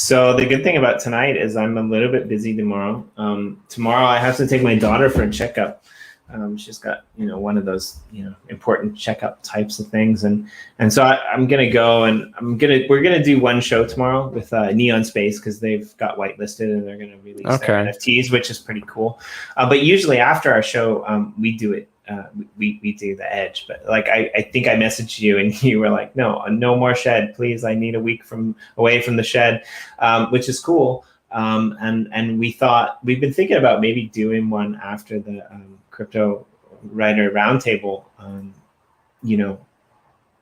So the good thing about tonight is I'm a little bit busy tomorrow. Tomorrow I have to take my daughter for a checkup. She's got, one of those, important checkup types of things. And so I'm going to go and we're going to do one show tomorrow with Neon Space because they've got whitelisted and they're going to release their NFTs, which is pretty cool. But usually after our show, we do it. We do the Edge, but like I think I messaged you and you were like, no more shed, please. I need a week away from the shed, which is cool. And we've been thinking about maybe doing one after the Cryptowriter Roundtable,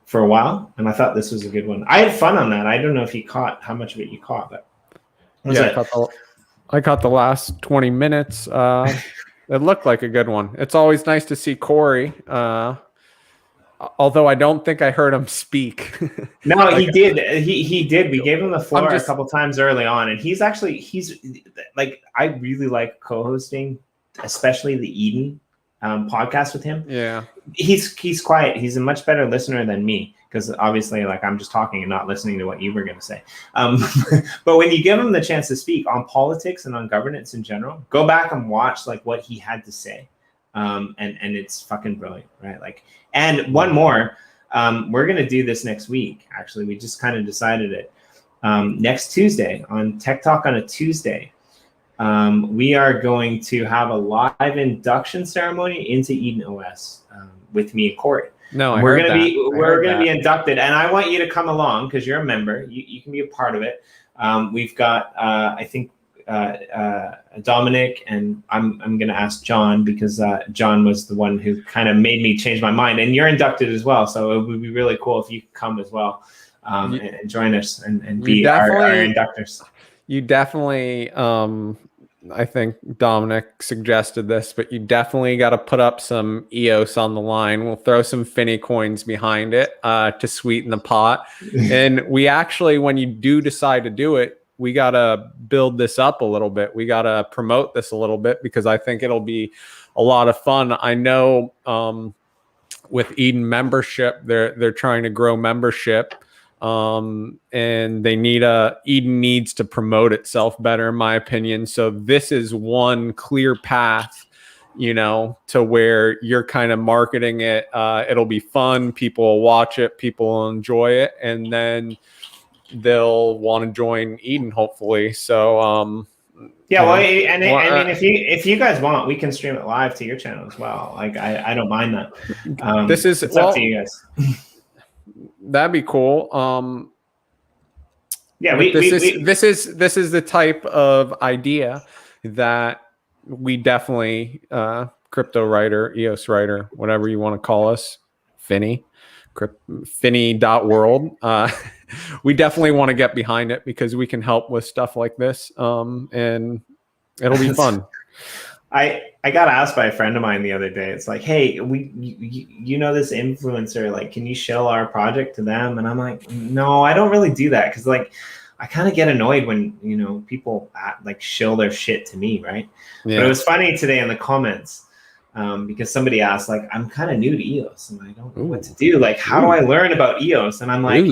for a while. And I thought this was a good one. I had fun on that. I don't know if you caught how much of it you caught, but I caught the last 20 minutes. It looked like a good one. It's always nice to see Corey, although I don't think I heard him speak. No, he did. He did. We gave him the floor a couple times early on, and he's like, I really like co-hosting, especially the Eden podcast with him. Yeah, he's quiet. He's a much better listener than me because obviously, like, I'm just talking and not listening to what you were going to say. But when you give him the chance to speak on politics and on governance in general, go back and watch like what he had to say, and it's fucking brilliant, right? Like, and one more, we're going to do this next week. Actually, we just kind of decided it. Next Tuesday on Tech Talk on a Tuesday. We are going to have a live induction ceremony into Eden OS with me and Corey. No, we're gonna be inducted, and I want you to come along because you're a member. You can be a part of it. We've got I think Dominic, and I'm gonna ask John because John was the one who kind of made me change my mind. And you're inducted as well, so it would be really cool if you could come as well and join us and be our inductors. You definitely, I think Dominic suggested this, but you definitely got to put up some EOS on the line. We'll throw some Finney coins behind it to sweeten the pot. And we actually, when you do decide to do it, we got to build this up a little bit. We got to promote this a little bit because I think it'll be a lot of fun. I know with Eden membership, they're trying to grow membership. And Eden needs to promote itself better, in my opinion. So this is one clear path, to where you're kind of marketing it. It'll be fun. People will watch it. People will enjoy it. And then they'll want to join Eden, hopefully. So, yeah, well, I mean, if you guys want, we can stream it live to your channel as well. Like, I don't mind that. It's up to you guys. That'd be cool. Yeah, this is the type of idea that we definitely Cryptowriter, EOS writer, whatever you want to call us, Finney, Finney.world. We definitely want to get behind it because we can help with stuff like this, and it'll be fun. I got asked by a friend of mine the other day. It's like, hey, this influencer, like, can you show our project to them? And I'm like, no, I don't really do that because, like, I kind of get annoyed when people like show their shit to me, right? Yeah. But it was funny today in the comments because somebody asked, like, I'm kind of new to EOS and I don't know what to do. Like, how do I learn about EOS? And I'm like,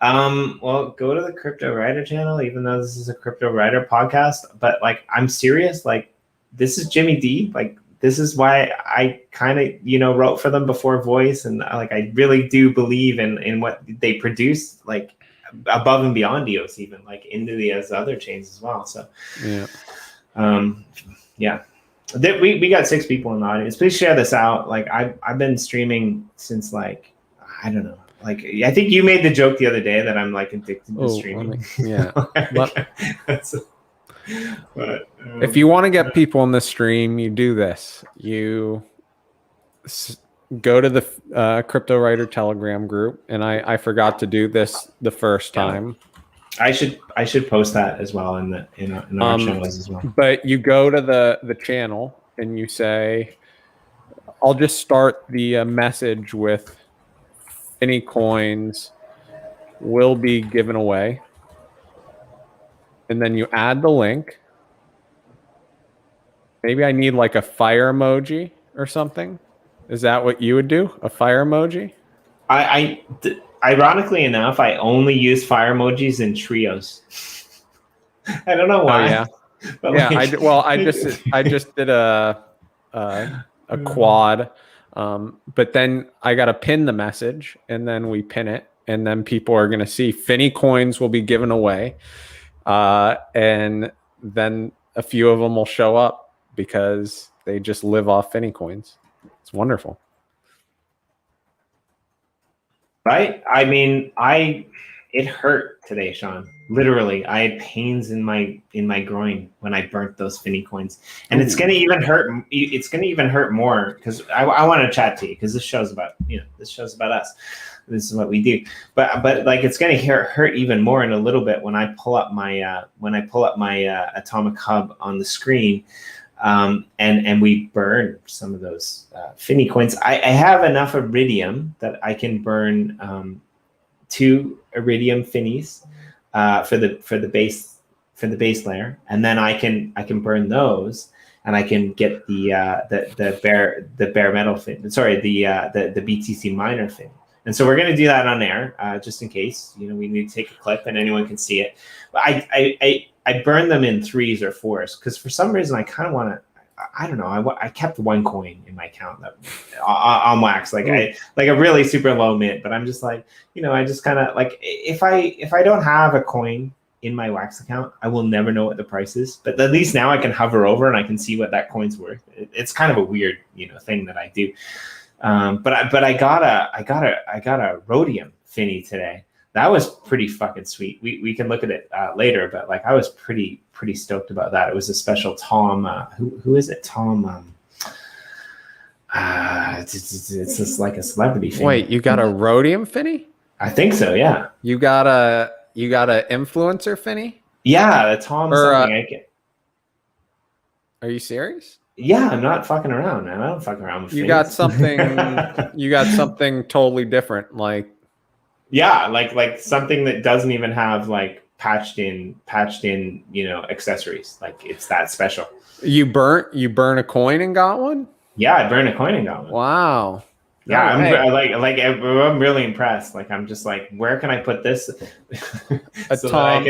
well, go to the Cryptowriter channel, even though this is a Cryptowriter podcast. But like, I'm serious, like. This is Jimmy D. Like, this is why I kind of, wrote for them before Voice. And like, I really do believe in what they produce, like above and beyond EOS, even like into the other chains as well. So, yeah. We got 6 people in the audience. Please share this out. Like, I've been streaming since like, I don't know. Like, I think you made the joke the other day that I'm like addicted to streaming. But if you want to get people in the stream, you do this. You go to the Cryptowriter Telegram group, and I forgot to do this the first time. I should post that as well in our channels as well. But you go to the channel and you say, "I'll just start the message with any coins will be given away." And then you add the link. Maybe I need like a fire emoji or something. Is that what you would do? A fire emoji? Ironically enough, I only use fire emojis in trios. I don't know Oh why. yeah, But yeah. like, I just did a quad, but then I got to pin the message, and then we pin it, and then people are gonna see Finney coins will be given away, and then a few of them will show up because they just live off Finney coins. It's wonderful. right? I mean, it hurt today, Sean. Literally, I had pains in my groin when I burnt those Finney coins, and it's gonna even hurt. It's gonna even hurt more because I want to chat to you because this show's about this show's about us. This is what we do, but like it's gonna hurt even more in a little bit when I pull up my atomic hub on the screen. And we burn some of those Finney coins. I have enough iridium that I can burn 2 iridium Finneys for the base layer, and then I can burn those, and I can get the bare metal fin. Sorry, the BTC miner fin. And so we're going to do that on air, just in case we need to take a clip and anyone can see it. But I burn them in 3s or 4s because for some reason I kind of want to. I don't know. I kept 1 coin in my account that on wax, like a really super low mint. But I'm just like, I just kind of like if I don't have a coin in my wax account, I will never know what the price is. But at least now I can hover over and I can see what that coin's worth. It's kind of a weird thing that I do. But I got a rhodium Finney today. That was pretty fucking sweet. We can look at it later, but like I was pretty stoked about that. It was a special Tom. Who is it? Tom. It's just like a celebrity Finney. Wait, you got a rhodium Finney? I think so. Yeah. You got a influencer Finney? Yeah, the Tom something. Are you serious? Yeah, I'm not fucking around, man. I don't fuck around with you Finneys. got something. You got something totally different, like. Yeah, like something that doesn't even have like patched in accessories. Like it's that special. You burn a coin and got one? Yeah, I burned a coin and got one. Wow. Yeah, I'm really impressed. Like I'm just like, where can I put this? So Tom,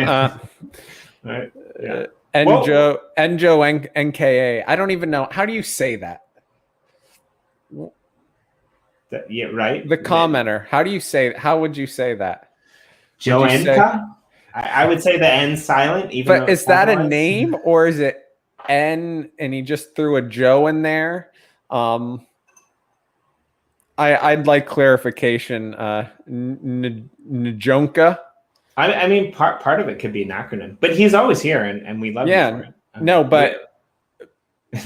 right? Yeah. Enjo NKA. I don't even know. How do you say that? Yeah, right. The commenter. How would you say that? Joe Enka? I would say the N silent. But is that a name or is it N and he just threw a Joe in there? I'd like clarification. Njonka. I mean, part of it could be an acronym, but he's always here, and we love him for it. No, but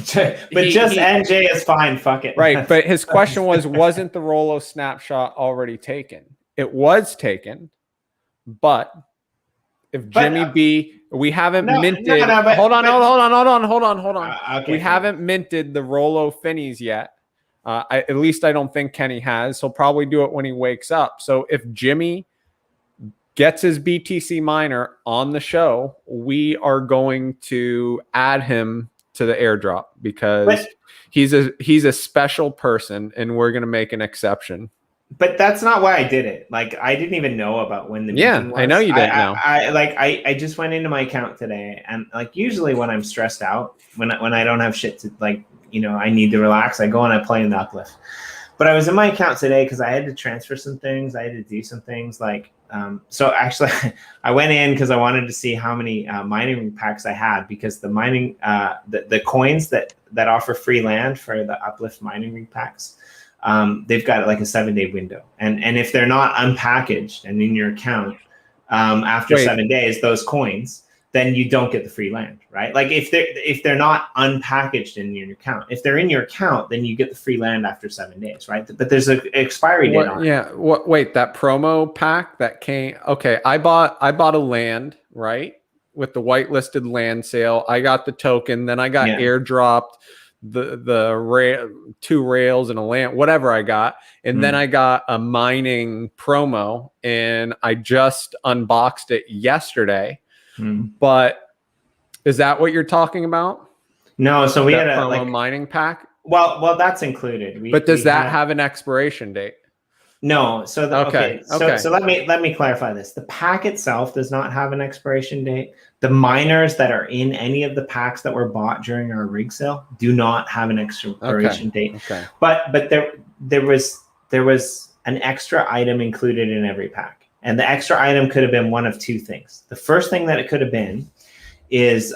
just NJ is fine. Fuck it. Right, but his question wasn't the Rolo snapshot already taken? It was taken, but if Jimmy B, we haven't minted. Hold on. Okay, we haven't minted the Rolo Finneys yet. At least I don't think Kenny has. He'll probably do it when he wakes up. So if Jimmy gets his BTC miner on the show, we are going to add him to the airdrop because he's a special person and we're going to make an exception. But that's not why I did it. Like I didn't even know about when the meeting was. I know you didn't know. I just went into my account today, and like usually when I'm stressed out, when I don't have shit to I need to relax, I go and I play in the Uplift. But I was in my account today because I had to transfer some things. I had to do some things so actually I went in because I wanted to see how many mining packs I had, because the mining, the coins that offer free land for the Uplift mining ring packs, they've got like a 7-day window. And if they're not unpackaged and in your account after 7 days, those coins, then you don't get the free land, right? Like if they're not unpackaged in your account, if they're in your account, then you get the free land after 7 days, right? But there's an expiry date on it. Yeah. Wait, that promo pack that came. Okay, I bought a land, right, with the whitelisted land sale. I got the token, then I got airdropped the 2 rails and a land, whatever I got, and then I got a mining promo, and I just unboxed it yesterday. But is that what you're talking about? No, so we had a promo mining pack. Well, that's included. But does that have an expiration date? No, so Okay. so let me clarify this. The pack itself does not have an expiration date. The miners that are in any of the packs that were bought during our rig sale do not have an expiration date. Okay. But there was an extra item included in every pack, and the extra item could have been one of two things. The first thing that it could have been is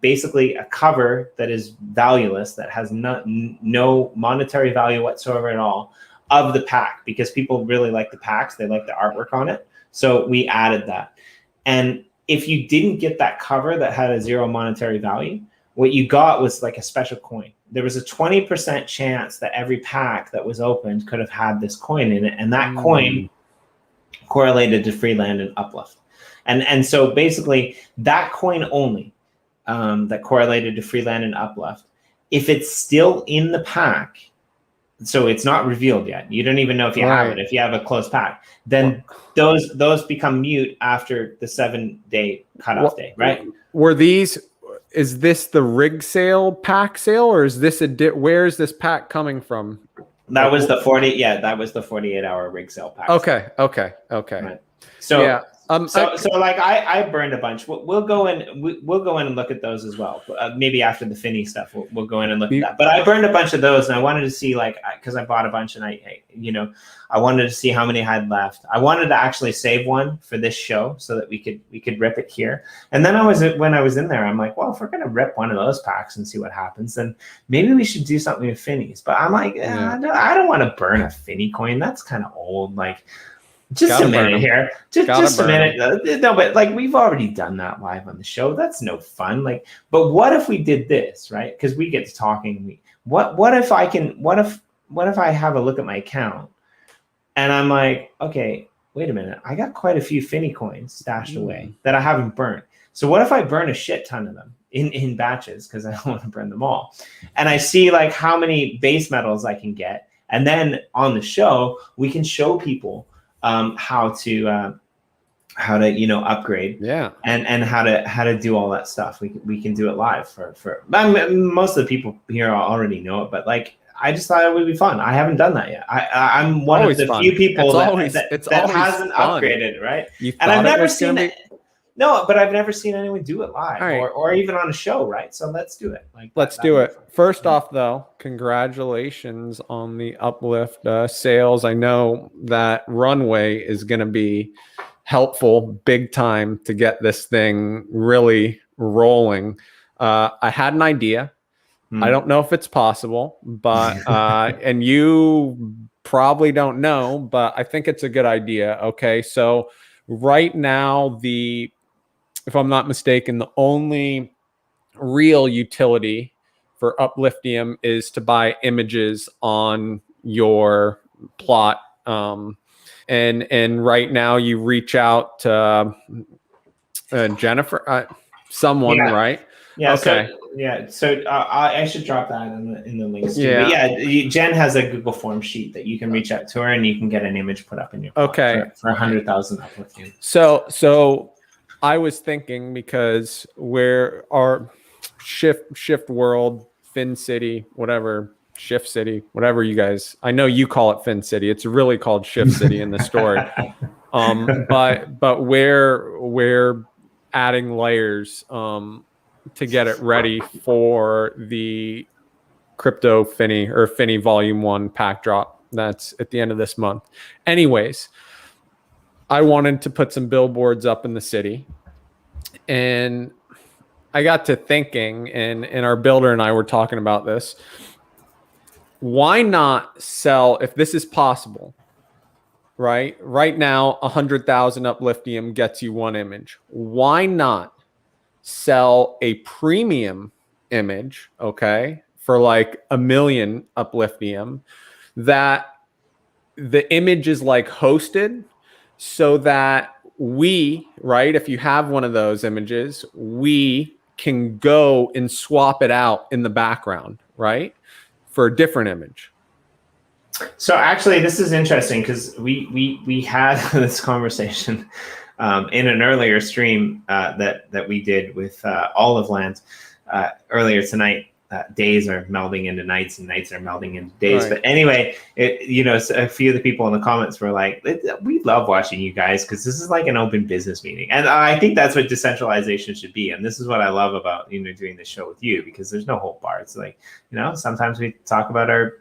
basically a cover that is valueless, that has no monetary value whatsoever at all, of the pack, because people really like the packs. They like the artwork on it. So we added that. And if you didn't get that cover that had a zero monetary value, what you got was like a special coin. There was a 20% chance that every pack that was opened could have had this coin in it. And that coin correlated to free land and uplift. And so basically that coin only that correlated to free land and uplift, if it's still in the pack, so it's not revealed yet, you don't even know if you have it, if you have a closed pack, then those become mute after the 7-day cutoff day, right? Is this the rig sale pack sale, or is this where is this pack coming from? That was the 48-hour rig sale pack. Okay. Right. So yeah. So like I burned a bunch. We'll go in and look at those as well. Maybe after the Finney stuff, we'll go in and look at that. But I burned a bunch of those, and I wanted to see, like, because I bought a bunch, and I wanted to see how many I had left. I wanted to actually save one for this show so that we could rip it here. And then when I was in there, I'm like, well, if we're gonna rip one of those packs and see what happens, then maybe we should do something with Finney's. But I'm like, I don't want to burn a Finney coin. That's kind of old. Like, just a minute here. Just a minute. No, but like, we've already done that live on the show. That's no fun. Like, but what if we did this, right? Because we get to talking. What if I have a look at my account and I'm like, okay, wait a minute. I got quite a few Finney coins stashed away that I haven't burned. So what if I burn a shit ton of them in batches, because I don't want to burn them all, and I see like how many base metals I can get, and then on the show we can show people how to upgrade, and how to do all that stuff. We can do it live for most of the people here already know it, but like, I just thought it would be fun. I haven't done that yet. I'm one of the few people that hasn't upgraded, right? And I've never seen it. No, but I've never seen anyone do it live, or even on a show, right? So let's do it. Like, let's do it. First off, though, congratulations on the Uplift sales. I know that Runway is going to be helpful big time to get this thing really rolling. I had an idea. I don't know if it's possible, but and you probably don't know, but I think it's a good idea. Okay, so right now, if I'm not mistaken, the only real utility for Upliftium is to buy images on your plot. And right now you reach out to Jennifer, someone, right? Yeah. Okay. So I should drop that in the links too. Yeah. But yeah, Jen has a Google Form sheet that you can reach out to her, and you can get an image put up in your plot for 100,000 Upliftium. So I was thinking, because we're our shift world, Fin City, whatever, Shift City, whatever you guys, I know you call it Fin City. It's really called Shift City in the story. But we're adding layers to get it ready for the Crypto Finney, or Finney Volume 1 pack drop. That's at the end of this month. Anyways, I wanted to put some billboards up in the city, and I got to thinking, and our builder and I were talking about this. Why not sell, if this is possible, right? Right now, 100,000 Upliftium gets you one image. Why not sell a premium image, okay, for like 1 million Upliftium, that the image is like hosted, so that we, right, if you have one of those images, we can go and swap it out in the background, right, for a different image. So actually, this is interesting, because we had this conversation in an earlier stream that we did with all of Lgnd earlier tonight. days are melding into nights and nights are melding into days. Right. But anyway, a few of the people in the comments were like, we love watching you guys because this is like an open business meeting. And I think that's what decentralization should be. And this is what I love about, doing this show with you, because there's no hold bar. It's like, sometimes we talk about our,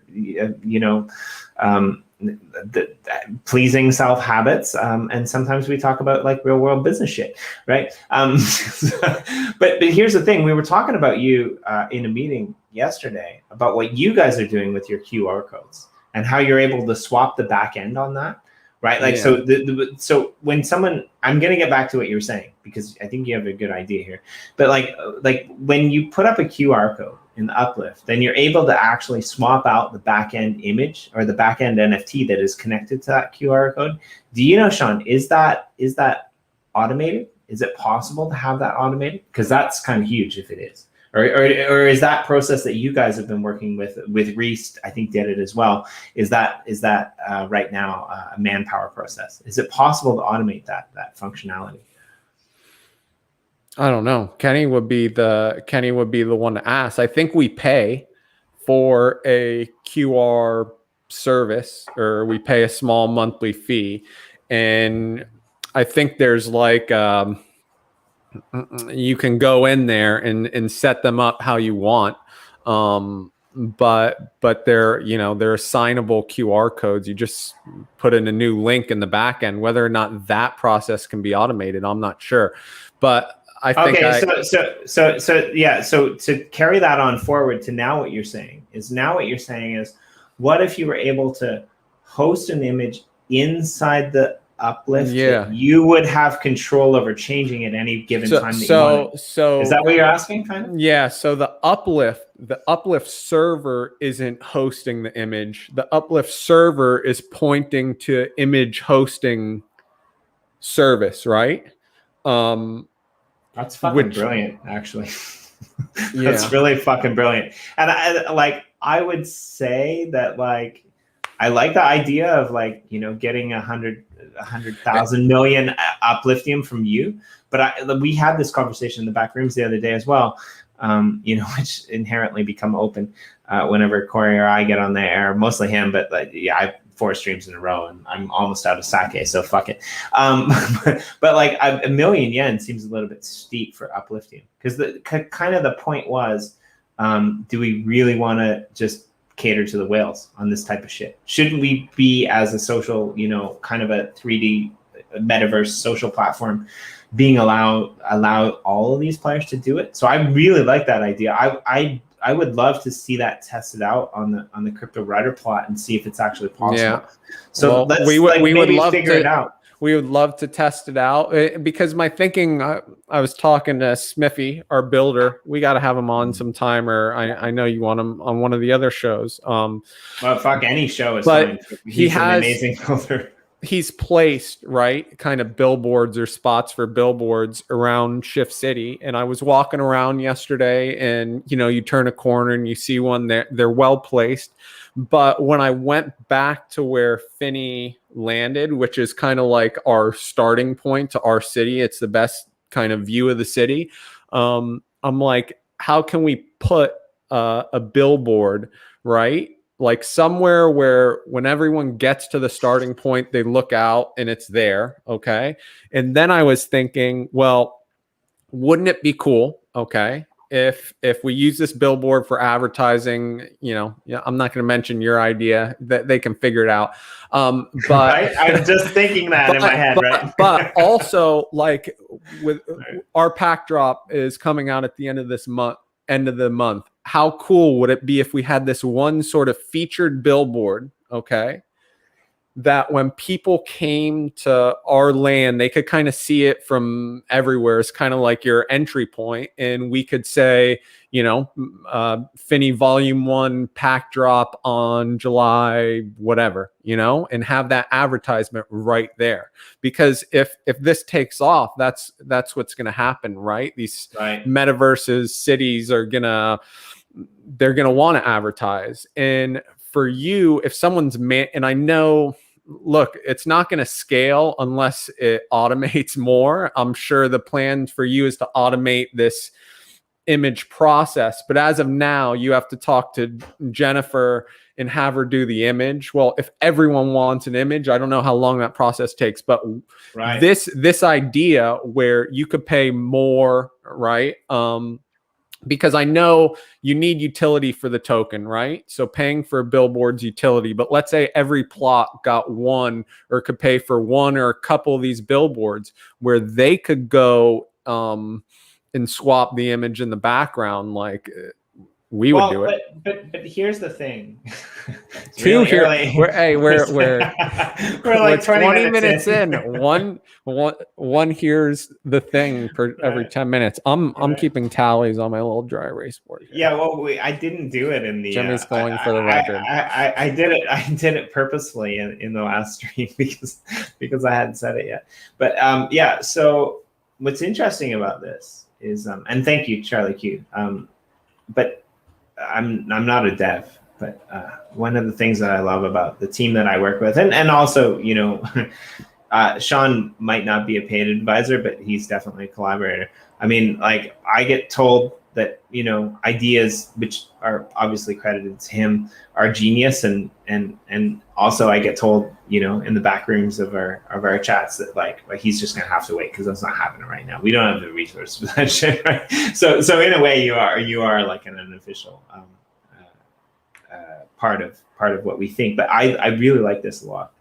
the pleasing self habits, and sometimes we talk about like real world business shit, right? But here's the thing: we were talking about you in a meeting yesterday about what you guys are doing with your QR codes and how you're able to swap the back end on that, right? Like, so so when someone, I'm gonna get back to what you were saying because I think you have a good idea here, but like when you put up a QR code in the Uplift, then you're able to actually swap out the backend image or the backend NFT that is connected to that QR code. Do you know, Sean, is that automated? Is it possible to have that automated? Because that's kind of huge if it is. Or is that process that you guys have been working with Reese, I think did it as well, is that right now a manpower process? Is it possible to automate that functionality? I don't know. Kenny would be the one to ask. I think we pay for a QR service, or we pay a small monthly fee, and I think there's like you can go in there and set them up how you want. But they're assignable QR codes. You just put in a new link in the back end. Whether or not that process can be automated, I'm not sure. But I think so to carry that on forward to now what you're saying is, what if you were able to host an image inside the Uplift that you would have control over changing at any given time that you wanted? So is that what you're asking, kind of? Yeah, so the Uplift server isn't hosting the image. The Uplift server is pointing to image hosting service, right? That's fucking brilliant, actually. That's really fucking brilliant. And I would say that I like the idea of getting 100,000 million Upliftium from you. But we had this conversation in the back rooms the other day as well, which inherently become open whenever Corey or I get on the air, mostly him, but I 4 streams in a row and I'm almost out of sake, so fuck it. But like a million yen seems a little bit steep for Upliftium, because the kind of the point was, do we really want to just cater to the whales on this type of shit? Shouldn't we be, as a social, kind of a 3D metaverse social platform, being allow all of these players to do it? So I really like that idea. I would love to see that tested out on the Cryptowriter plot and see if it's actually possible. Yeah. So we would love to figure it out. We would love to test it out, because my thinking, I was talking to Smithy, our builder. We got to have him on sometime, or I know you want him on one of the other shows. Well, fuck, any show is fine. He's an amazing builder. He's placed, right, kind of billboards or spots for billboards around Shift City. And I was walking around yesterday, and, you turn a corner and you see one there. They're well placed. But when I went back to where Finney landed, which is kind of like our starting point to our city, it's the best kind of view of the city. I'm like, how can we put a billboard, right? Like somewhere where when everyone gets to the starting point, they look out and it's there. Okay. And then I was thinking, well, wouldn't it be cool? Okay. If we use this billboard for advertising, I'm not going to mention your idea, that they can figure it out. But I'm just thinking that in my head, right? But also, like, with our pack drop is coming out at the end of this month, how cool would it be if we had this one sort of featured billboard, okay, that when people came to our land, they could kind of see it from everywhere. It's kind of like your entry point. And we could say, Finney Volume 1 pack drop on July, whatever, and have that advertisement right there. Because if this takes off, that's what's going to happen, right? These metaverses, cities they're going to want to advertise. And for you, if someone's and I know, look, it's not going to scale unless it automates more. I'm sure the plan for you is to automate this image process. But as of now, you have to talk to Jennifer and have her do the image. Well, if everyone wants an image, I don't know how long that process takes, but Right. this idea where you could pay more, right? Because I know you need utility for the token, right? So paying for a billboard's utility, but let's say every plot got one or could pay for one or a couple of these billboards where they could go and swap the image in the background, like we would do it. But here's the thing. Two here. We're like 20 minutes in. One hears the thing for every 10 minutes. I'm keeping tallies on my little dry erase board here. Yeah, well, I didn't do it in the. Jimmy's going for the record. I did it. I did it purposefully in the last stream because I hadn't said it yet. But yeah. So what's interesting about this is, and thank you, Charlie Q. But I'm not a dev, but one of the things that I love about the team that I work with, and also, you know, Sean might not be a paid advisor, but he's definitely a collaborator. I mean, like, I get told that, you know, ideas which are obviously credited to him are genius, and also I get told, you know, in the back rooms of our chats that like he's just gonna have to wait because that's not happening right now. We don't have the resources for that shit, right? So in a way, you are like an unofficial part of what we think. But I really like this a lot,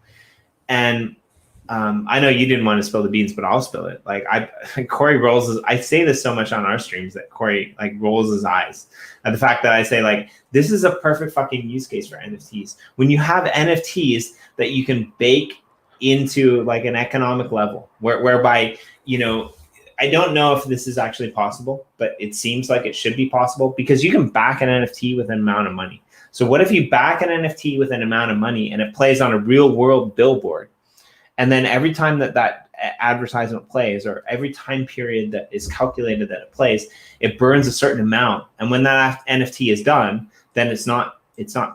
and I know you didn't want to spill the beans, but I'll spill it. Like Corey rolls his, I say this so much on our streams that Corey like rolls his eyes at the fact that I say like, this is a perfect fucking use case for NFTs. When you have NFTs that you can bake into like an economic level whereby, you know, I don't know if this is actually possible, but it seems like it should be possible because you can back an NFT with an amount of money. So what if you back an NFT with an amount of money and it plays on a real world billboard? And then every time that advertisement plays, or every time period that is calculated that it plays, it burns a certain amount. And when that NFT is done, then it's not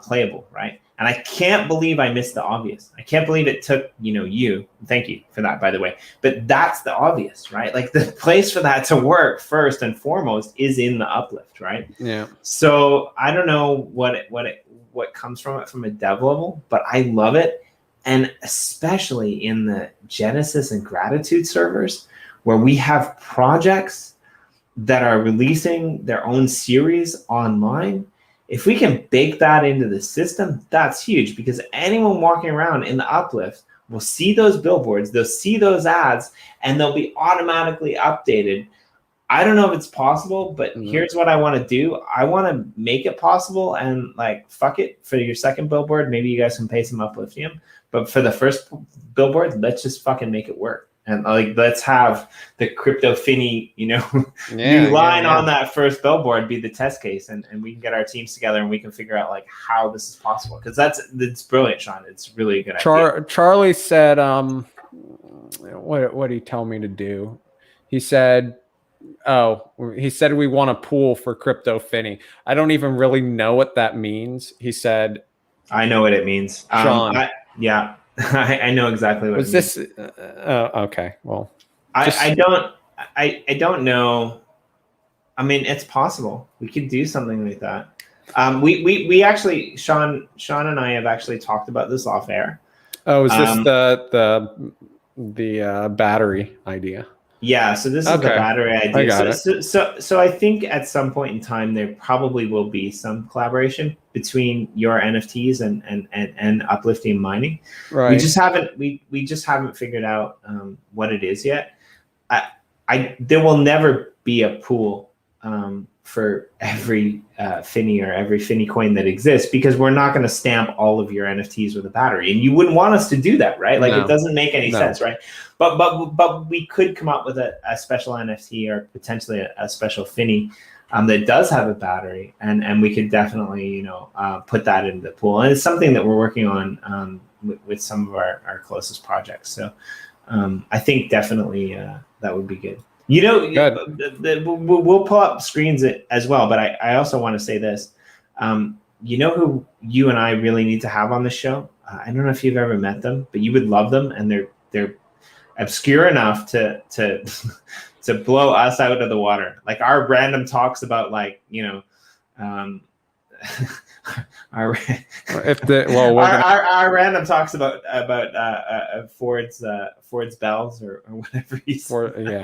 playable, right? And I can't believe I missed the obvious. I can't believe it took, you. Thank you for that, by the way. But that's the obvious, right? Like the place for that to work first and foremost is in the Uplift, right? Yeah. So I don't know what comes from it from a dev level, but I love it. And especially in the Genesis and Gratitude servers, where we have projects that are releasing their own series online. If we can bake that into the system, that's huge, because anyone walking around in the Uplift will see those billboards, they'll see those ads, and they'll be automatically updated. I don't know if it's possible, but here's what I want to do. I want to make it possible, and like, fuck it, for your second billboard, maybe you guys can pay some Upliftium. But for the first billboard, let's just fucking make it work. And like, let's have the crypto Finney, new line on that first billboard be the test case, and we can get our teams together and we can figure out like how this is possible. Because it's brilliant, Sean. It's really a good idea. Charlie said, what did he tell me to do? He said, we want a pool for crypto Finney. I don't even really know what that means. He said, I know what it means. Sean. Yeah, I know exactly what it means. Okay. Well, I don't know. I mean, it's possible. We could do something like that. We actually, Sean and I have actually talked about this off air. Oh, is this the battery idea? Yeah, so this is the battery idea. I got it. So I think at some point in time there probably will be some collaboration between your NFTs and uplifting mining. Right. We just haven't figured out what it is yet. There will never be a pool for every Finney or every Finney coin that exists, because we're not going to stamp all of your NFTs with a battery, and you wouldn't want us to do that, right? Like, it doesn't make any sense, right? But we could come up with a special NFT or potentially a special Finney that does have a battery, and we could definitely put that into the pool. And it's something that we're working on with some of our closest projects. So I think definitely that would be good. We'll pull up screens as well, but I also want to say this. Who you and I really need to have on the show? I don't know if you've ever met them, but you would love them, and they're obscure enough to to blow us out of the water. Like our random talks about like, you know, our our random talks about Ford's bells or whatever he's whatever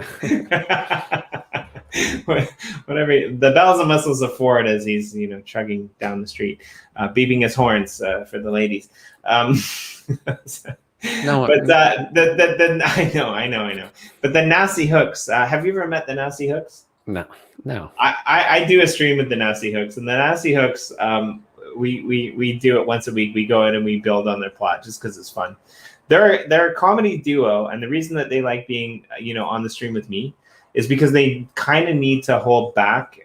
the bells and whistles of Ford as he's, you know, chugging down the street, beeping his horns for the ladies. No, but I know. But the nasty hooks. Have you ever met the nasty hooks? No. I do a stream with the nasty hooks, and the nasty hooks. We do it once a week. We go in and we build on their plot just because it's fun. They're a comedy duo, and the reason that they like being, you know, on the stream with me is because they kind of need to hold back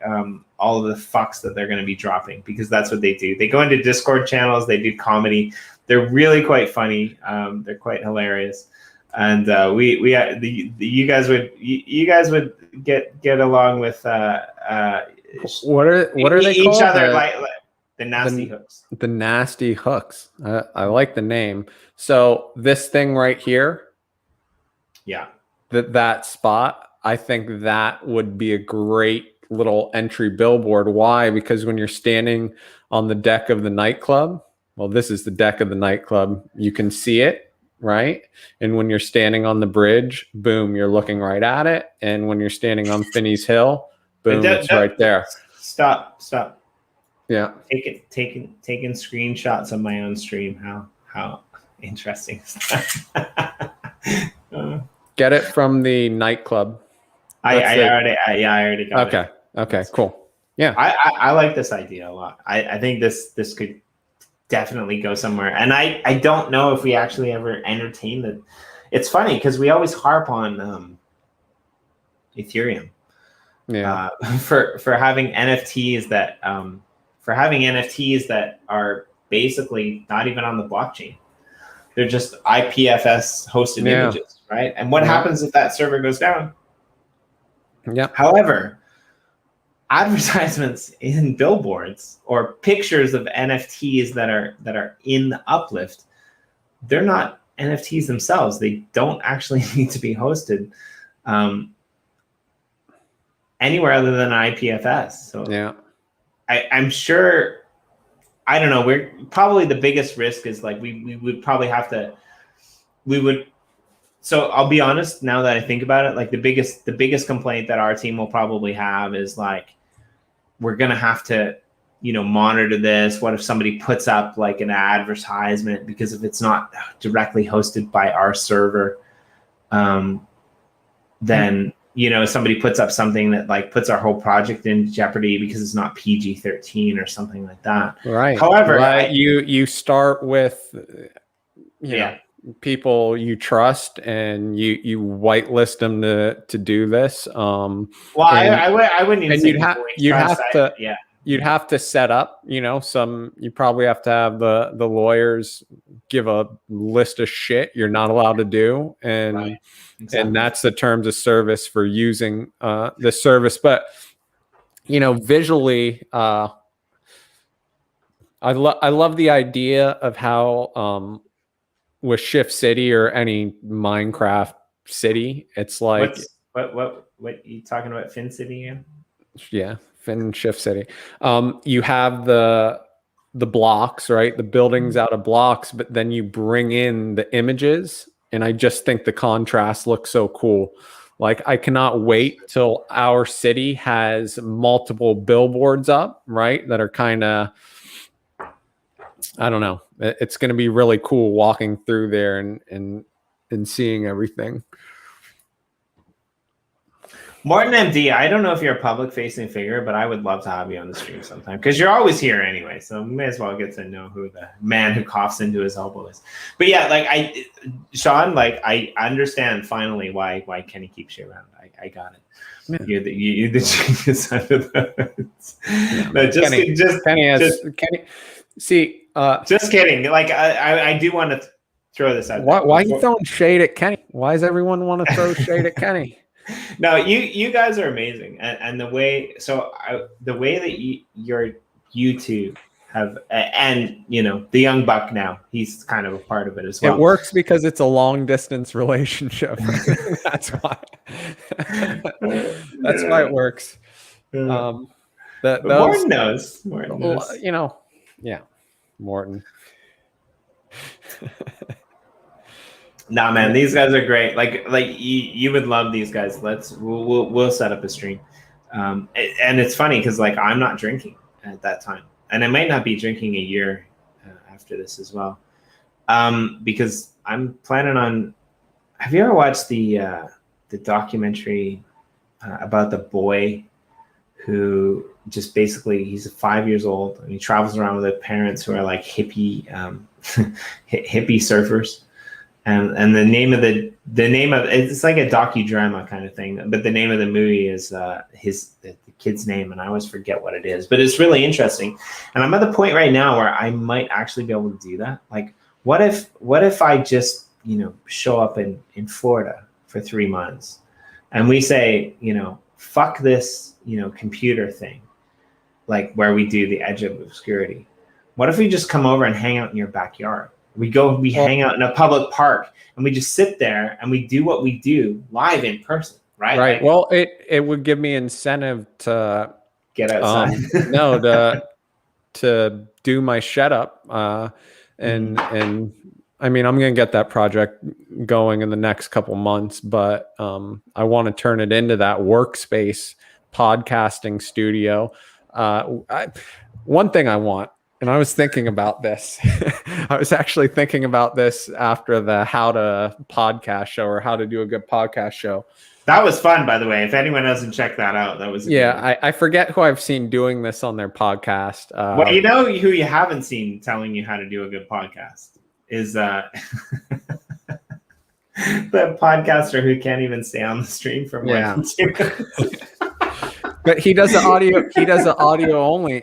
all of the fucks that they're going to be dropping, because that's what they do. They go into Discord channels. They do comedy. They're really quite funny. They're quite hilarious, and you guys would get along with what are they each called? other like the nasty hooks. The nasty hooks. I like the name. So this thing right here, yeah, that spot, I think that would be a great little entry billboard. Why? Because when you're standing on the deck of the nightclub, well, this is the deck of the nightclub, you can see it, right? And when you're standing on the bridge, boom, you're looking right at it. And when you're standing on Finney's Hill, boom, it's right there. Stop. Yeah. Taking screenshots of my own stream. How interesting is that? Get it from the nightclub. I already got it. Okay, cool. Yeah. I like this idea a lot. I think this could definitely go somewhere. And I don't know if we actually ever entertain that. It's funny because we always harp on Ethereum. Yeah. For having NFTs that are basically not even on the blockchain. They're just IPFS hosted images, right? And what happens if that server goes down? Yeah. However, advertisements in billboards or pictures of NFTs that are in the Uplift, they're not NFTs themselves. They don't actually need to be hosted anywhere other than IPFS. So yeah, I'm sure. I don't know. We're probably the biggest risk is like we would probably have to. So I'll be honest. Now that I think about it, like the biggest complaint that our team will probably have is like, we're gonna have to, you know, monitor this. What if somebody puts up like an advertisement, because if it's not directly hosted by our server, then you know, somebody puts up something that like puts our whole project in jeopardy because it's not PG-13 or something like that. Right. However, you start with, you know, people you trust, and you whitelist them to do this. Well, I wouldn't even say you'd have to set up, you know, you probably have to have the lawyers give a list of shit you're not allowed to do. And right. Exactly. And that's the terms of service for using the service. But, you know, visually, I love the idea of how with Shift City or any Minecraft city, it's like what you talking about, Fin City again? Yeah, Fin Shift City. You have the blocks, right? The buildings out of blocks, but then you bring in the images. And I just think the contrast looks so cool. Like, I cannot wait till our city has multiple billboards up, right? That are kind of, I don't know. It's going to be really cool walking through there and seeing everything. Morton MD, I don't know if you're a public-facing figure, but I would love to have you on the stream sometime, because you're always here anyway. So we may as well get to know who the man who coughs into his elbow is. But yeah, like Sean, like I understand finally why Kenny keeps you around. I got it. Yeah. You're the genius under the. No, Kenny. See, just kidding. Like I do want to throw this out. Why are you throwing shade at Kenny? Why does everyone want to throw shade at Kenny? No, you guys are amazing, and the way that your YouTube and you know, the young buck now, he's kind of a part of it as well. It works because it's a long distance relationship. That's why. That's why it works. Morton knows. Morton knows. You know, yeah, Morton. Nah, man, these guys are great. Like you would love these guys. We'll set up a stream. And it's funny because like I'm not drinking at that time, and I might not be drinking a year after this as well, because I'm planning on. Have you ever watched the documentary about the boy who just basically he's 5 years old and he travels around with his parents who are like hippie hippie surfers, and the name of it's like a docudrama kind of thing, but the name of the movie is the kid's name, and I always forget what it is, but it's really interesting. And I'm at the point right now where I might actually be able to do that. Like, what if I just, you know, show up in Florida for 3 months and we say, you know, fuck this, you know, computer thing, like where we do the Edge of Obscurity. What if we just come over and hang out in your backyard? We hang out in a public park and we just sit there and we do what we do live in person, right? Right. Like, well, it would give me incentive to get outside. To do my shed up. And I mean, I'm going to get that project going in the next couple months, but I want to turn it into that workspace podcasting studio. One thing I want, and I was thinking about this. I was actually thinking about this after the How to Podcast show, or How to Do a Good Podcast show. That was fun, by the way. If anyone hasn't checked that out, that was I forget who I've seen doing this on their podcast. Well, you know who you haven't seen telling you how to do a good podcast is the podcaster who can't even stay on the stream for more than 2 minutes. But he does an audio only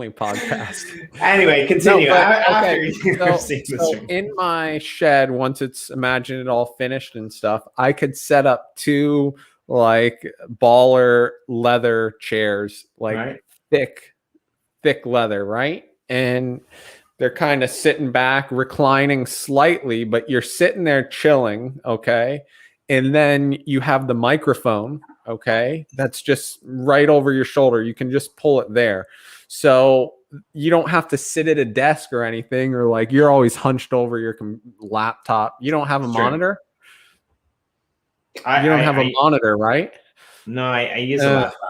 podcast. Anyway, continue. So in my shed, once it's imagine it all finished and stuff, I could set up 2 like baller leather chairs, like thick leather, right? And they're kind of sitting back, reclining slightly, but you're sitting there chilling, okay? And then you have the microphone, okay? That's just right over your shoulder. You can just pull it there. So you don't have to sit at a desk or anything, or like you're always hunched over your laptop. You don't have a monitor? You don't have a monitor, right? No, I use a laptop.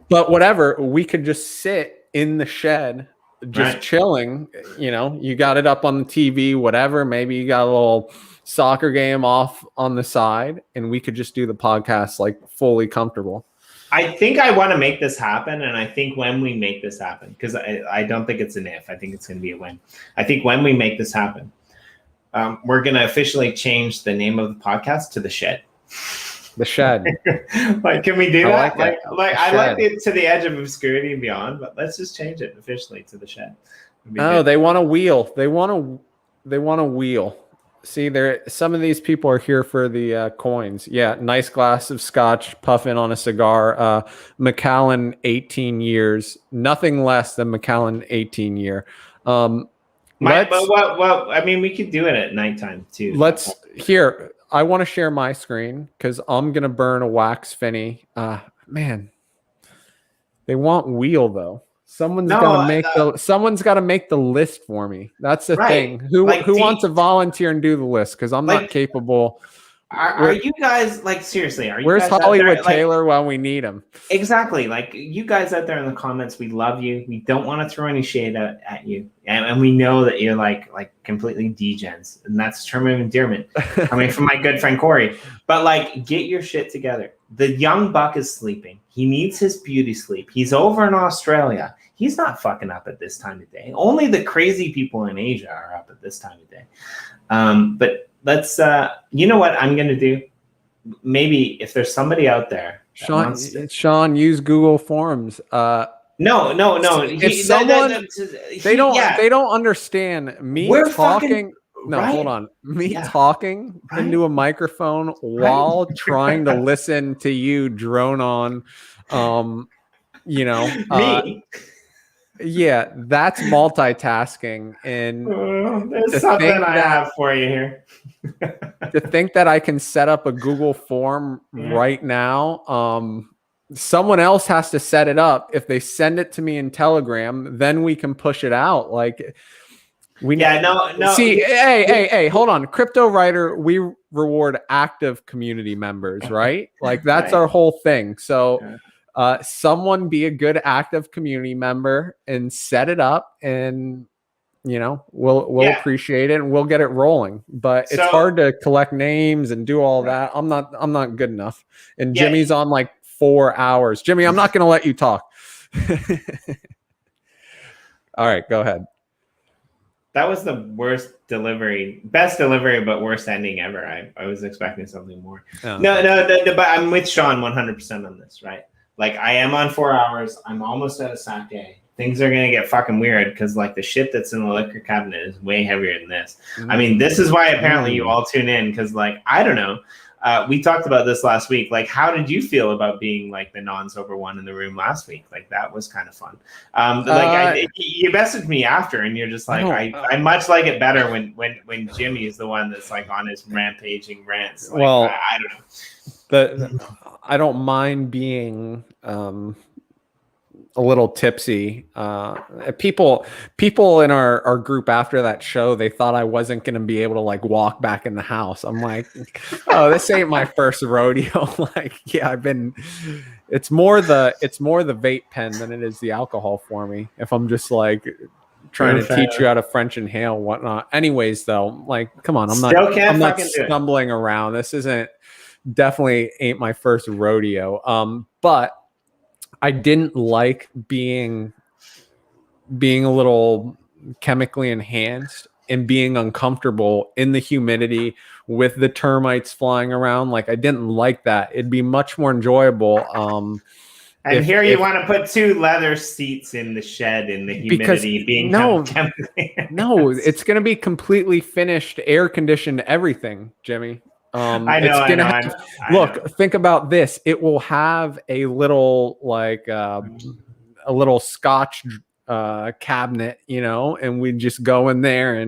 But whatever, we could just sit in the shed, just chilling. You know, you got it up on the TV, whatever. Maybe you got a little soccer game off on the side, and we could just do the podcast like fully comfortable. I think I want to make this happen, and I think when we make this happen, because I don't think it's an if, I think it's going to be a when. I think when we make this happen, we're going to officially change the name of the podcast to The Shed. The Shed. Like, can we do that? Like I like it to the Edge of Obscurity and beyond, but let's just change it officially to The Shed. Oh, they want a wheel. They want a wheel. See, some of these people are here for the coins. Yeah, nice glass of scotch, puffing on a cigar. Macallan 18 years, nothing less than Macallan 18 year. Well, I mean, we could do it at nighttime too. I want to share my screen because I'm gonna burn a wax Finney. Man, they want wheel though. Someone's got to make the list for me. That's the thing. Who wants to volunteer and do the list? Because I'm not capable. Are you guys like seriously? Where's Hollywood Taylor while we need him? Exactly. Like you guys out there in the comments, we love you. We don't want to throw any shade at you, and we know that you're like completely degens, and that's a term of endearment coming from my good friend Corey. But like, get your shit together. The young buck is sleeping. He needs his beauty sleep. He's over in Australia. He's not fucking up at this time of day. Only the crazy people in Asia are up at this time of day. But let's, you know what I'm going to do? Maybe if there's somebody out there. Sean, use Google Forms. No. They don't understand me talking. Hold on. Talking into a microphone while trying to listen to you drone on, me. Yeah, that's multitasking. And There's to something think I that have for you here. to think that I can set up a Google form right now, someone else has to set it up. If they send it to me in Telegram, then we can push it out. Like No. See, hey, hold on. Cryptowriter, we reward active community members, right? Like that's Right. our whole thing. So Yeah. someone be a good active community member and set it up, and we'll appreciate it and we'll get it rolling. But it's So hard to collect names and do all that. I'm not good enough. And yeah, Jimmy's on like 4 hours. Jimmy, I'm not gonna let you talk. All right, go ahead. that was the best delivery, but worst ending ever. I was expecting something more. Oh, No, but I'm with Sean 100% on this, right? Like I am on 4 hours. I'm almost at a sake. Things are gonna get fucking weird because like the shit that's in the liquor cabinet is way heavier than this. I mean, this is why apparently you all tune in because like I don't know. We talked about this last week. Like, how did you feel about being like the non-sober one in the room last week? Like that was kind of fun. You messaged me after, and you're just like, I much like it better when Jimmy is the one that's like on his rampaging rants. Like, well, I don't know. I don't mind being a little tipsy. People in our group after that show, they thought I wasn't going to be able to like walk back in the house. I'm like, oh, this ain't my first rodeo. Like, yeah, it's more the vape pen than it is the alcohol for me. If I'm just like trying to teach you how to French inhale and whatnot. Anyways, though, like, come on, I'm not stumbling around. This definitely ain't my first rodeo. But I didn't like being a little chemically enhanced and being uncomfortable in the humidity with the termites flying around. Like I didn't like that. It'd be much more enjoyable. And here you want to put 2 leather seats in the shed in the humidity being chemically enhanced. No, it's going to be completely finished, air conditioned, everything, Jimmy. Look, think about this. It will have a little like a little Scotch cabinet, and we just go in there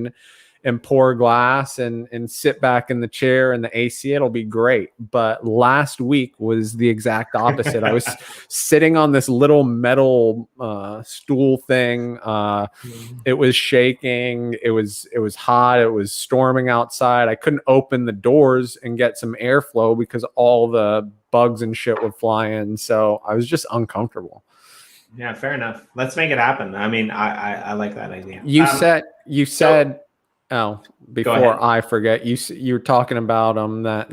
and pour glass and sit back in the chair in the AC. It'll be great. But last week was the exact opposite. I was sitting on this little metal stool thing. It was shaking. It was hot. It was storming outside. I couldn't open the doors and get some airflow because all the bugs and shit would fly in. So I was just uncomfortable. Yeah, fair enough. Let's make it happen. I mean, I like that idea. You said. Oh, before I forget, you were talking about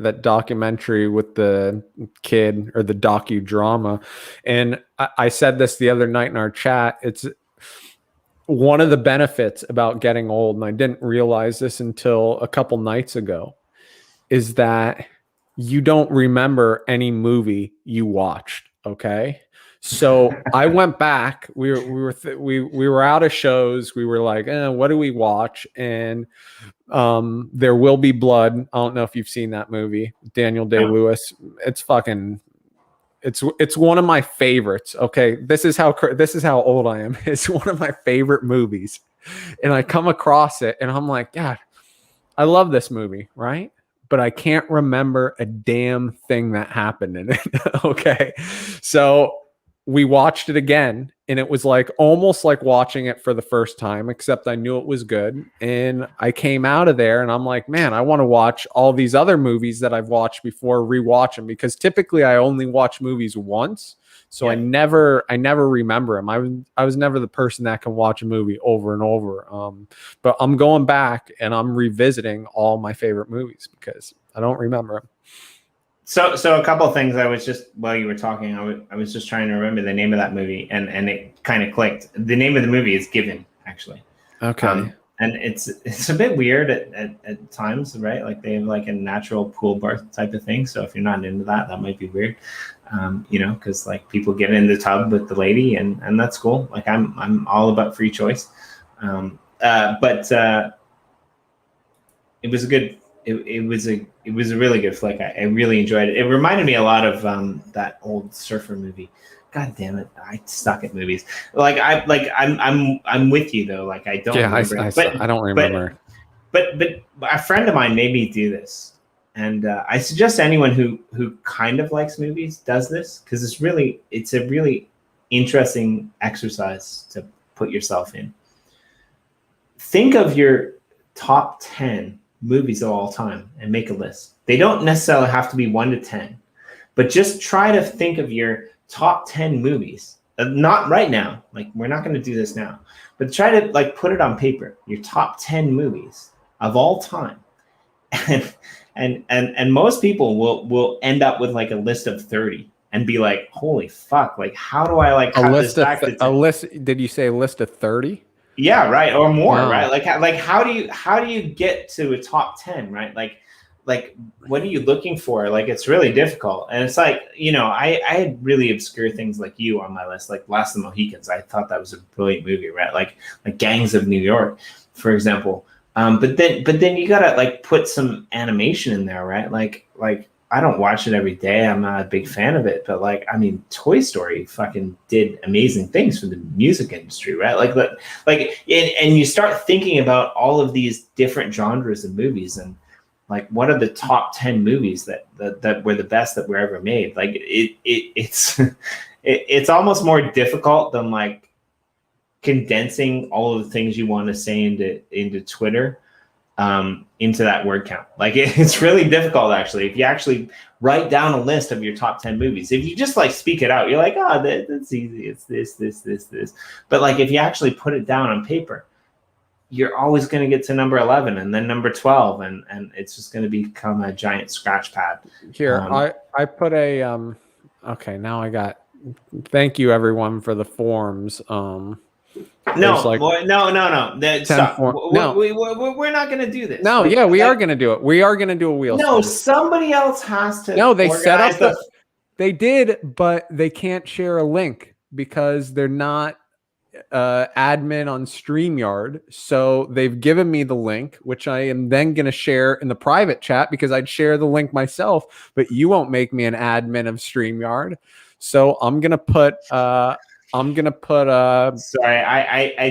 that documentary with the kid, or the docudrama, and I said this the other night in our chat. It's one of the benefits about getting old, and I didn't realize this until a couple nights ago, is that you don't remember any movie you watched. Okay. So I went back. We were out of shows. We were like, what do we watch? And There Will Be Blood. I don't know if you've seen that movie. Daniel Day-Lewis. It's one of my favorites. Okay, this is how old I am. It's one of my favorite movies, and I come across it, and I'm like, God, I love this movie, right? But I can't remember a damn thing that happened in it. Okay, so we watched it again, and it was like almost like watching it for the first time, except I knew it was good. And I came out of there and I'm like, man, I want to watch all these other movies that I've watched before, rewatch them, because typically I only watch movies once. So I never remember them. I was never the person that can watch a movie over and over. But I'm going back and I'm revisiting all my favorite movies because I don't remember them. So a couple of things. I was just, while you were talking, I was just trying to remember the name of that movie, and it kind of clicked. The name of the movie is Given, actually. Okay. And it's a bit weird at times, right? Like they have like a natural pool birth type of thing. So if you're not into that, that might be weird. Because like people get in the tub with the lady, and that's cool. Like I'm all about free choice. But it was a good. It was a really good flick. I really enjoyed it. It reminded me a lot of that old surfer movie God damn it, I suck at movies. Like I'm with you though. Like I don't remember it. I don't remember. But a friend of mine made me do this, and I suggest anyone who kind of likes movies does this, because it's a really interesting exercise to put yourself in. Think of your top 10 movies of all time and make a list. They don't necessarily have to be 1 to 10, but just try to think of your top 10 movies. Not right now, like we're not going to do this now, but try to like put it on paper, your top 10 movies of all time. And most people will end up with like a list of 30 and be like, holy fuck, like how do I like cut this back to 10? A list? Did you say a list of 30? Yeah, right, or more, Wow. right? Like how do you get to a top 10, right? Like what are you looking for? Like it's really difficult. And it's like, you know, I had really obscure things like you on my list, like Last of the Mohicans. I thought that was a brilliant movie, right? Like Gangs of New York, for example. But then you gotta like put some animation in there, right? Like I don't watch it every day. I'm not a big fan of it, but like, I mean, Toy Story fucking did amazing things for the music industry, right? And you start thinking about all of these different genres of movies, and like, what are the top 10 movies that were the best that were ever made? Like it's almost more difficult than like condensing all of the things you want to say into Twitter, into that word count. Like it's really difficult actually. If you actually write down a list of your top 10 movies, if you just like speak it out, you're like, oh, that's easy. It's this. But like, if you actually put it down on paper, you're always going to get to number 11 and then number 12. And it's just going to become a giant scratch pad. Here, I put a, okay, now I got, thank you everyone for the forms. No. Stop. No. We're not going to do this. No, yeah, we are going to do it. We are going to do a wheel. No, somebody else has to. No, they set up they did, but they can't share a link because they're not admin on StreamYard. So they've given me the link, which I am then going to share in the private chat because I'd share the link myself, but you won't make me an admin of StreamYard. So I'm going to put sorry, I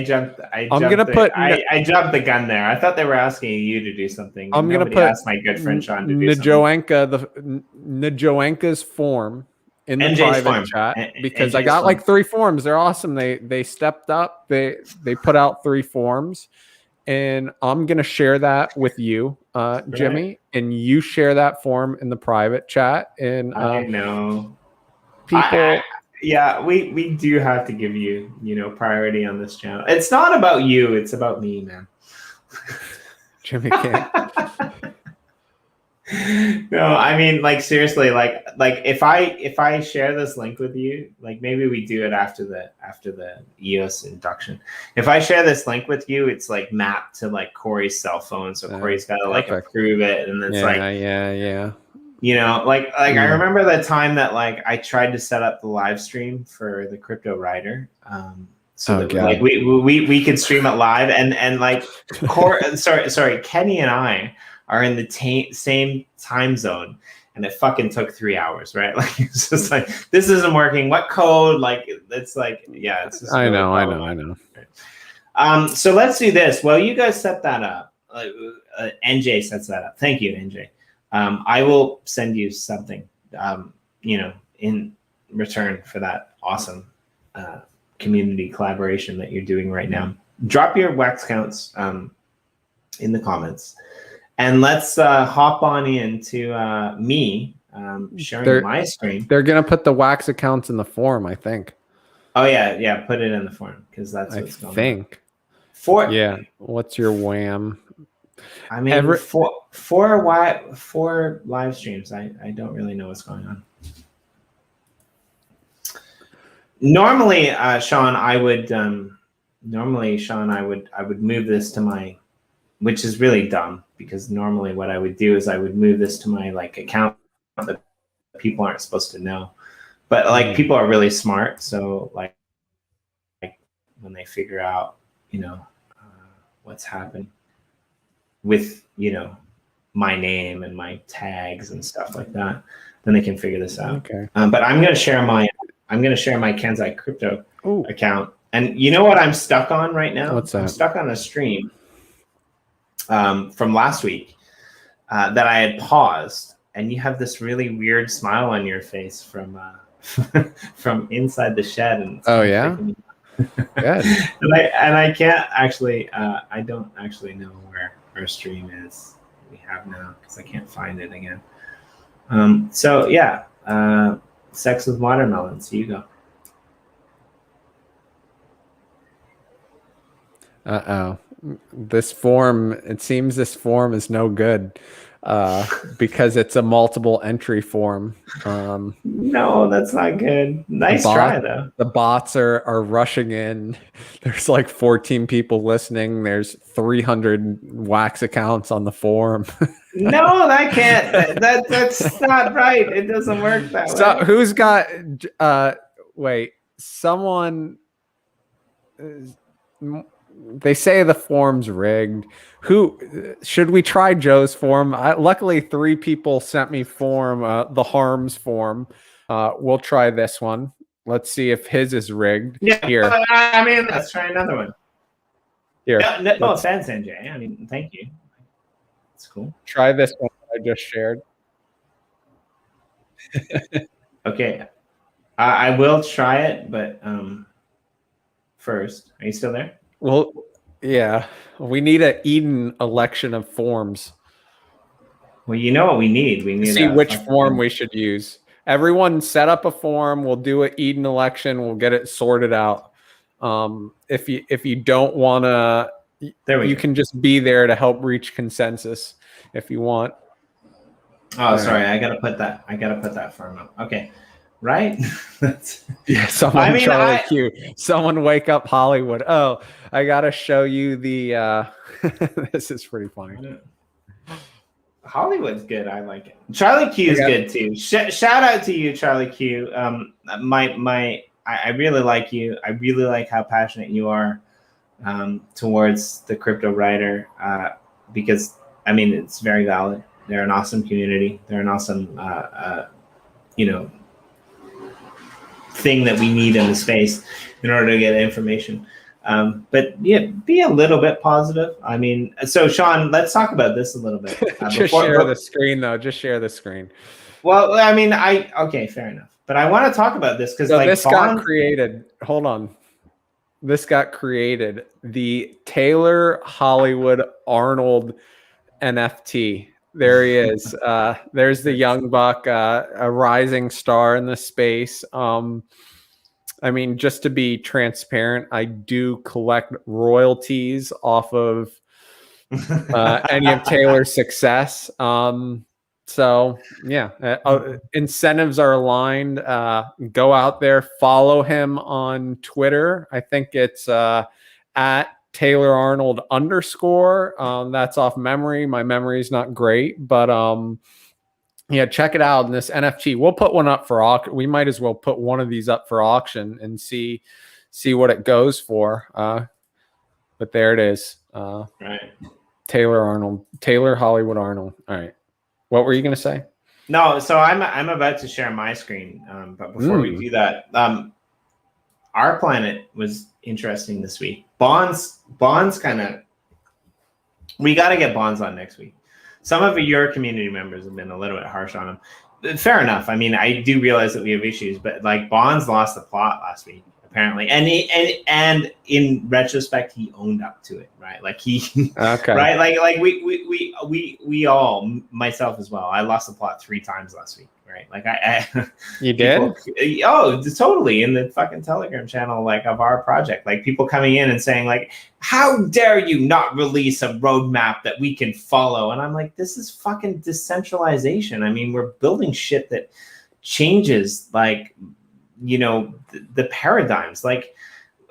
jumped the gun there. I thought they were asking you to do something. I'm going to put asked my good friend Sean to do something. Najoanka's form in the NJ's private chat, because NJ's I got like 3 forms. They're awesome. They stepped up. They put out 3 forms, and I'm going to share that with you, Jimmy, and you share that form in the private chat. And I know people. Yeah, we do have to give you, priority on this channel. It's not about you, it's about me, man. Jimmy can't. No, I mean, like seriously, like if I share this link with you, like maybe we do it after the EOS induction. If I share this link with you, it's like mapped to like Corey's cell phone, so Corey's got to like approve it, and it's yeah. I remember the time that like I tried to set up the live stream for the Cryptowriter, so that like we could stream it live, and like sorry, Kenny and I are in the same time zone, and it fucking took 3 hours, right? Like it's just like, this isn't working. What code? Like it's like, yeah, it's just I know. So let's do this. Well, you guys set that up. NJ sets that up. Thank you, NJ. I will send you something, in return for that awesome community collaboration that you're doing right now. Drop your wax counts in the comments, and let's hop on into me sharing my screen. They're gonna put the wax accounts in the form, I think. Oh yeah, put it in the form because that's what's going on. Yeah. What's your wham? I mean, four live streams. I don't really know what's going on. Normally, Sean, I would move this to my, which is really dumb because normally what I would do is I would move this to my like account that people aren't supposed to know, but like people are really smart, so like when they figure out, what's happened with my name and my tags and stuff like that, then they can figure this out. Okay. But I'm going to share my I'm going to share my Kenzai Crypto Ooh. account. And you know what I'm stuck on right now? What's that? I'm stuck on a stream from last week that I had paused, and you have this really weird smile on your face from from inside the shed. And oh yeah, good. and I can't actually. I don't actually know where our stream is. We have now because I can't find it again. So yeah, sex with watermelons. You go. Uh-oh. This form, it seems this form is no good because it's a multiple entry form. No, that's not good. Nice try, though. The bots are rushing in. There's like 14 people listening. There's 300 wax accounts on the forum. No, that can't. That's not right. It doesn't work that way. Who's got, wait, someone... They say the form's rigged. Who should we try? Joe's form? Luckily, 3 people sent me form, the Harms form. We'll try this one. Let's see if his is rigged. Yeah, here. I mean, let's try another one. Here. No offense, NJ. I mean, thank you. It's cool. Try this one I just shared. Okay, I will try it, but first, are you still there? Well, yeah, we need an Eden election of forms. Well, you know what we need. We need to see which form we should use. Everyone set up a form. We'll do an Eden election. We'll get it sorted out. If you don't want to, you can just be there to help reach consensus if you want. Oh, sorry. I gotta put that form up. Okay. Right? Yeah, someone Charlie Q. Someone wake up Hollywood. Oh, I gotta show you the this is pretty funny. Hollywood's good. I like it. Charlie Q is good too. Shout out to you, Charlie Q. I really like you. I really like how passionate you are towards the Cryptowriter because I mean it's very valid. They're an awesome community. They're an awesome thing that we need in the space in order to get information. But yeah, be a little bit positive. I mean, so Sean, let's talk about this a little bit. Share the screen though. Just share the screen. Well, I mean, okay, fair enough. But I want to talk about this because this got created. Hold on. This got created. The Taylor Hollywood Arnold NFT. There he is. There's the young buck, a rising star in the space. I mean, just to be transparent, I do collect royalties off of any of Taylor's success. So yeah, incentives are aligned. Go out there, follow him on Twitter. I think it's at Taylor Arnold _. That's off memory. My memory is not great, but yeah, check it out. In this NFT, we'll put one up for auction. We might as well put one of these up for auction and see what it goes for. But there it is. Right. Taylor Hollywood Arnold. All right. What were you going to say? No, so I'm about to share my screen. But before we do that, our planet was interesting this week. Bonds kind of, we got to get Bonds on next week. Some of your community members have been a little bit harsh on him. Fair enough. I mean, I do realize that we have issues, but like Bonds lost the plot last week, apparently. And in retrospect, he owned up to it, right? Like okay. Right? Like we all, myself as well, I lost the plot 3 times last week. Right, like you did? Totally, in the fucking Telegram channel, like of our project, like people coming in and saying like, how dare you not release a roadmap that we can follow? And I'm like, this is fucking decentralization. I mean, we're building shit that changes like, the paradigms. Like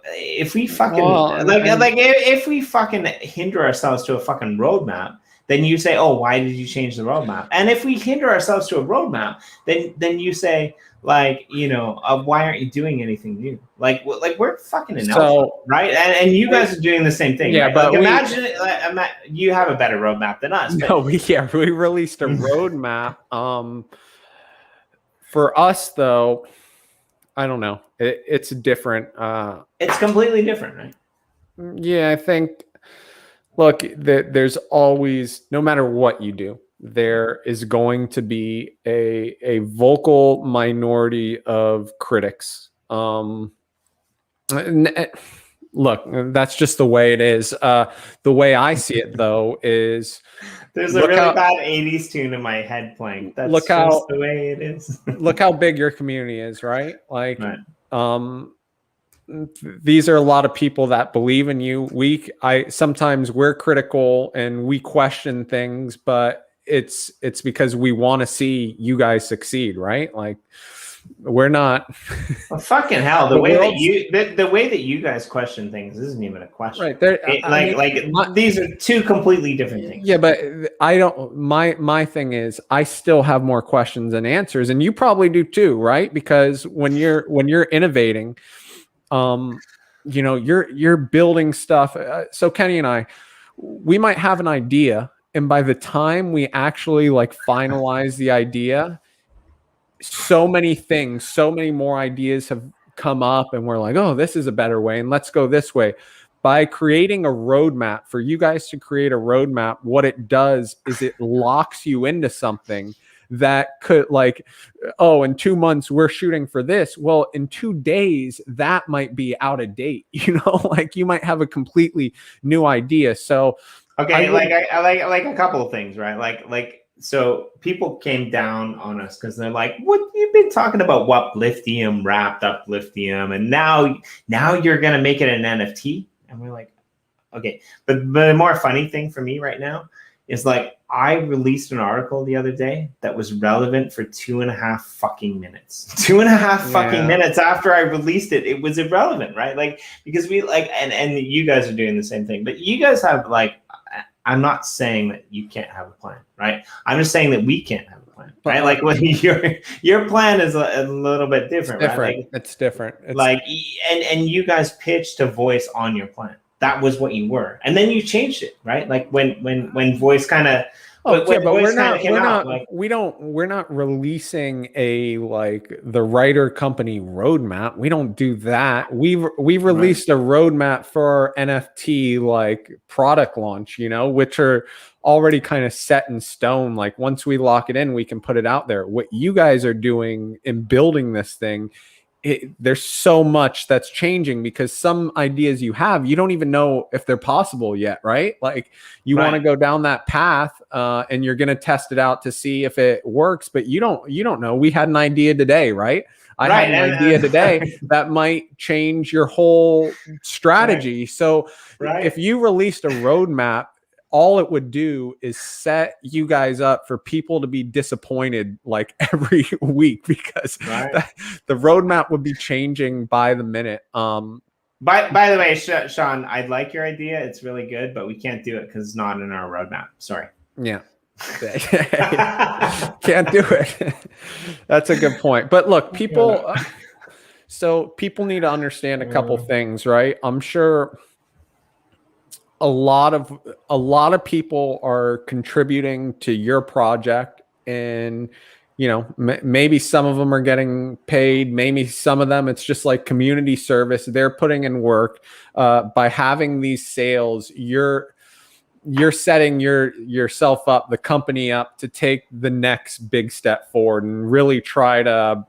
if we fucking if we fucking hinder ourselves to a fucking roadmap, then you say, oh, why did you change the roadmap? And if we hinder ourselves to a roadmap, then you say, like, why aren't you doing anything new? Like we're fucking in alpha, right? And you guys are doing the same thing. Yeah, right? but like, imagine you have a better roadmap than us. No, we released a roadmap. For us, though, I don't know. It's different. It's completely different, right? Yeah, I think. Look, there's always, no matter what you do, there is going to be a vocal minority of critics. Look, that's just the way it is. The way I see it, though, is there's a really bad 80s tune in my head playing. That's just the way it is. Look how big your community is, right? Like, right. These are a lot of people that believe in you. Sometimes we're critical and we question things, but it's because we want to see you guys succeed, right? Like, we're not. Well, fucking hell, the way that you guys question things isn't even a question, right? These are two completely different things. Yeah, but I don't. My thing is, I still have more questions than answers, and you probably do too, right? Because when you're innovating, you're building stuff. So Kenny and I, we might have an idea, and by the time we actually like finalize the idea, so many more ideas have come up, and we're like, oh, this is a better way, and let's go this way. By creating a roadmap for you guys to create a roadmap, what it does is it locks you into something that could, like, oh, in 2 months we're shooting for this. Well, in 2 days that might be out of date. Like, you might have a completely new idea. So okay, I like a couple of things, right? Like so people came down on us because they're like, what, you've been talking about Upliftium, wrapped Upliftium, and now you're gonna make it an NFT. And we're like, okay. But the more funny thing for me right now is, like, I released an article the other day that was relevant for 2.5 fucking minutes. 2.5 fucking minutes after I released it, it was irrelevant, right? Like, because we like, and you guys are doing the same thing, but you guys have, like, I'm not saying that you can't have a plan, right? I'm just saying that we can't have a plan, right? Like, when your plan is a little bit different, right? Like, it's different. It's like, and you guys pitched a voice on your plan. That was what you were, and then you changed it, right? Like when voice kind of. But we're not releasing a, like, the writer company roadmap. We don't do that. We've released a roadmap for our NFT, like, product launch, which are already kind of set in stone. Like, once we lock it in, we can put it out there. What you guys are doing in building this thing, there's so much that's changing, because some ideas you have, you don't even know if they're possible yet, right? Like, you want to go down that path, and you're going to test it out to see if it works, but you don't know. We had an idea today, right? I had an idea today that might change your whole strategy. Right. So if you released a roadmap, all it would do is set you guys up for people to be disappointed, like, every week, because the roadmap would be changing by the minute. By the way, Sean, I like your idea. It's really good, but we can't do it because it's not in our roadmap. Sorry. Yeah. Can't do it. That's a good point. But look, people need to understand a couple things, right? I'm sure a lot of people are contributing to your project, and maybe some of them are getting paid, maybe some of them it's just like community service. They're putting in work. By having these sales, you're setting yourself up, the company up, to take the next big step forward and really try to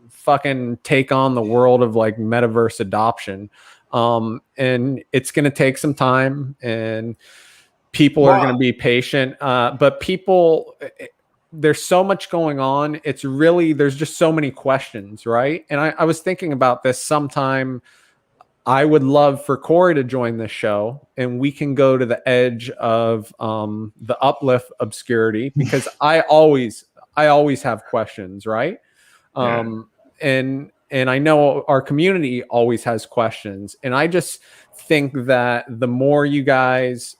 fucking take on the world of, like, metaverse adoption. And it's going to take some time, and people are going to be patient. But there's so much going on. There's just so many questions, right? And I was thinking about this sometime. I would love for Corey to join this show, and we can go to the edge of the Uplift Obscurity, because I always have questions, right? And I know our community always has questions. And I just think that the more you guys,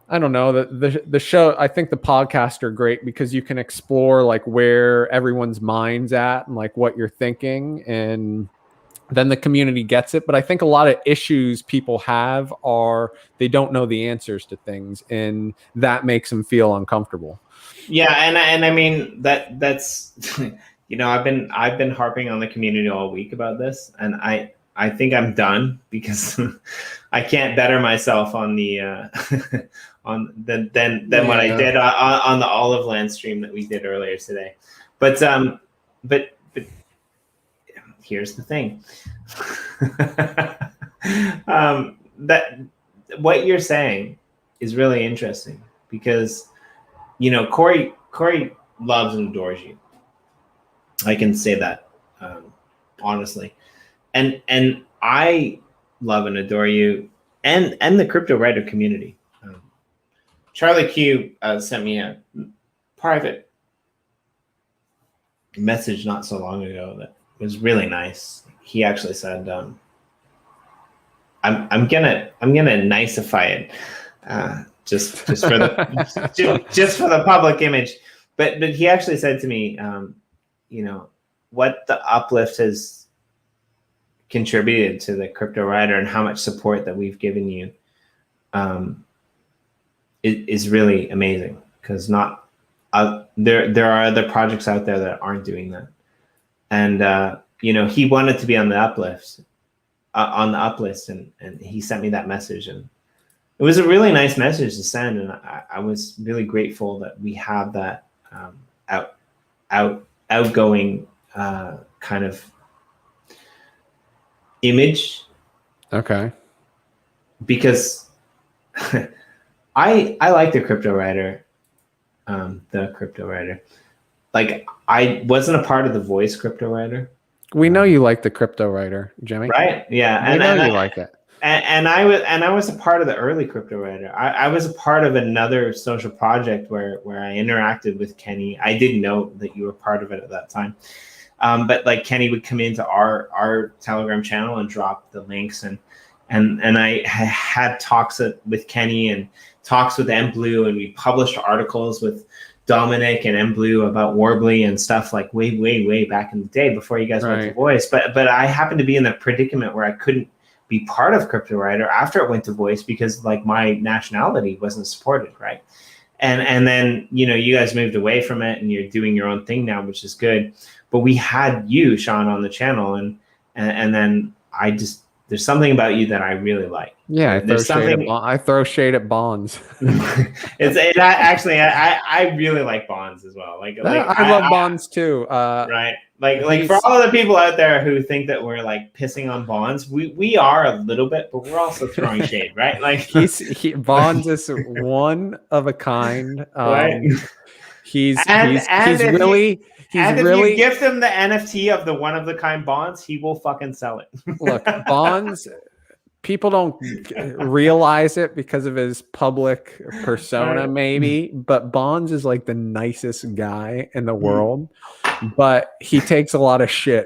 I don't know, the show, I think the podcasts are great because you can explore, like, where everyone's mind's at and, like, what you're thinking. And then the community gets it. But I think a lot of issues people have are they don't know the answers to things, and that makes them feel uncomfortable. Yeah. And I mean, that's... I've been harping on the community all week about this, and I think I'm done because I can't better myself on the than what I did on the Olive Land stream that we did earlier today. But here's the thing. That what you're saying is really interesting because Corey loves and adores you. I can say that honestly, and I love and adore you, and the Cryptowriter community. Charlie Q sent me a private message not so long ago that was really nice. He actually said, "I'm gonna nicify it, just for the just for the public image." But he actually said to me, what the Uplift has contributed to the Cryptowriter and how much support that we've given you is really amazing, because there are other projects out there that aren't doing that. And he wanted to be on the Uplift and he sent me that message, and it was a really nice message to send, and I was really grateful that we have that outgoing kind of image. Okay. Because I like the Cryptowriter. Like, I wasn't a part of the voice Cryptowriter. We know you like the Cryptowriter, Jimmy. Right? Yeah. We know you like it. And I was a part of the early Cryptowriter. I was a part of another social project where I interacted with Kenny. I didn't know that you were part of it at that time. But like, Kenny would come into our Telegram channel and drop the links, and I had talks with Kenny and talks with MBlue, and we published articles with Dominic and MBlue about Warbly and stuff, like way back in the day before you guys went to Voice. But I happened to be in the predicament where I couldn't be part of Cryptowriter after it went to Voice because like my nationality wasn't supported, right? And then you guys moved away from it and you're doing your own thing now, which is good. But we had you, Sean, on the channel, and then there's something about you that I really like. Yeah, I throw shade at Bonds. I really like Bonds as well. I love Bonds too. Right. Like for all the people out there who think that we're like pissing on Bonds, we are a little bit, but we're also throwing shade, right? Like Bonds is one of a kind. Right. If you gift him the NFT of the one of the kind Bonds, he will fucking sell it. Look, Bonds, people don't realize it because of his public persona, maybe, but Bonds is like the nicest guy in the world, but he takes a lot of shit.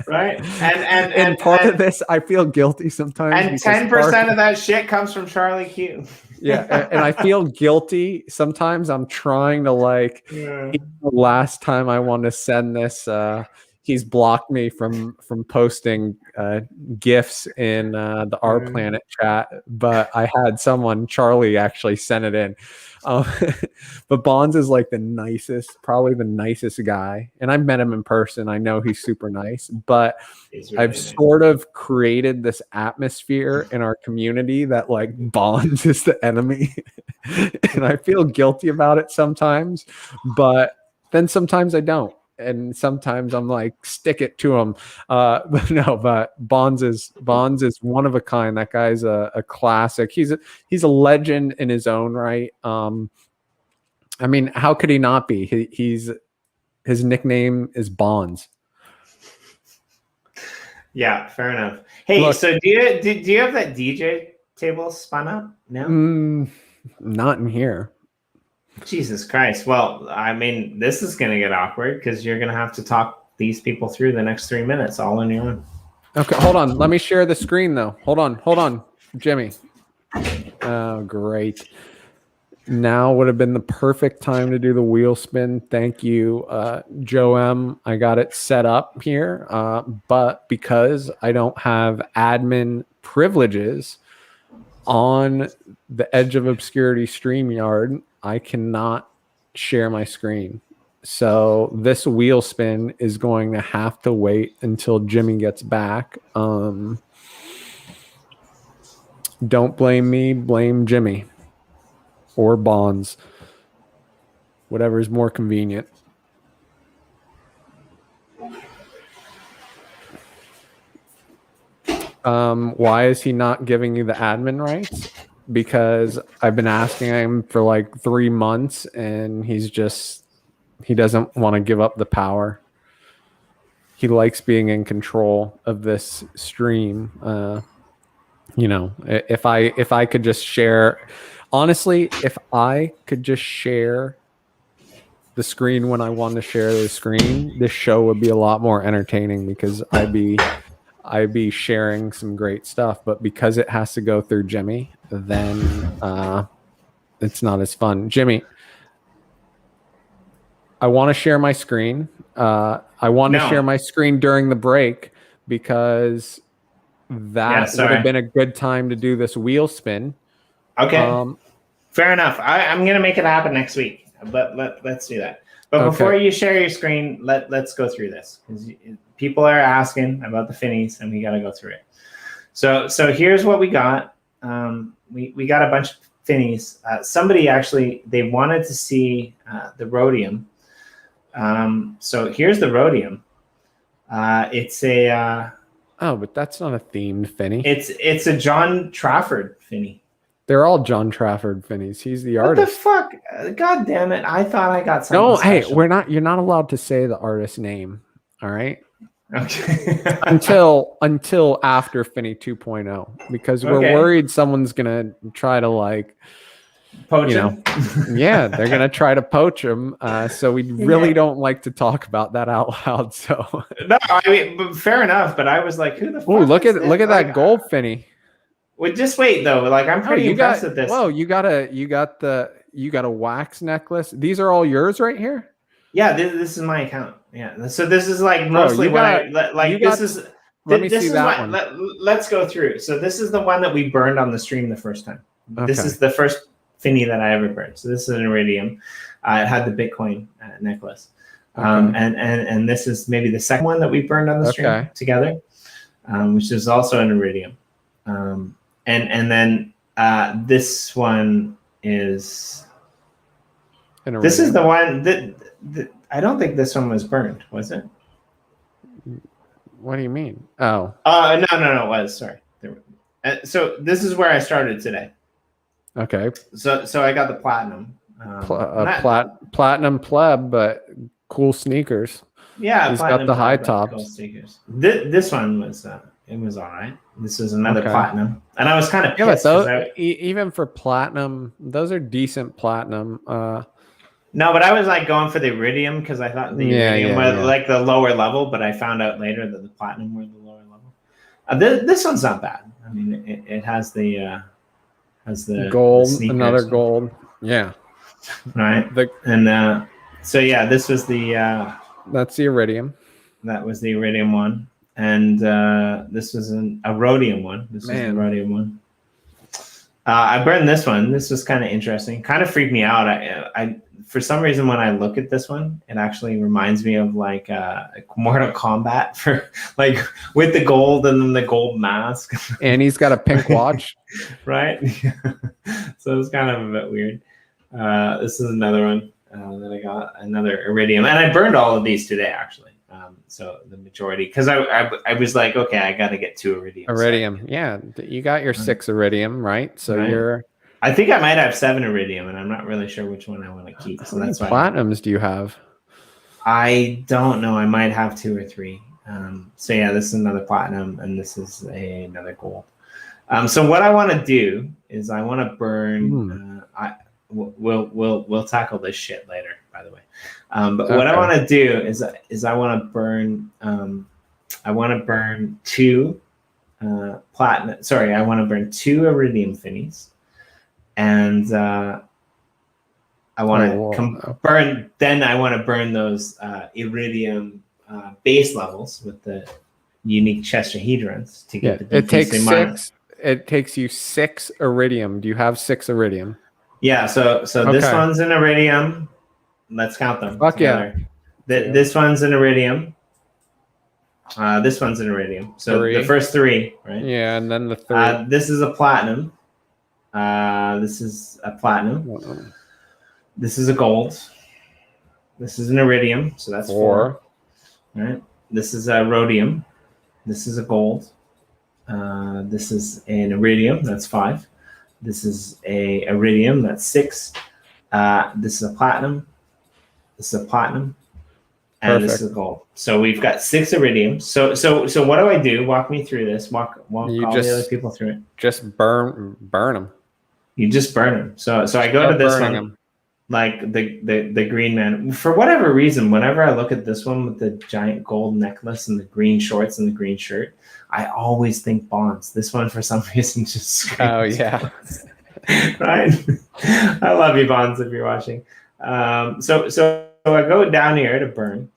Right. And part of this, I feel guilty sometimes. And 10% of that shit comes from Charlie Q. Yeah, and I feel guilty sometimes. I'm trying to the last time I want to send this, he's blocked me from posting GIFs in the Our Planet chat, but I had Charlie actually sent it in. But Bonds is like probably the nicest guy, and I've met him in person. I know he's super nice, but really I've sort of created this atmosphere in our community that like Bonds is the enemy, and I feel guilty about it sometimes, but then sometimes I don't. And sometimes I'm like, stick it to him. But Bonds is one of a kind. That guy's a classic. He's a legend in his own right. I mean, how could he not be? His nickname is Bonds. Yeah, fair enough. Hey, look, so do you have that DJ table spun up? No, not in here. Jesus Christ. Well, I mean, this is going to get awkward because you're going to have to talk these people through the next 3 minutes all on your own. Okay, hold on. Let me share the screen, though. Hold on, Jimmy. Oh, great. Now would have been the perfect time to do the wheel spin. Thank you, Joe M. I got it set up here, but because I don't have admin privileges on the Edge of Obscurity StreamYard, I cannot share my screen. So this wheel spin is going to have to wait until Jimmy gets back. Don't blame me, blame Jimmy or Bonds. Whatever is more convenient. Why is he not giving you the admin rights? Because I've been asking him for like 3 months and he doesn't want to give up the power. He likes being in control of this stream. If I could just share, honestly, if I could just share the screen when I want to share the screen, this show would be a lot more entertaining because I'd be sharing some great stuff. But because it has to go through Jimmy, then it's not as fun. Jimmy, I want to share my screen. I want to share my screen during the break because that would have been a good time to do this wheel spin. Okay. Fair enough. I'm going to make it happen next week. But let's do that. But before you share your screen, let's go through this because people are asking about the Finneys, and we got to go through it. So here's what we got. We got a bunch of Finneys. Somebody actually, they wanted to see the rhodium. So here's the rhodium. It's a but that's not a themed Finney. It's a John Trafford Finney. They're all John Trafford Finneys. He's the artist. What the fuck? God damn it! I thought I got something. No, special. hey, you're not allowed to say the artist name. All right. Okay. until after Finney 2.0, because we're worried someone's gonna try to like poach him. Yeah, they're gonna try to poach him. So we really don't like to talk about that out loud. So no, I mean, fair enough. But I was like, who the fuck? Oh, look at that gold Finney. Well, just wait though. Like I'm pretty impressed with this. Whoa, you got a wax necklace. These are all yours right here. Yeah, this is my account. Yeah, so this is like mostly Let me see that one. Let's go through. So this is the one that we burned on the stream the first time. Okay. This is the first Finney that I ever burned. So this is an iridium. It had the Bitcoin necklace. And this is maybe the second one that we burned on the stream together, which is also an iridium. And then this one is. This is the one that I don't think this one was burned, was it? What do you mean? Oh. No, it was. Sorry. So this is where I started today. Okay. So I got the platinum. Platinum pleb, but cool sneakers. Yeah, he's got the high tops. Cool sneakers. This one was it was all right. This is another platinum, and I was kind of pissed. Even for platinum, those are decent platinum. No, but I was like going for the iridium because I thought the iridium was like the lower level, but I found out later that the platinum were the lower level. This one's not bad. I mean, it has the gold, the another gold. Yeah. Right. So yeah, this was the that's the iridium. That was the iridium one, and this was a rhodium one. This was the rhodium one. I burned this one. This was kind of interesting. Kind of freaked me out. I for some reason when I look at this one, it actually reminds me of like Mortal Kombat for like with the gold and then the gold mask. And he's got a pink watch, right? So it was kind of a bit weird. This is another one that I got, another iridium, and I burned all of these today actually. So the majority, because I was like, okay, I got to get 2 iridium. Iridium, yeah, you got your 6 iridium, right? So you're. I think I might have 7 iridium, and I'm not really sure which one I want to keep. So that's why. Platinums do you have? I don't know. I might have 2 or 3. So yeah, this is another platinum, and this is another gold. So what I want to do is I want to burn. We'll tackle this shit later, by the way. But what I want to do is I want to burn. I want to burn 2 platinum. Sorry, I want to burn 2 iridium Finneys, and I want to burn. Then I want to burn those iridium base levels with the unique Chesterhedrons to get the. It takes 6. It takes you 6 iridium. Do you have 6 iridium? Yeah. So this one's an iridium. Let's count them Fuck together. yeah. This one's an iridium. This one's an iridium. So the first three, right? Yeah, and then the third. This is a platinum. This is a platinum. This is a gold. This is an iridium. So that's 4. Right. This is a rhodium. This is a gold. This is an iridium. That's 5. This is a iridium. That's 6. This is a platinum. This is a platinum. And this is a gold. So we've got 6 iridiums. So what do I do? Walk me through this. Walk all the other people through it. Just burn them. You just burn them. So I go to this one, them. Like the green man. For whatever reason, whenever I look at this one with the giant gold necklace and the green shorts and the green shirt, I always think Bonds. This one, for some reason, just screams. Oh yeah, right. I love you, Bonds, if you're watching. So I go down here to burn.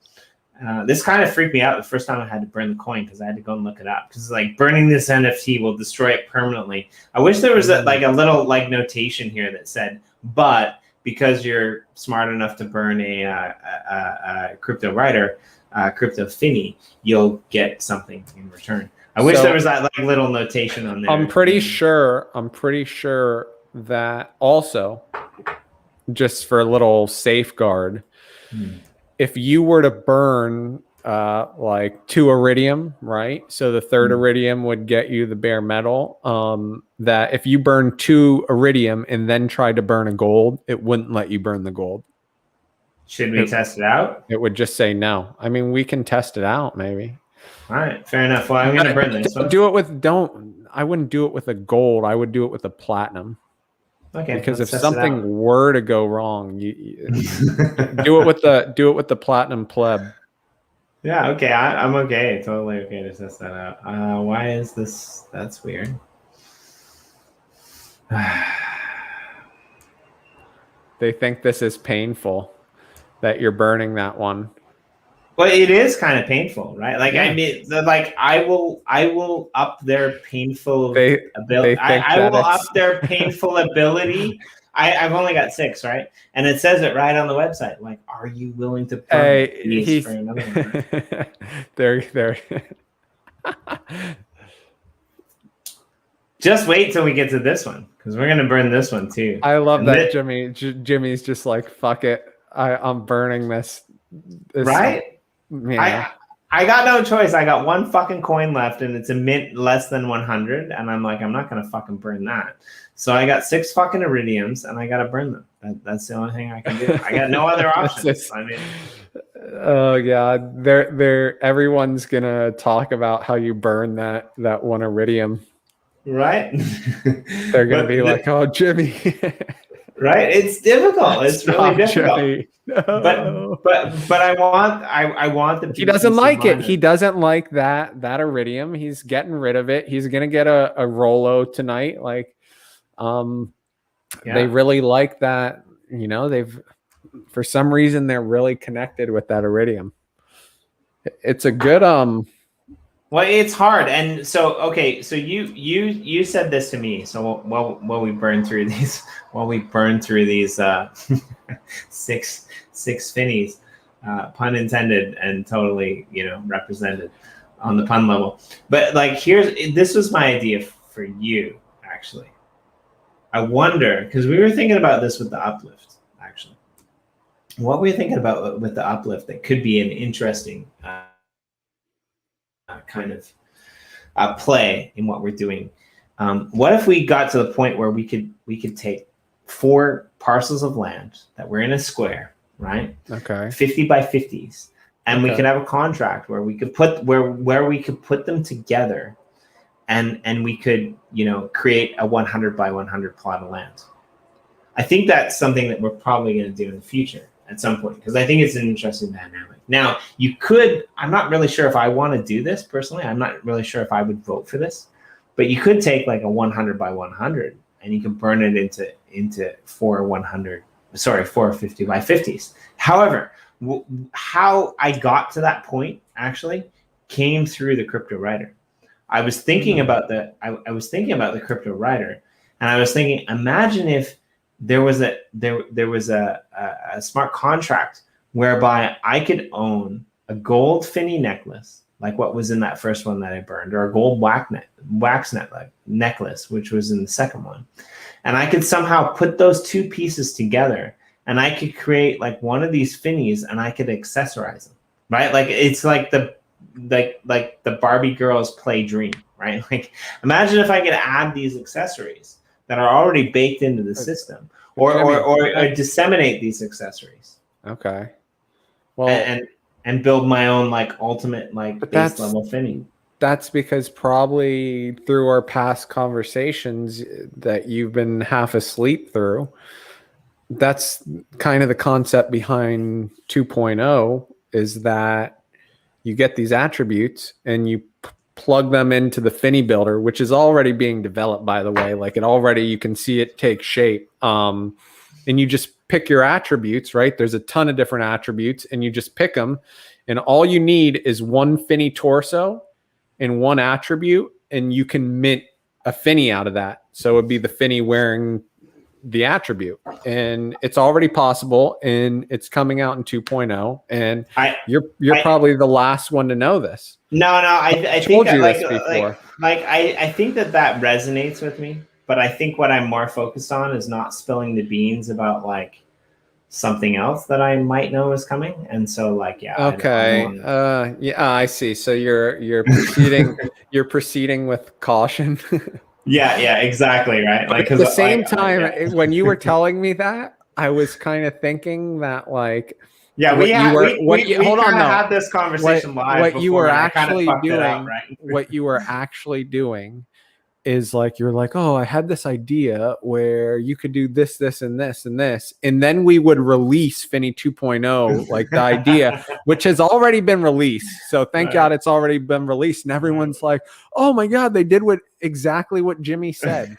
This kind of freaked me out the first time I had to burn the coin because I had to go and look it up. Because like burning this NFT will destroy it permanently. I wish there was a little notation here that said, but because you're smart enough to burn a Cryptowriter, crypto Finney, you'll get something in return. I wish there was that little notation on there. I'm pretty sure that also, just for a little safeguard, if you were to burn 2 iridium, right? So the third iridium would get you the bare metal. That if you burn 2 iridium and then tried to burn a gold, it wouldn't let you burn the gold. Should we test it out? It would just say no. I mean, we can test it out, maybe. All right, fair enough. Well, I'm gonna burn this one. I wouldn't do it with a gold. I would do it with a platinum. Okay. Because if something were to go wrong, you do it with the platinum pleb. Yeah. Okay. I'm okay. Totally okay to test that out. Why is this? That's weird. They think this is painful that you're burning that one. Well, it is kind of painful, right? Like, yeah. I mean, I will up their painful ability. I will up their painful ability. I've only got 6, right? And it says it right on the website. Like, are you willing to pay these for another one? There. Just wait till we get to this one, because we're gonna burn this one too. I love that Jimmy's just like, fuck it. I'm burning this right? Yeah. I got no choice. I got 1 fucking coin left, and it's a mint less than 100, and I'm like, I'm not gonna fucking burn that. So I got 6 fucking iridiums, and I gotta burn them. That's the only thing I can do. I got no other options. I mean, oh yeah, everyone's gonna talk about how you burn that 1 iridium, right? They're gonna be like, oh, Jimmy. Right? It's difficult. It's really difficult. No. But I want the. He doesn't like it. He doesn't like that iridium. He's getting rid of it. He's gonna get a Rolo tonight. Like, they really like that. You know, for some reason they're really connected with that iridium. It's a good Well, it's hard, and so okay. So you said this to me. So while we burn through these, six Finneys, pun intended, and totally represented on the pun level. But like this was my idea for you actually. I wonder, because we were thinking about this with the Uplift actually. What were you thinking about with the Uplift that could be an interesting kind of play in what we're doing? What if we got to the point where we could take 4 parcels of land that were in a square, right? Okay. 50 by 50s, and we could have a contract where we could put where we could put them together, and we could create a 100 by 100 plot of land. I think that's something that we're probably going to do in the future at some point, because I think it's an interesting dynamic. Now, I'm not really sure if I want to do this personally. I'm not really sure if I would vote for this, but you could take like a 100 by 100 and you can burn it into 4 50 by 50s. However, how I got to that point actually came through the Cryptowriter. I was thinking about I was thinking about the Cryptowriter, and I was thinking, imagine if there was a smart contract whereby I could own a gold Finney necklace, like what was in that first one that I burned, or a gold wax necklace, which was in the second one. And I could somehow put those two pieces together, and I could create like one of these Finneys, and I could accessorize them, right? Like it's like the Barbie girls play dream, right? Like imagine if I could add these accessories that are already baked into the system, or disseminate these accessories. Okay. Well, and build my own like ultimate like base level Finney. That's because probably through our past conversations that you've been half asleep through. That's kind of the concept behind 2.0, is that you get these attributes and you plug them into the Finney builder, which is already being developed, by the way. Like you can see it take shape. And you just pick your attributes, right? There's a ton of different attributes, and you just pick them. And all you need is one Finney torso and one attribute, and you can mint a Finney out of that. So it'd be the Finney wearing the attribute, and it's already possible, and it's coming out in 2.0. And you're probably the last one to know this. No, I think that, I think that resonates with me, but I think what I'm more focused on is not spilling the beans about like something else that I might know is coming. And so like, yeah. Okay. I see. So you're proceeding, you're proceeding with caution. Yeah, exactly. Right. Like at the same time, when you were telling me that, I was kind of thinking that like, yeah, we had this conversation live. What you were actually doing, what you were actually doing is like, you're like, oh, I had this idea where you could do this, this, and this, and this. And then we would release Finney 2.0, like the idea, which has already been released. So thank God it's already been released. And everyone's like, oh my God, they did exactly what Jimmy said.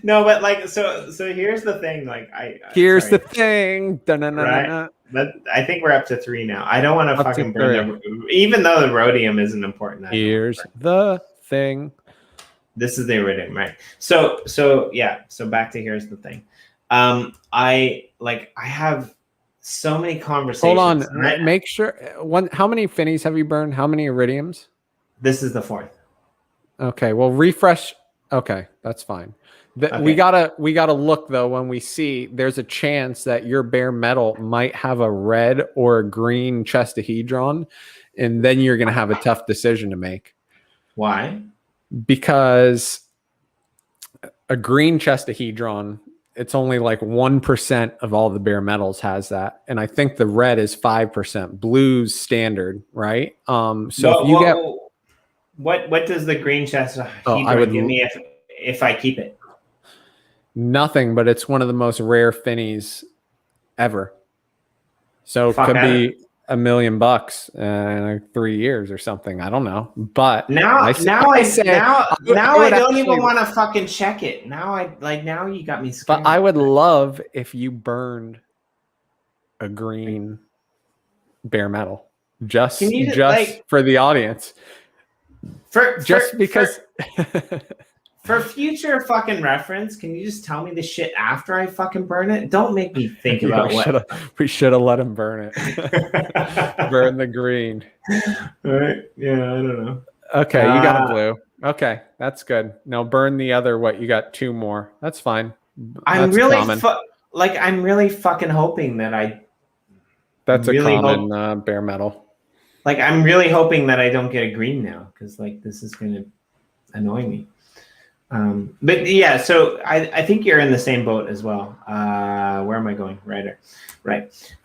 No, but like, so here's the thing. Like here's the thing. Right? But I think we're up to 3 now. I don't want to fucking burn even though the rhodium isn't important. Here's the thing. This is the iridium, right? So back to here's the thing. I have so many conversations. Hold on, make sure how many Finneys have you burned? How many iridiums? This is the 4th. Okay, well refresh. Okay, that's fine. Okay. We gotta look though. When we see, there's a chance that your bare metal might have a red or a green chestahedron, and then you're gonna have a tough decision to make. Why? Because a green chestahedron, it's only like 1% of all the bare metals has that, and I think the red is 5%. Blue's standard, right? What does the green chestahedron give me if I keep it? Nothing, but it's one of the most rare Finneys ever. So it could be $1 million in like 3 years or something. I don't know. But now I don't even want to fucking check it. Now you got me scared. But I would love if you burned a green bare metal just for the audience. Because for future fucking reference, can you just tell me the shit after I fucking burn it? Don't make me think about what. We should have let him burn it. Burn the green. All right. Yeah, I don't know. Okay, you got a blue. Okay, that's good. Now burn the other. What, you got 2 more? That's fine. I'm really fucking hoping that That's really a common bare metal. Like I'm really hoping that I don't get a green now, because like this is gonna annoy me. But yeah, so I think you're in the same boat as well. Where am I going? Right.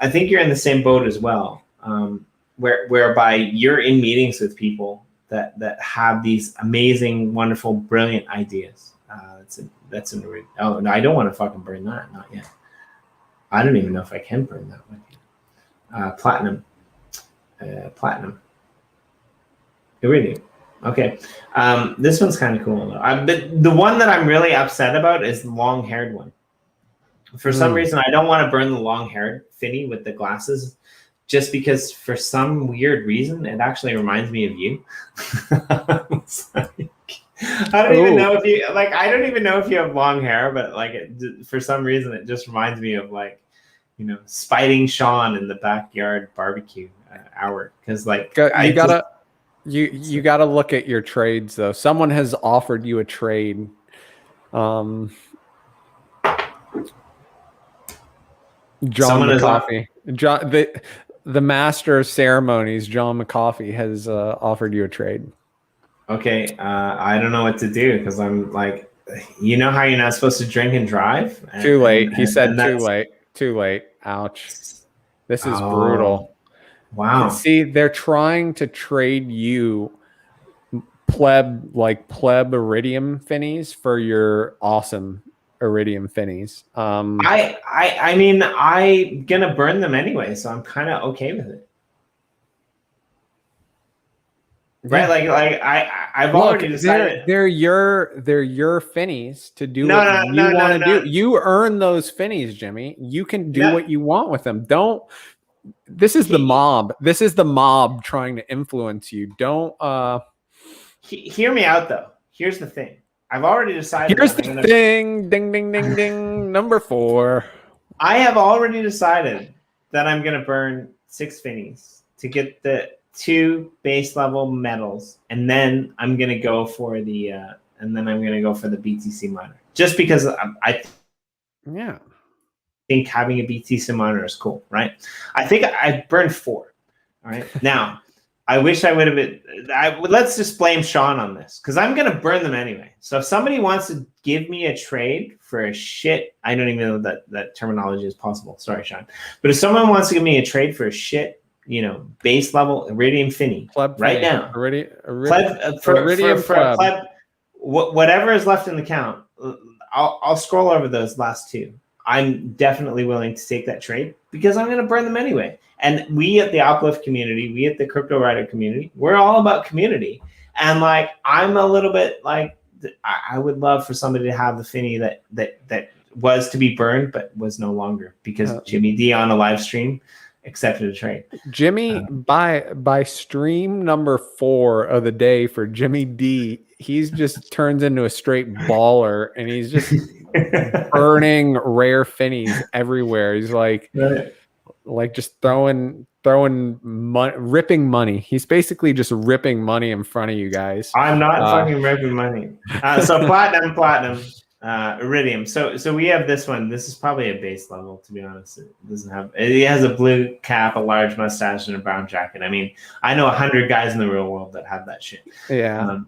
I think you're in the same boat as well. Whereby you're in meetings with people that have these amazing, wonderful, brilliant ideas. Oh no, I don't want to fucking burn that. Not yet. I don't even know if I can burn that one. Platinum. Iridium. Okay. This one's kind of cool though. But the one that I'm really upset about is the long-haired one. For some reason, I don't want to burn the long-haired Finney with the glasses, just because for some weird reason, it actually reminds me of you. I don't even know if you like. I don't even know if you have long hair, but like, for some reason, it just reminds me of like, spiting Sean in the backyard barbecue hour. Because like, You gotta look at your trades though. Someone has offered you a trade. John McCoffey, the master of ceremonies, John McCoffey, has offered you a trade. Okay, I don't know what to do because I'm like, you know how you're not supposed to drink and drive? Too late. He said too late. Too late. Ouch. This is brutal. Wow. See, they're trying to trade you pleb iridium finnies for your awesome iridium finnies. I mean, I'm gonna burn them anyway, so I'm kind of okay with it. Right, like I've already decided they're your finnies to do what you want to do. You earn those finnies, Jimmy. You can do what you want with them. Don't. This is the mob. This is the mob trying to influence you. Don't. Hear me out though. Here's the thing. I've already decided. Here's the thing. Ding ding ding ding. Number 4. I have already decided that I'm gonna burn 6 finnies to get the 2 base level medals, and then I'm gonna go for the BTC miner, just because I think having a BTC miner is cool, right? I think I burned 4. All right, now I wish I would have been. Let's just blame Sean on this because I'm gonna burn them anyway. So if somebody wants to give me a trade for a shit, I don't even know that terminology is possible. Sorry, Sean, but if someone wants to give me a trade for a shit, base level iridium Finney right now. Pleb, whatever is left in the count, I'll scroll over those last 2. I'm definitely willing to take that trade because I'm going to burn them anyway. And we at the Uplift community, we at the Cryptowriter community, we're all about community. And like, I'm a little bit like, I would love for somebody to have the Finney that was to be burned, but was no longer because Jimmy D on a live stream accepted a trade. Jimmy, by stream number 4 of the day for Jimmy D, he's just turns into a straight baller, and he's just burning rare finnies everywhere. He's like just throwing money, ripping money. He's basically just ripping money in front of you guys. I'm not fucking ripping money. So platinum. Iridium. So we have this one. This is probably a base level, to be honest. It doesn't have. It has a blue cap, a large mustache, and a brown jacket. I mean, I know 100 guys in the real world that have that shit. Yeah,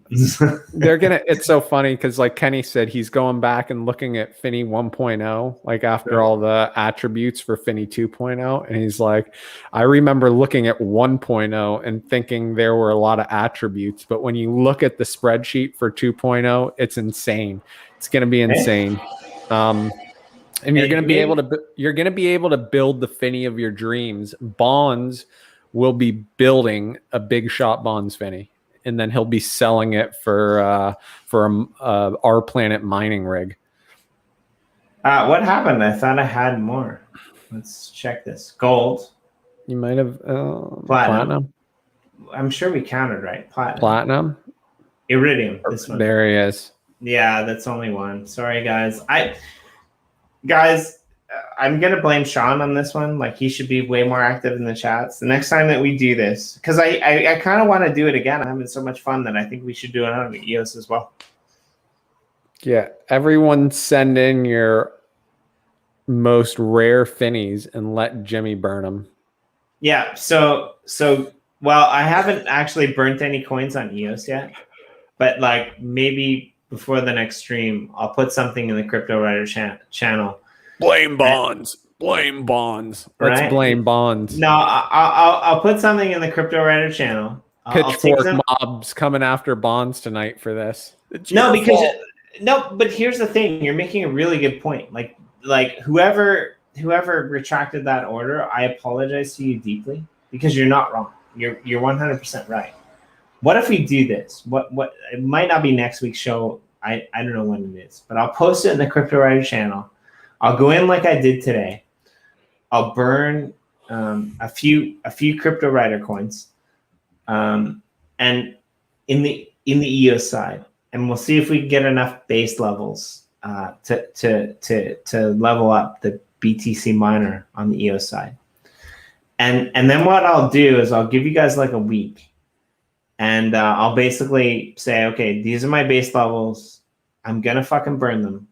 they're gonna. It's so funny because, like Kenny said, he's going back and looking at Finney 1.0, like after all the attributes for Finney 2.0, and he's like, I remember looking at 1.0 and thinking there were a lot of attributes, but when you look at the spreadsheet for 2.0, it's insane. It's going to be insane. And you're going to be able to build the Finney of your dreams. Bonds will be building a big shot Bonds Finney, and then he'll be selling it for our planet mining rig. What happened? I thought I had more. Let's check this. Gold. You might have platinum. I'm sure we counted right. Platinum. Iridium. This one. There he is. Yeah, that's only one. Sorry, guys. I'm gonna blame Sean on this one. Like, he should be way more active in the chats the next time that we do this, because I kind of want to do it again. I'm having so much fun that I think we should do it on EOS as well. Yeah, everyone send in your most rare finnies and let Jimmy burn them. Yeah. So well, I haven't actually burnt any coins on EOS yet, but like maybe before the next stream, I'll put something in the Cryptowriter channel. Blame Bonds. Blame Bonds. Let's blame Bonds. No, I'll put something in the Cryptowriter channel. Pitchfork mobs coming after Bonds tonight for this. But here's the thing. You're making a really good point. Like whoever retracted that order, I apologize to you deeply because you're not wrong. You're 100% right. What if we do this? What it might not be next week's show. I don't know when it is, but I'll post it in the Cryptowriter channel. I'll go in like I did today. I'll burn a few Cryptowriter coins, and in the EOS side, and we'll see if we can get enough base levels to level up the BTC miner on the EOS side. And then what I'll do is I'll give you guys like a week, and I'll basically say, okay, these are my base levels. I'm gonna fucking burn them.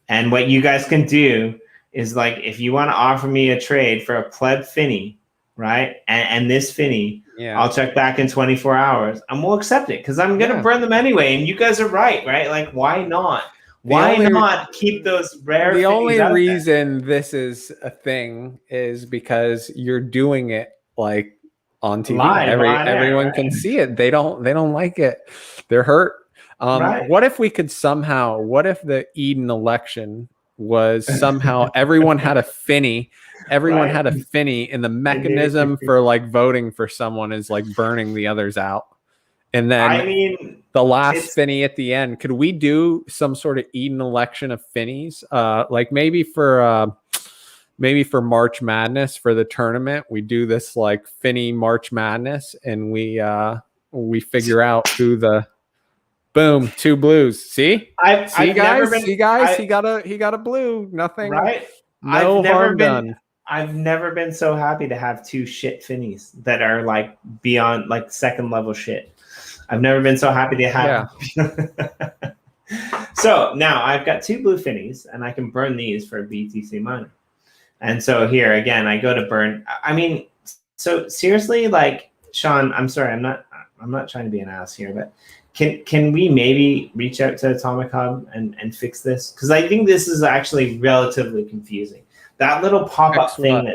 And what you guys can do is, like, if you want to offer me a trade for a pleb Finney, right? And this Finney, I'll check back in 24 hours and we'll accept it, because I'm going to burn them anyway. And you guys are right? Like, why not? Why not keep those rare The Finneys only out reason this is a thing is because you're doing it like on TV. Live on air, everyone right? can see it. They don't like it. They're hurt. Right. What if we could somehow, what if the Eden election was somehow everyone had a Finney, everyone had a Finney, and the mechanism for like voting for someone is like burning the others out. And then I mean, the last Finney at the end, could we do some sort of Eden election of Finneys? Like maybe for March Madness for the tournament, we do this like Finney March Madness, and we figure out who the boom, 2 blues. See, he got a blue. Nothing. Right. No harm done. I've never been so happy to have 2 shit Finneys that are like beyond like second level shit. I've never been so happy to have. Yeah. So now I've got 2 blue Finneys, and I can burn these for a BTC miner. And so here again, I go to burn. I mean, so seriously, like, Sean, I'm sorry, I'm not trying to be an ass here, but can we maybe reach out to Atomic Hub and fix this? Because I think this is actually relatively confusing. That little pop-up thing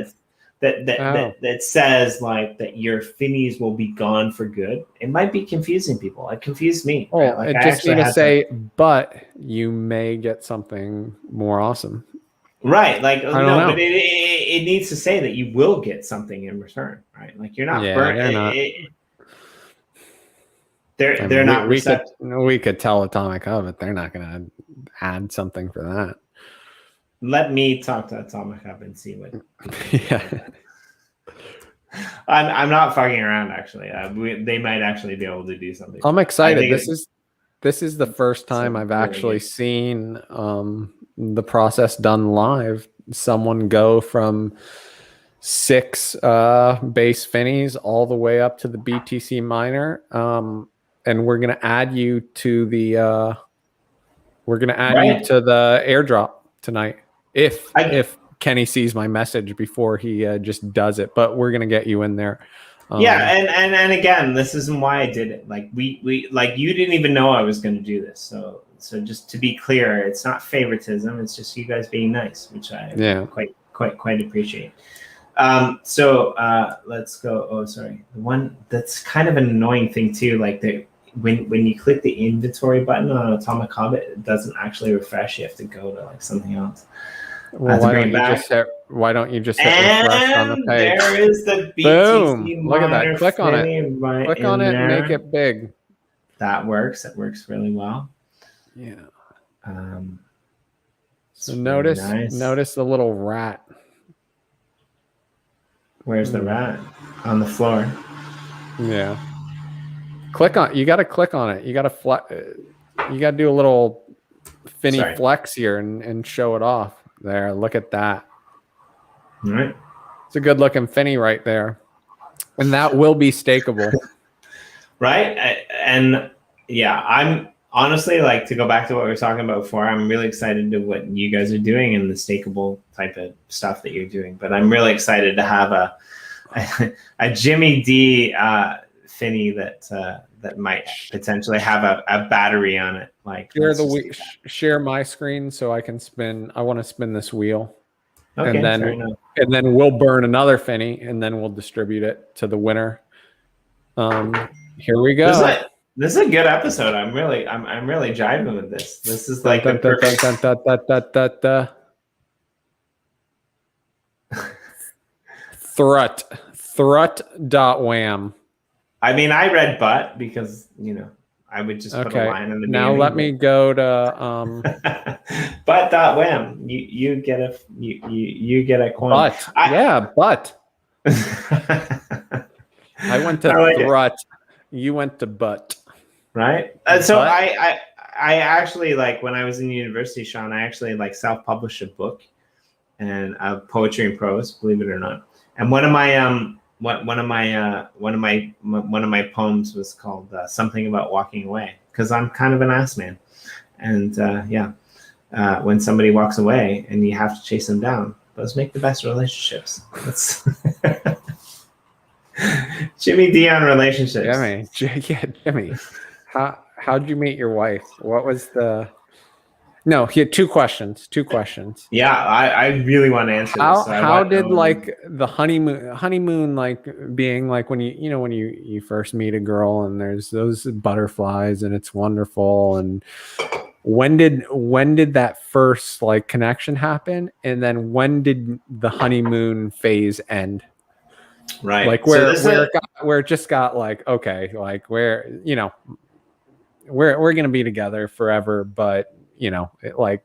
that says like that your Finneys will be gone for good. It might be confusing people. It confused me. Oh, right? Like, it just need to say, but you may get something more awesome. Right. Like, no, but it needs to say that you will get something in return. Right. Like, you're not burning. They're not. We could tell Atomic Hub, but they're not going to add something for that. Let me talk to Atomic Hub and see what. Yeah. I'm not fucking around. Actually, they might actually be able to do something. I'm excited. This is the first time I've actually seen the process done live. Someone go from 6 base Finneys all the way up to the BTC miner. And we're gonna add you to the you to the airdrop tonight if Kenny sees my message before he just does it. But we're gonna get you in there. Yeah, and again, this isn't why I did it. Like we like, you didn't even know I was gonna do this. So just to be clear, it's not favoritism. It's just you guys being nice, which I quite appreciate. So let's go. Oh, sorry. The one that's kind of an annoying thing too, like when you click the inventory button on Atomic Hub, it doesn't actually refresh. You have to go to like something else. Well, why don't you just hit refresh on the page? There is the BTC. Boom! Look at that. Click on it. Click on it and make it big. That works. It works really well. Yeah. So really notice the little rat. Where's the rat? On the floor. Yeah. You got to click on it. You got to do a little Finney flex here and show it off. There, look at that. All right. It's a good looking Finney right there. And that will be stakeable. Right? And yeah, I'm honestly, like, to go back to what we were talking about before, I'm really excited to what you guys are doing and the stakeable type of stuff that you're doing. But I'm really excited to have a Jimmy D Finney that might potentially have a battery on it. Like, share my screen so I can spin. I want to spin this wheel. Okay, and then we'll burn another Finney, and then we'll distribute it to the winner. Here we go. This is a good episode. I'm really jiving with this. This is like Thrut.wham. I mean, I read butt because, I would just put a line in the now beginning. Let me go to butt.wham. You get a coin. Butt. Butt. I went to Thrut. You went to butt. Right. So I I actually, like, when I was in university, Sean, I actually like self-published a book and poetry and prose, believe it or not. And one of my poems was called Something About Walking Away, because I'm kind of an ass man. And when somebody walks away and you have to chase them down, those make the best relationships. That's Jimmy D on relationships. Jimmy. How'd you meet your wife? What was the... No, he had two questions. Yeah, I really want to answer this. So how did like the honeymoon like being like when you first meet a girl and there's those butterflies and it's wonderful, and when did that first like connection happen, and then when did the honeymoon phase end? Right. Like where it just got like, okay, like we're gonna be together forever, but like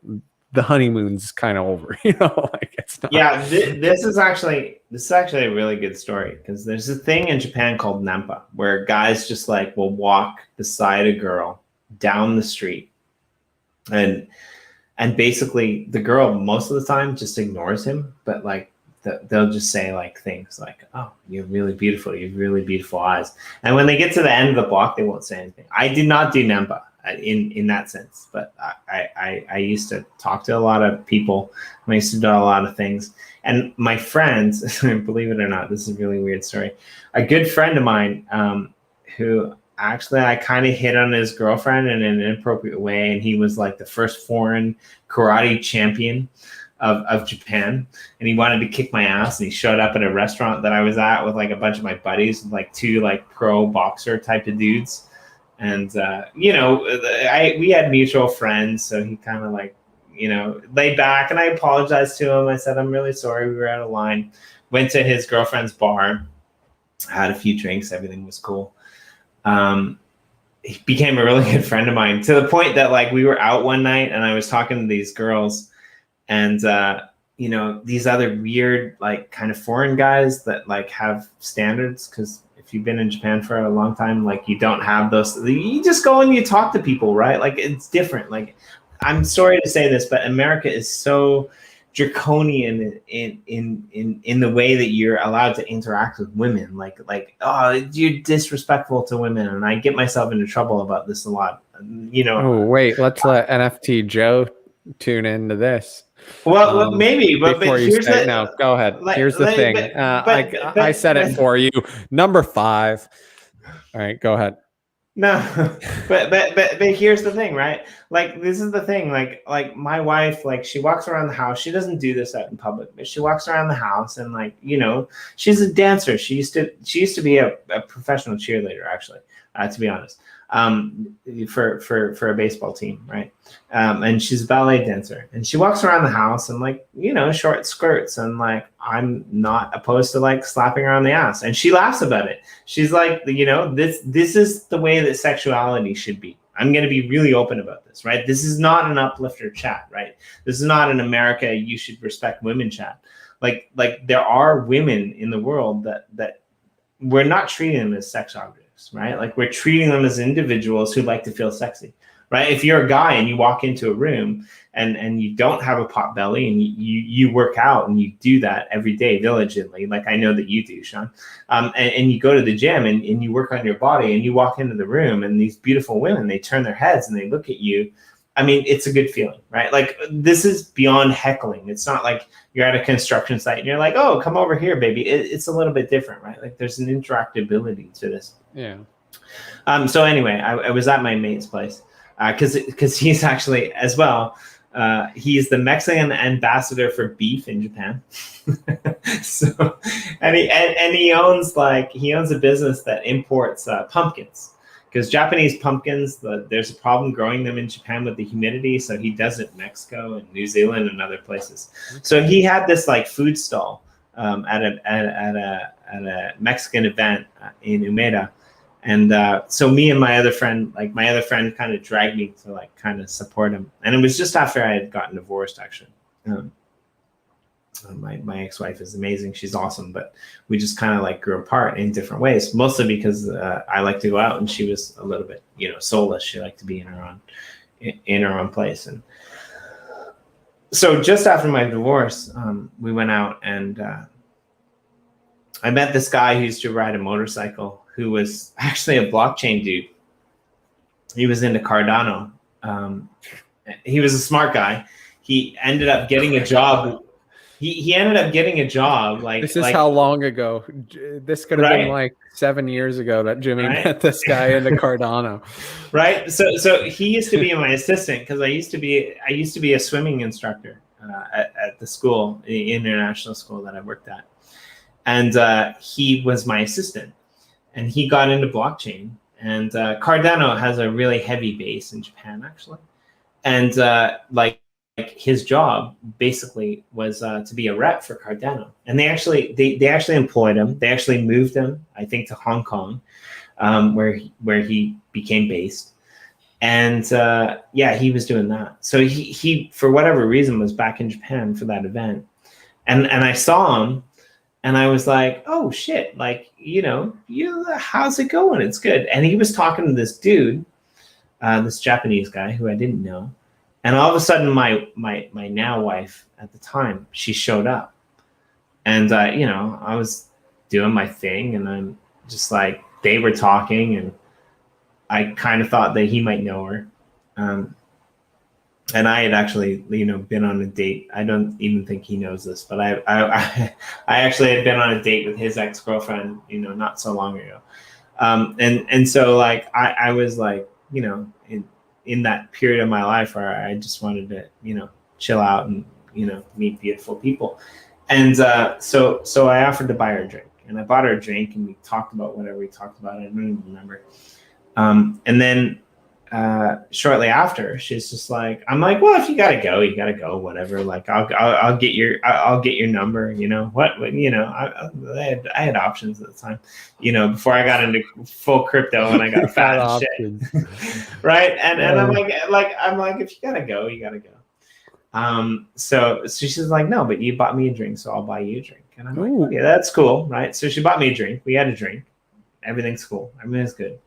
the honeymoon's kind of over, like it's not. Yeah, this is actually a really good story, because there's a thing in Japan called nampa, where guys just like will walk beside a girl down the street, and basically the girl most of the time just ignores him, but like they'll just say like things like, "Oh, you're really beautiful. You have really beautiful eyes." And when they get to the end of the block, they won't say anything. I did not do nampa in that sense, but I used to talk to a lot of people, and I used to do a lot of things. And my friends, believe it or not, this is a really weird story. A good friend of mine, who actually I kind of hit on his girlfriend in an inappropriate way, and he was like the first foreign karate champion of Japan, and he wanted to kick my ass, and he showed up at a restaurant that I was at with like a bunch of my buddies, like two like pro boxer type of dudes. And we had mutual friends, so he kind of like laid back, and I apologized to him. I said, "I'm really sorry, we were out of line." Went to his girlfriend's bar, had a few drinks, everything was cool. He became a really good friend of mine, to the point that like we were out one night and I was talking to these girls, and these other weird like kind of foreign guys that like have standards, because if you've been in Japan for a long time, like you don't have those. You just go and you talk to people, right? Like it's different. Like, I'm sorry to say this, but America is so draconian in the way that you're allowed to interact with women. Like oh, you're disrespectful to women, and I get myself into trouble about this a lot. Oh wait, let's let NFT Joe tune into this. Well, maybe, but here's no, go ahead. Here's the thing. I said it for you. Number 5. All right, go ahead. No, but here's the thing, right? Like, this is the thing. Like my wife, like, she walks around the house. She doesn't do this out in public, but she walks around the house, and like, she's a dancer. She used to be a professional cheerleader, actually, to be honest, for a baseball team, right? And she's a ballet dancer, and she walks around the house in like, short skirts, and like, I'm not opposed to like slapping her on the ass, and she laughs about it. She's like, this is the way that sexuality should be. I'm going to be really open about this, right? This is not an uplifter chat, right? This is not an America, you should respect women chat. Like there are women in the world that we're not treating them as sex objects, right? Like, we're treating them as individuals who like to feel sexy, right? If you're a guy and you walk into a room and you don't have a pot belly, and you work out and you do that every day diligently, like I know that you do, Sean, and you go to the gym and you work on your body, and you walk into the room, and these beautiful women, they turn their heads and they look at you. I mean, it's a good feeling, right? Like, this is beyond heckling. It's not like you're at a construction site and you're like, "Oh, come over here, baby." It's a little bit different, right? Like, there's an interactability to this. Yeah. So anyway, I was at my mate's place, because he's actually, as well, he's the Mexican ambassador for beef in Japan. So, and he owns a business that imports pumpkins. Because Japanese pumpkins, there's a problem growing them in Japan with the humidity, so he does it in Mexico and New Zealand and other places. So he had this like food stall at a Mexican event in Umeda, and so me and my other friend kind of dragged me to like kind of support him, and it was just after I had gotten divorced, actually. My ex-wife is amazing. She's awesome, but we just kind of like grew apart in different ways, mostly because I like to go out and she was a little bit, soulless. She liked to be in in our own place. And so just after my divorce, we went out and I met this guy who used to ride a motorcycle who was actually a blockchain dude. He was into Cardano. He was a smart guy. He ended up getting a job. He ended up getting a job. Like this is how long ago? This could have been like 7 years ago that Jimmy met this guy into Cardano. Right. So he used to be my assistant because I used to be a swimming instructor at the school, the international school that I worked at, and he was my assistant, and he got into blockchain. And Cardano has a really heavy base in Japan, actually, and like his job basically was to be a rep for Cardano, and they actually employed him. They actually moved him, I think, to Hong Kong, where he became based. And yeah, he was doing that. So he for whatever reason was back in Japan for that event, and I saw him, and I was like, oh shit, like how's it going? It's good. And he was talking to this dude, this Japanese guy who I didn't know. And all of a sudden, my now wife at the time, she showed up, and I was doing my thing, and I'm just like, they were talking, and I kind of thought that he might know her, and I had actually been on a date. I don't even think he knows this, but I actually had been on a date with his ex-girlfriend, not so long ago, and so like I was like in that period of my life where I just wanted to, chill out and, meet beautiful people. And so I offered to buy her a drink, and I bought her a drink, and we talked about whatever we talked about. I don't even remember. And then shortly after, she's just like, I'm like, well, if you gotta go, you gotta go, whatever. Like, I'll get your number. I had options at the time, before I got into full crypto and I got fat and shit. Right. And I'm like, if you gotta go, you gotta go. So she's like, no, but you bought me a drink, so I'll buy you a drink. And I'm like, oh, yeah, that's cool. Right. So she bought me a drink. We had a drink. Everything's cool. Everything's good.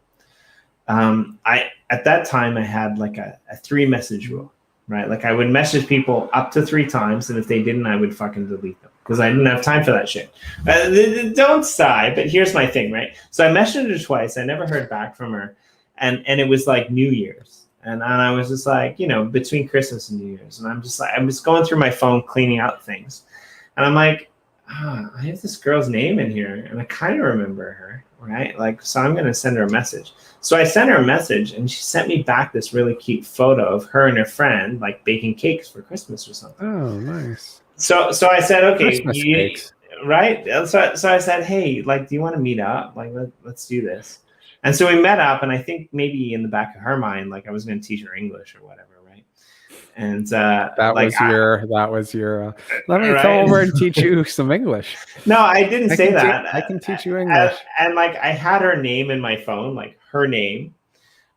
At that time I had like a 3-message rule, right? Like I would message people up to 3 times, and if they didn't, I would fucking delete them because I didn't have time for that shit. Don't sigh, but here's my thing, right? So I messaged her twice. I never heard back from her, and it was like New Year's, and I was just like, between Christmas and New Year's, and I'm just going through my phone cleaning out things, and I'm like, I have this girl's name in here, and I kind of remember her, right? Like, so I'm going to send her a message. So I sent her a message, and she sent me back this really cute photo of her and her friend, like, baking cakes for Christmas or something. Oh, nice. So I said, okay, cakes. Right? So I said, hey, like, do you want to meet up? Like, let's do this. And so we met up, and I think maybe in the back of her mind, like, I was going to teach her English or whatever, right? And that was your let me come over and teach you some English. No, I didn't say that. I can teach you English. And like I had her name in my phone, like her name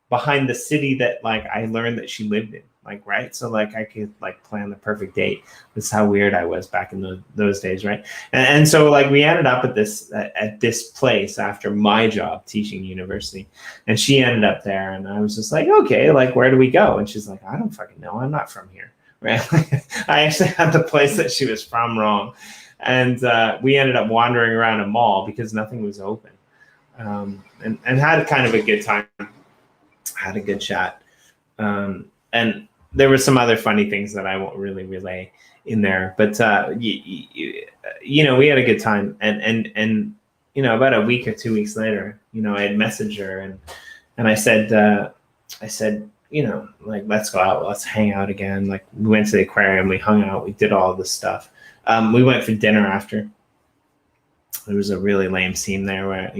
behind the city that like I learned that she lived in, like, right? So like I could like plan the perfect date. That's how weird I was back in those days, right? And so like we ended up at this place after my job teaching university, and she ended up there, and I was just like, okay, like where do we go? And she's like, I don't fucking know. I'm not from here, right? I actually had the place that she was from wrong, and we ended up wandering around a mall because nothing was open, and had kind of a good time. Had a good chat, and there were some other funny things that I won't really relay in there, but we had a good time, and about a week or 2 weeks later, I had messaged her, and I said like, let's go out, let's hang out again. Like we went to the aquarium, we hung out, we did all this stuff. We went for dinner after. There was a really lame scene there where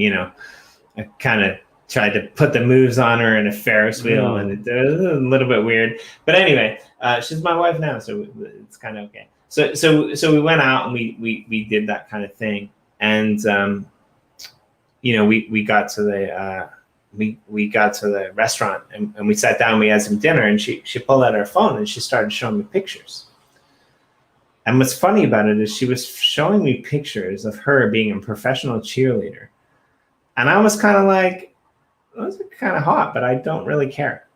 I kind of tried to put the moves on her in a Ferris wheel, and it was a little bit weird. But anyway, she's my wife now, so it's kind of okay. So we went out and we did that kind of thing, and we got to the we got to the restaurant, and we sat down. We had some dinner, and she pulled out her phone and she started showing me pictures. And what's funny about it is she was showing me pictures of her being a professional cheerleader, and I was kind of like, those are kind of hot, but I don't really care.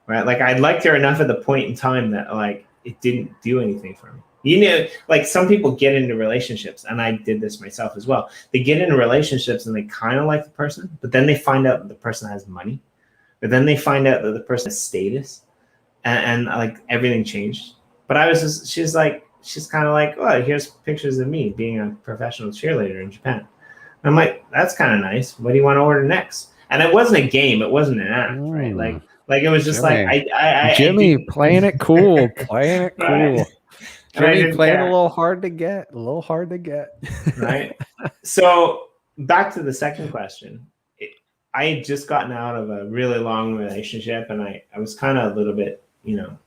right? Like I liked her enough at the point in time that like it didn't do anything for me. You know, like some people get into relationships, and I did this myself as well. They get into relationships and they kind of like the person, but then they find out that the person has money, but then they find out that the person has status, and like everything changed. But I was just, she's kind of like, oh, here's pictures of me being a professional cheerleader in Japan. And I'm like, that's kind of nice. What do you want to order next? And it wasn't a game. It wasn't an act, right? Like it was just Jimmy. like Jimmy playing it cool, playing it cool. Right. Jimmy playing a little hard to get, Right. So back to the second question. I had just gotten out of a really long relationship, and I was kind of a little bit, you know,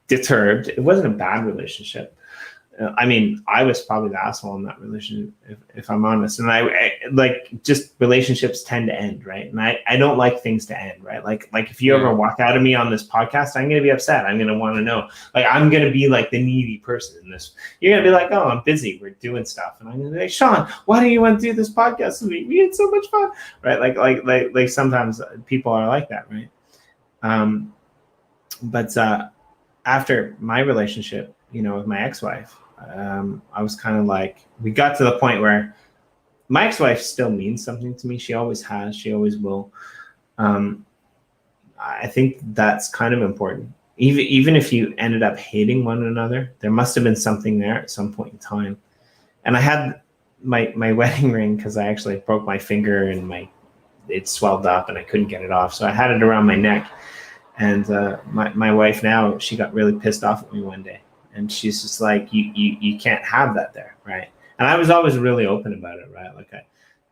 deterred. It wasn't a bad relationship. I mean, I was probably the asshole in that relationship, if I'm honest. And I like, just relationships tend to end, right? And I don't like things to end, right? Like if you ever walk out of me on this podcast, I'm going to be upset. I'm going to want to know, like, I'm going to be like the needy person in this. You're going to be like, oh, I'm busy. We're doing stuff. And I'm going to be like, Sean, why do you want to do this podcast with me? We had so much fun, right? Like sometimes people are like that, right? But after my relationship, you know, with my ex-wife, I was kind of like, we got to the point where my ex-wife still means something to me. She always has, she always will. I think that's kind of important. Even if you ended up hating one another, there must have been something there at some point in time. And I had my wedding ring, because I actually broke my finger and it swelled up and I couldn't get it off. So I had it around my neck. And my wife now, she got really pissed off at me one day. And she's just like, you can't have that there, right? And I was always really open about it, right? Like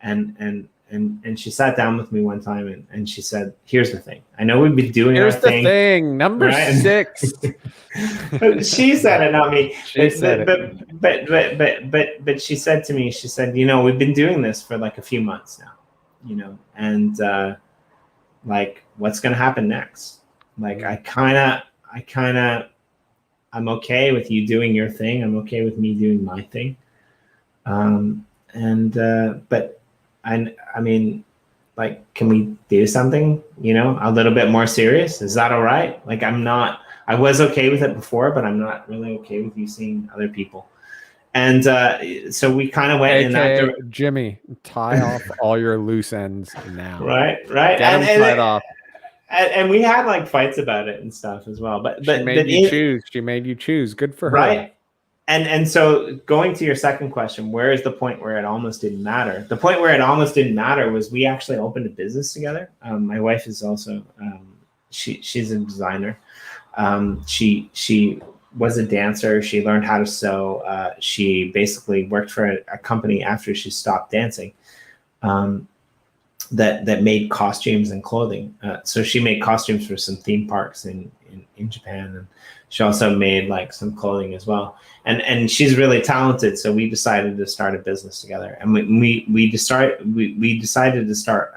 and she sat down with me one time and she said, here's the thing. I know we've been doing Here's our the thing. Number right? 6. She said it, not me. She said it. But she said to me, she said, you know, we've been doing this for like a few months now, you know, and like, what's going to happen next? Like, I'm okay with you doing your thing. I'm okay with me doing my thing. But I mean, like, can we do something, you know, a little bit more serious? Is that all right? Like, I was okay with it before, but I'm not really okay with you seeing other people. And so we kind of went in that direction. Jimmy, tie off all your loose ends now. Right. Get them tied off. And we had like fights about it and stuff as well. But she made you choose. She made you choose. Good for her. Right. And so going to your second question, where is the point where it almost didn't matter? The point where it almost didn't matter was we actually opened a business together. My wife is also she's a designer. She was a dancer. She learned how to sew. She basically worked for a company after she stopped dancing. That made costumes and clothing. So she made costumes for some theme parks in Japan, and she also made like some clothing as well. And she's really talented. So we decided to start a business together, and we decided to start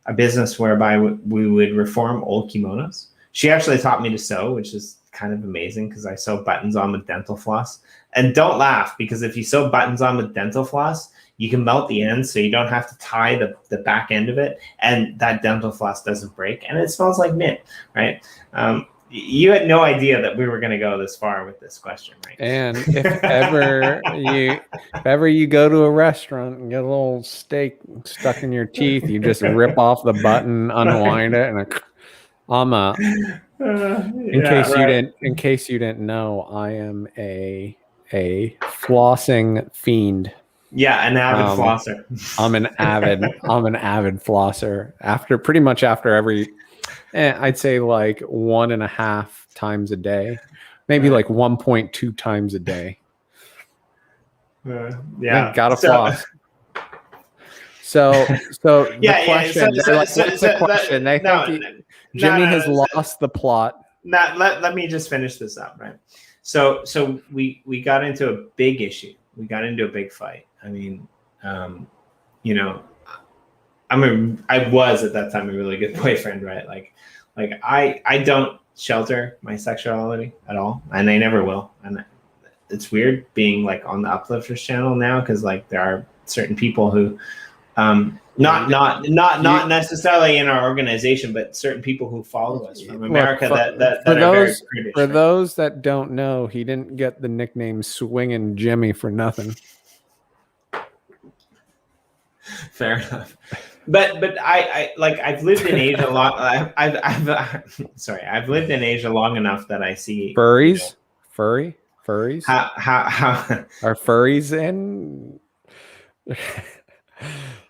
a business whereby we would reform old kimonos. She actually taught me to sew, which is kind of amazing because I sew buttons on with dental floss. And don't laugh, because if you sew buttons on with dental floss, you can melt the ends, so you don't have to tie the back end of it, and that dental floss doesn't break, and it smells like mint, right? You had no idea that we were going to go this far with this question, right? And if ever you go to a restaurant and get a little steak stuck in your teeth, you just rip off the button, unwind it, and in case you didn't know, I am a flossing fiend. Yeah, an avid flosser. I'm an avid flosser. Pretty much after every, I'd say like 1.5 times a day, maybe like 1.2 times a day. Gotta floss. So the question. They think Jimmy has lost the plot. Let me just finish this up, right? So we got into a big issue. We got into a big fight. I mean, you know, I was at that time a really good boyfriend, right? Like I don't shelter my sexuality at all, and I never will. And it's weird being like on the Uplifters channel now, because like there are certain people who Not necessarily in our organization, but certain people who follow us from America that are very prudish. For those that don't know, he didn't get the nickname Swingin' Jimmy for nothing. Fair enough. But I like I've lived in Asia long. I've lived in Asia long enough that I see furries, furries. How are furries in?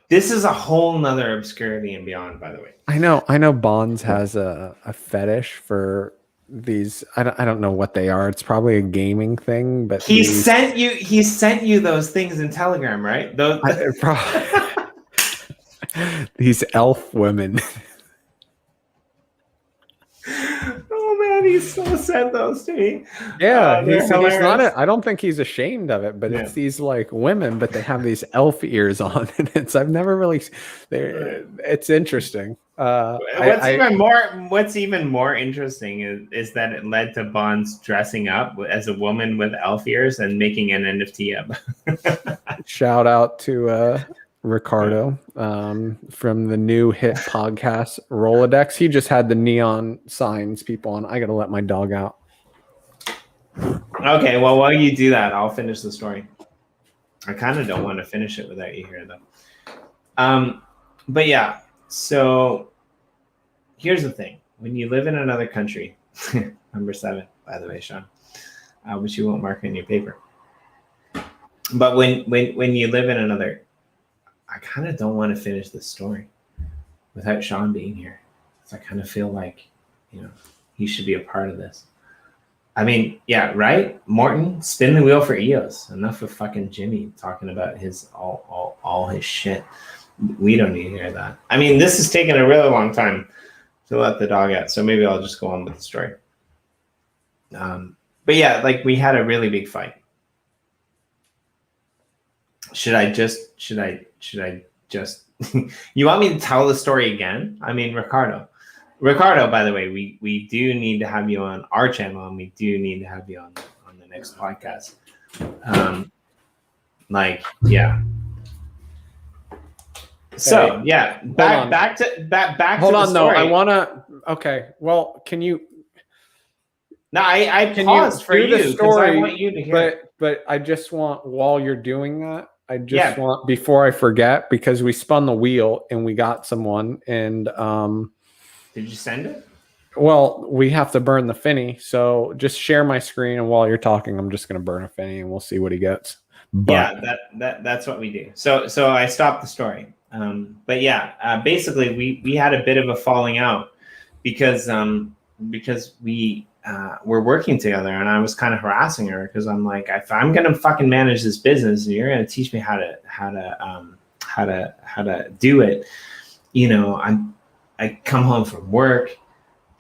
This is a whole nother obscurity and beyond, by the way. I know Bonds has a fetish for these. I don't know what they are. It's probably a gaming thing, but he sent you those things in Telegram, right? Those these elf women. Oh man, he still sent those to me. Yeah, he's not. I don't think he's ashamed of it, but it's these like women, but they have these elf ears on, and I've never really. It's interesting. What's even more interesting is that it led to Bonds dressing up as a woman with elf ears and making an NFT up. Shout out to Ricardo from the new hit podcast Rolodex. He just had the neon signs people on. I gotta let my dog out. Okay, well, while you do that, I'll finish the story. I kind of don't want to finish it without you here, though. But yeah, so here's the thing. When you live in another country, number 7, by the way, Sean, which you won't mark in your paper. But when you live in another, I kind of don't want to finish this story without Sean being here. So I kind of feel like, he should be a part of this. I mean, yeah, right? Morton, spin the wheel for EOS. Enough of fucking Jimmy talking about his all his shit. We don't need to hear that. I mean, this is taking a really long time to let the dog out, so maybe I'll just go on with the story. But yeah, like we had a really big fight. Should I just you want me to tell the story again? I mean, Ricardo, by the way, we do need to have you on our channel, and we do need to have you on the next podcast. Yeah. So yeah, back to hold the on. story. No, I wanna. Okay, well, can you? No, I paused for you because I want you to hear. But I just want, while you're doing that, I just want, before I forget, because we spun the wheel and we got someone, and did you send it? Well, we have to burn the Finney, so just share my screen, and while you're talking, I'm just gonna burn a Finney, and we'll see what he gets. But yeah, that's what we do. So I stopped the story. But yeah, basically we had a bit of a falling out because we were working together, and I was kind of harassing her because I'm like, if I'm gonna fucking manage this business and you're gonna teach me how to do it, I come home from work,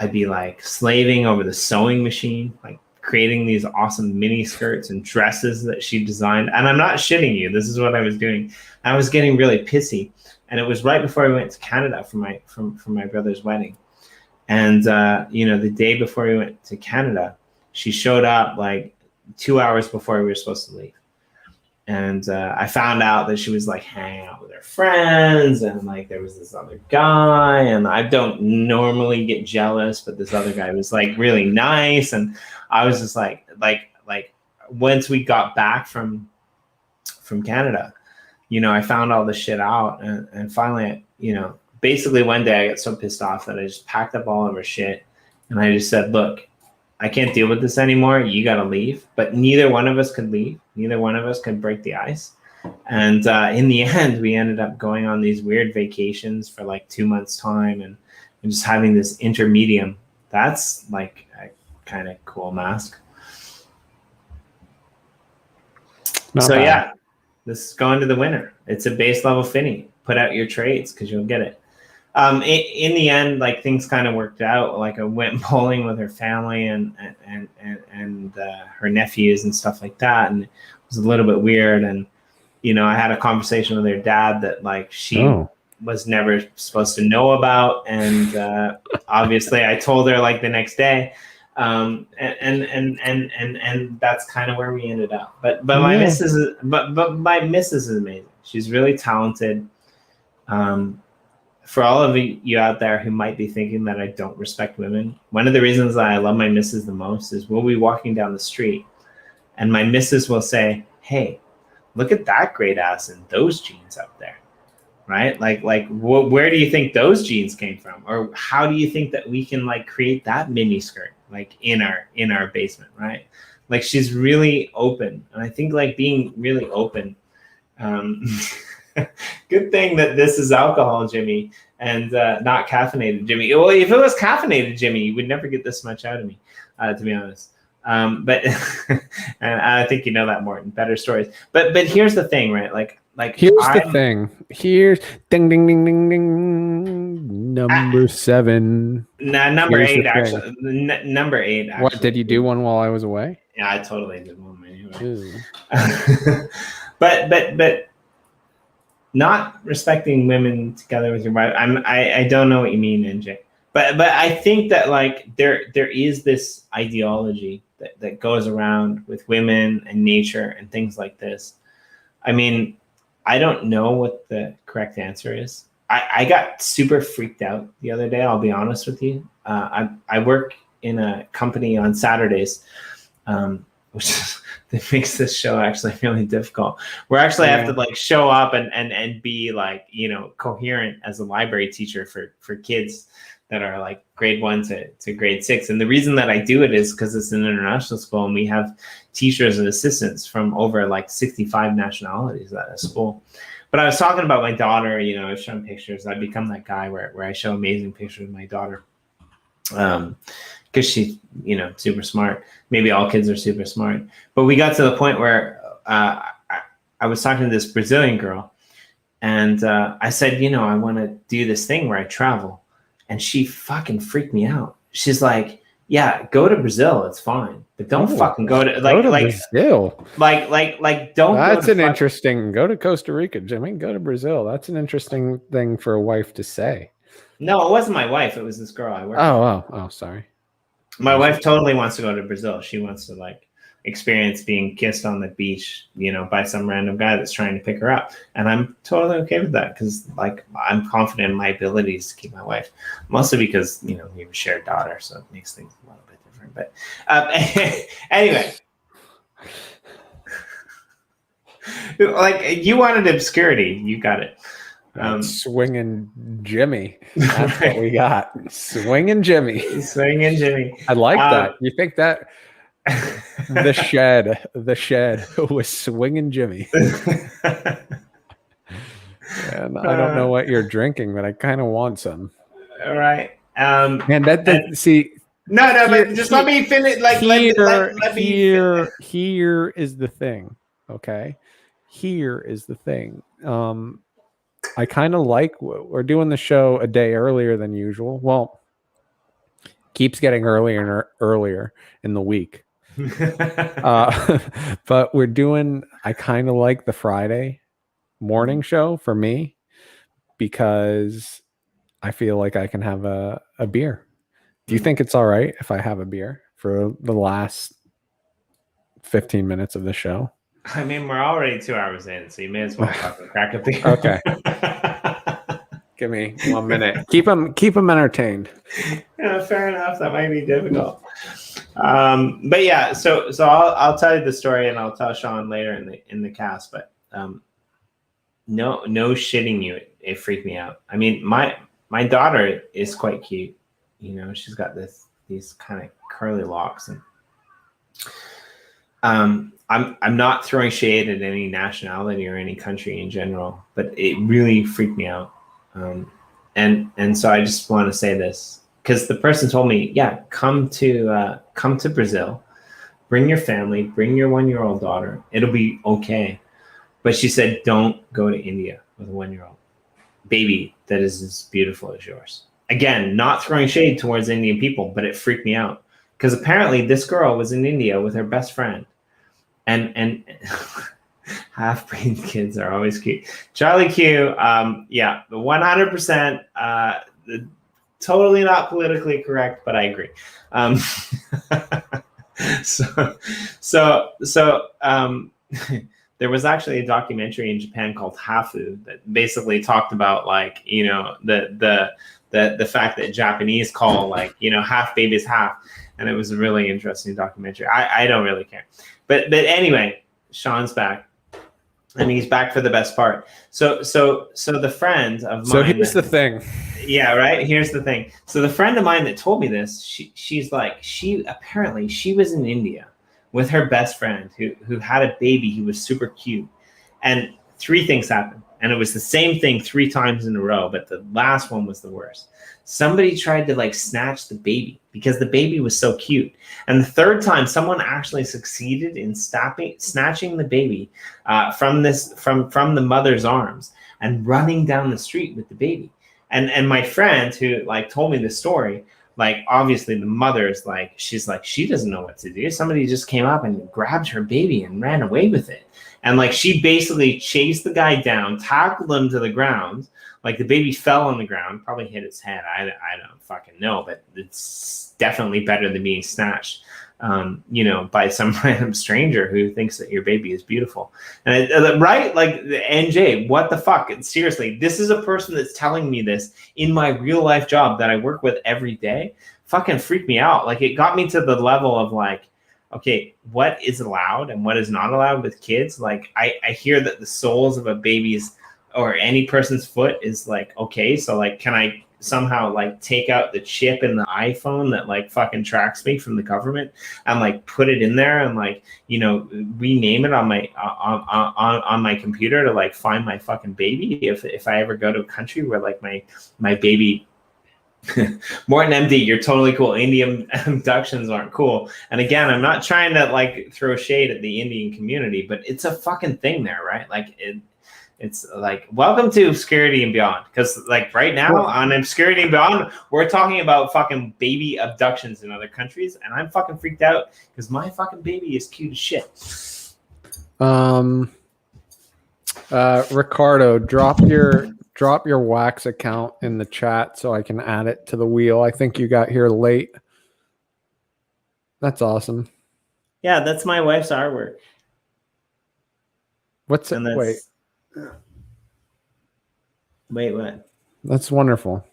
I'd be like slaving over the sewing machine, like creating these awesome mini skirts and dresses that she designed. And I'm not shitting you. This is what I was doing. I was getting really pissy. And it was right before I went to Canada for my brother's wedding. And, the day before we went to Canada, she showed up like 2 hours before we were supposed to leave. And I found out that she was like hanging out with her friends, and like there was this other guy, and I don't normally get jealous, but this other guy was like really nice. And I was just like once we got back from Canada, I found all this shit out, and finally, basically one day I got so pissed off that I just packed up all of her shit, and I just said, look, I can't deal with this anymore. You got to leave. But neither one of us could leave. Neither one of us could break the ice. And in the end, we ended up going on these weird vacations for like 2 months' time, and just having this intermedium. That's like a kind of cool mask. Yeah, this is going to the winner. It's a base level Finney. Put out your trades because you'll get it. In the end, like things kind of worked out. Like I went bowling with her family and her nephews and stuff like that, and it was a little bit weird. And I had a conversation with her dad that like she was never supposed to know about, and obviously I told her like the next day, and that's kind of where we ended up. But my missus is amazing. She's really talented. For all of you out there who might be thinking that I don't respect women, one of the reasons that I love my missus the most is we'll be walking down the street and my missus will say, hey, look at that great ass in those jeans up there, right? Where do you think those jeans came from? Or how do you think that we can like create that mini skirt like in our basement, right? Like she's really open. And I think like being really open, good thing that this is alcohol, Jimmy, and not caffeinated, Jimmy. Well, if it was caffeinated, Jimmy, you would never get this much out of me, to be honest. But and I think you know that, Morton. Better stories. But here's the thing, right? Like here's the thing. Here's ding ding ding ding ding. Number 7. Number 8 actually. Number 8. Actually. What did you do one while I was away? Yeah, I totally did one anyway. but not respecting women together with your wife. I don't know what you mean, NJ. But I think that like there is this ideology that goes around with women and nature and things like this. I mean, I don't know what the correct answer is. I got super freaked out the other day, I'll be honest with you. I work in a company on Saturdays, which that makes this show actually really difficult. Where I actually have to like show up and be like, you know, coherent as a library teacher for kids that are like grade 1 to grade 6. And the reason that I do it is because it's an international school and we have teachers and assistants from over like 65 nationalities at a school. But I was talking about my daughter, you know, I was showing pictures. I've become that guy where I show amazing pictures of my daughter. Because she's, you know, super smart. Maybe all kids are super smart. But we got to the point where I was talking to this Brazilian girl and I said, you know, I want to do this thing where I travel. And she fucking freaked me out. She's like, yeah, go to Brazil. It's fine. But don't fucking go to Brazil. Like don't. That's an interesting. Go to Costa Rica, Jimmy. Go to Brazil. That's an interesting thing for a wife to say. No, it wasn't my wife. It was this girl I worked with. Oh, sorry. My wife totally wants to go to Brazil. She wants to like experience being kissed on the beach, you know, by some random guy that's trying to pick her up. And I'm totally okay with that because like I'm confident in my abilities to keep my wife, mostly because, you know, we have a shared daughter, so it makes things a little bit different. But anyway, like you wanted Obscurity, you got it. Swinging Jimmy. That's what we got. Swinging Jimmy. Swinging Jimmy. I like that. You think that the shed was Swinging Jimmy. And I don't know what you're drinking, but I kind of want some. All right. And see. No, but just let me finish. Like let me. Here is the thing. Okay. Here is the thing. I kind of like we're doing the show a day earlier than usual. Well, keeps getting earlier and earlier in the week. But we're doing, I kind of like the Friday morning show for me because I feel like I can have a beer. Do you think it's all right if I have a beer for the last 15 minutes of the show? I mean, we're already 2 hours in, so you may as well fucking crack a beer. Okay. Give me 1 minute. Keep them entertained. Yeah, fair enough. That might be difficult. But yeah, so I'll tell you the story, and I'll tell Sean later in the cast. But no shitting you, it freaked me out. I mean, my daughter is quite cute. You know, she's got these kind of curly locks, and I'm not throwing shade at any nationality or any country in general, but it really freaked me out. And so I just want to say this because the person told me, yeah, come to Brazil, bring your family, bring your 1-year-old daughter. It'll be okay. But she said, don't go to India with a 1-year-old baby that is as beautiful as yours. Again, not throwing shade towards Indian people, but it freaked me out because apparently this girl was in India with her best friend. And half-breed kids are always cute. Charlie Q, yeah, 100%. Totally not politically correct, but I agree. there was actually a documentary in Japan called Hafu that basically talked about like, you know, the fact that Japanese call like, you know, half babies half. And it was a really interesting documentary. I don't really care. But anyway, Sean's back. And he's back for the best part. So the friend of mine. So here's the thing. Yeah, right. Here's the thing. So the friend of mine that told me this, she's like, apparently she was in India with her best friend who had a baby. He was super cute. And 3 things happened. And it was the same thing 3 times in a row, but the last one was the worst. Somebody tried to like snatch the baby because the baby was so cute. And the 3rd time, someone actually succeeded in snatching the baby from the mother's arms and running down the street with the baby. And my friend who like told me this story, like obviously the mother's like, she's like, she doesn't know what to do. Somebody just came up and grabbed her baby and ran away with it. And like she basically chased the guy down, tackled him to the ground. Like the baby fell on the ground, probably hit its head. I don't fucking know, but it's definitely better than being snatched, you know, by some random stranger who thinks that your baby is beautiful. And right, like NJ, what the fuck? And seriously, this is a person that's telling me this in my real life job that I work with every day. Fucking freaked me out. Like it got me to the level of like, okay, what is allowed and what is not allowed with kids? Like I hear that the soles of a baby's or any person's foot is like, okay, so like, can I somehow like take out the chip in the iPhone that like fucking tracks me from the government and like put it in there and like, you know, rename it on my on my computer to like find my fucking baby if I ever go to a country where like my baby Morton MD, you're totally cool. Indian abductions aren't cool. And again, I'm not trying to like throw shade at the Indian community, but it's a fucking thing there, right? Like it's like, welcome to Obscurity and Beyond. Because like right now on Obscurity and Beyond, we're talking about fucking baby abductions in other countries. And I'm fucking freaked out because my fucking baby is cute as shit. Ricardo, drop your Wax account in the chat so I can add it to the wheel. I think you got here late. That's awesome. Yeah, that's my wife's artwork. What's it? Wait, what? That's wonderful.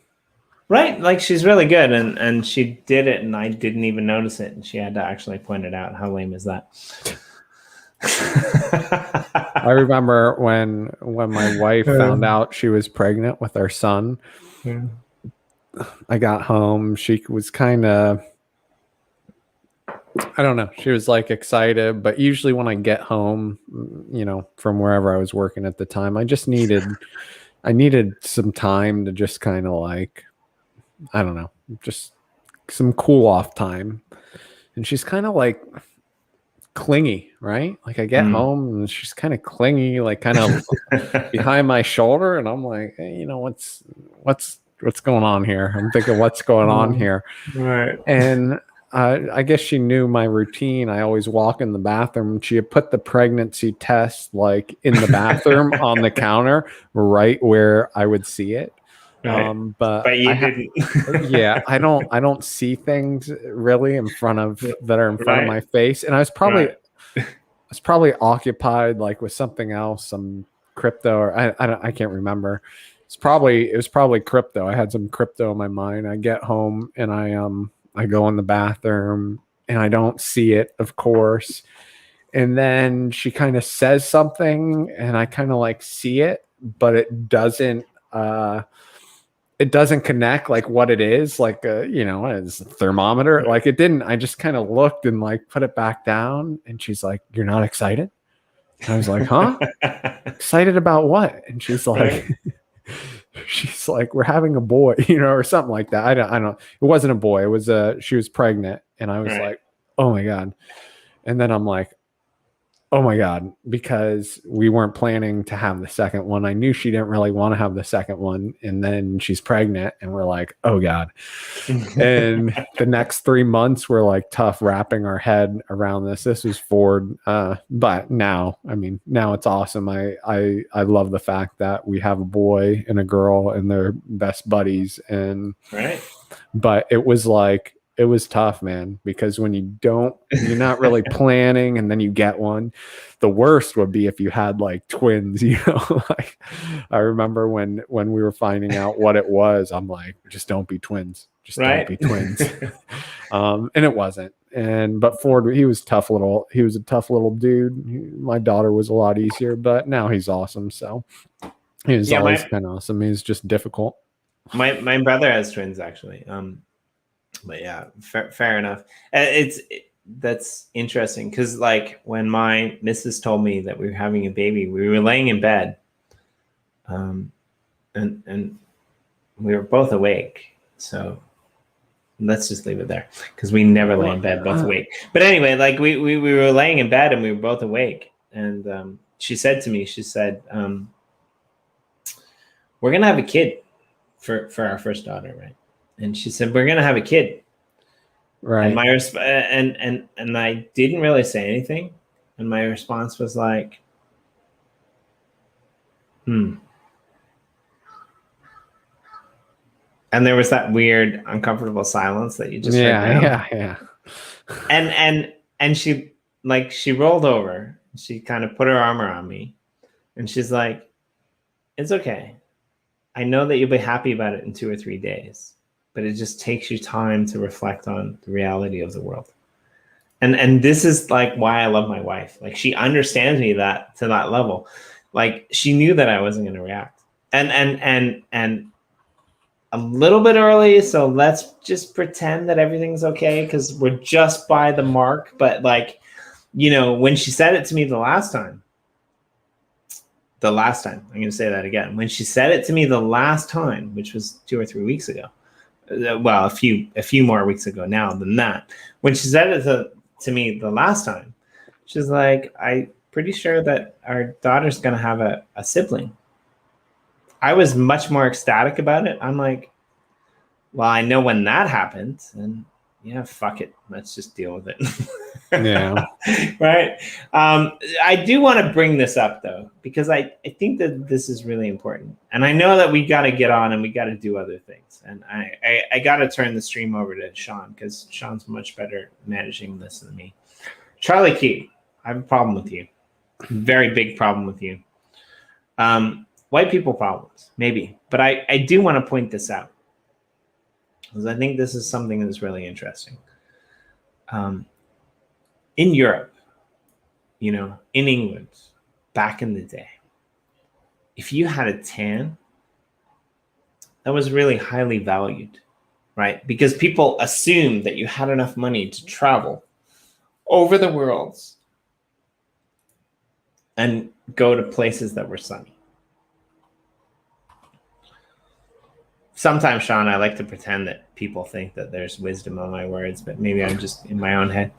Right? Like she's really good and she did it and I didn't even notice it and she had to actually point it out. How lame is that? I remember when my wife found out she was pregnant with our son. Yeah. I got home. She was kind of, I don't know. She was like excited, but usually when I get home, you know, from wherever I was working at the time, I needed some time to just kind of like, I don't know, just some cool off time. And she's kind of like clingy, right? Like I get home and she's kind of clingy, like kind of behind my shoulder. And I'm like, hey, you know, what's going on here? I'm thinking, what's going on here? Right. And I guess she knew my routine. I always walk in the bathroom. She had put the pregnancy test like in the bathroom on the counter, right where I would see it. Right. But you didn't. Yeah, I don't see things really in front of that are in front of my face. And I was probably occupied like with something else, some crypto, or I can't remember. It was probably crypto. I had some crypto in my mind. I get home and I go in the bathroom and I don't see it, of course. And then she kind of says something and I kind of like see it, but it doesn't connect like what it is, like you know, it's a thermometer. Like it didn't. I just kind of looked and like put it back down and she's like, "You're not excited?" And I was like, "Huh? Excited about what?" And she's like, she's like, "We're having a boy," you know, or something like that. I don't. It wasn't a boy. It was she was pregnant, and I was like, "Oh my God!" And then I'm like, "Oh my God," because we weren't planning to have the second one. I knew she didn't really want to have the second one, and then she's pregnant, and we're like, "Oh God!" And the next 3 months were like tough wrapping our head around this. This was Ford, but now it's awesome. I love the fact that we have a boy and a girl, and they're best buddies. And right. But it was like it was tough, man, because when you're not really planning and then you get one. The worst would be if you had like twins, like I remember when we were finding out what it was, I'm like, just don't be twins. Just don't be twins. And it wasn't. But Ford, he was a tough little dude. My daughter was a lot easier, but now he's awesome. So he was always been awesome. He's just difficult. My brother has twins actually. But yeah, fair enough. That's interesting because like when my missus told me that we were having a baby, we were laying in bed, and we were both awake. So let's just leave it there because we never lay in bed both awake. But anyway, like we were laying in bed and we were both awake, and she said to me, she said, "We're gonna have a kid for our first daughter, right?" And she said, "We're gonna have a kid." Right. And my and I didn't really say anything. And my response was like, And there was that weird, uncomfortable silence that you just heard now. Yeah. And she rolled over. She kind of put her arm around me, and she's like, "It's okay. I know that you'll be happy about it in 2 or 3 days, but it just takes you time to reflect on the reality of the world." And this is like why I love my wife. Like she understands me to that level. Like she knew that I wasn't going to react. And a little bit early, so let's just pretend that everything's okay because we're just by the mark. But like, when she said it to me the last time, I'm going to say that again. When she said it to me the last time, which was 2 or 3 weeks ago, well, a few more weeks ago now than that. When she said it to me the last time, she's like, "I'm pretty sure that our daughter's going to have a sibling." I was much more ecstatic about it. I'm like, well, I know when that happened, and yeah, fuck it. Let's just deal with it. Yeah. Right. I do want to bring this up though, because I think that this is really important. And I know that we got to get on and we got to do other things. And I got to turn the stream over to Sean because Sean's much better managing this than me. Charlie Key, I have a problem with you. Very big problem with you. White people problems, maybe. But I do want to point this out because I think this is something that's really interesting. In Europe, in England, back in the day, if you had a tan, that was really highly valued, right? Because people assumed that you had enough money to travel over the world and go to places that were sunny. Sometimes, Sean, I like to pretend that people think that there's wisdom on my words, but maybe I'm just in my own head.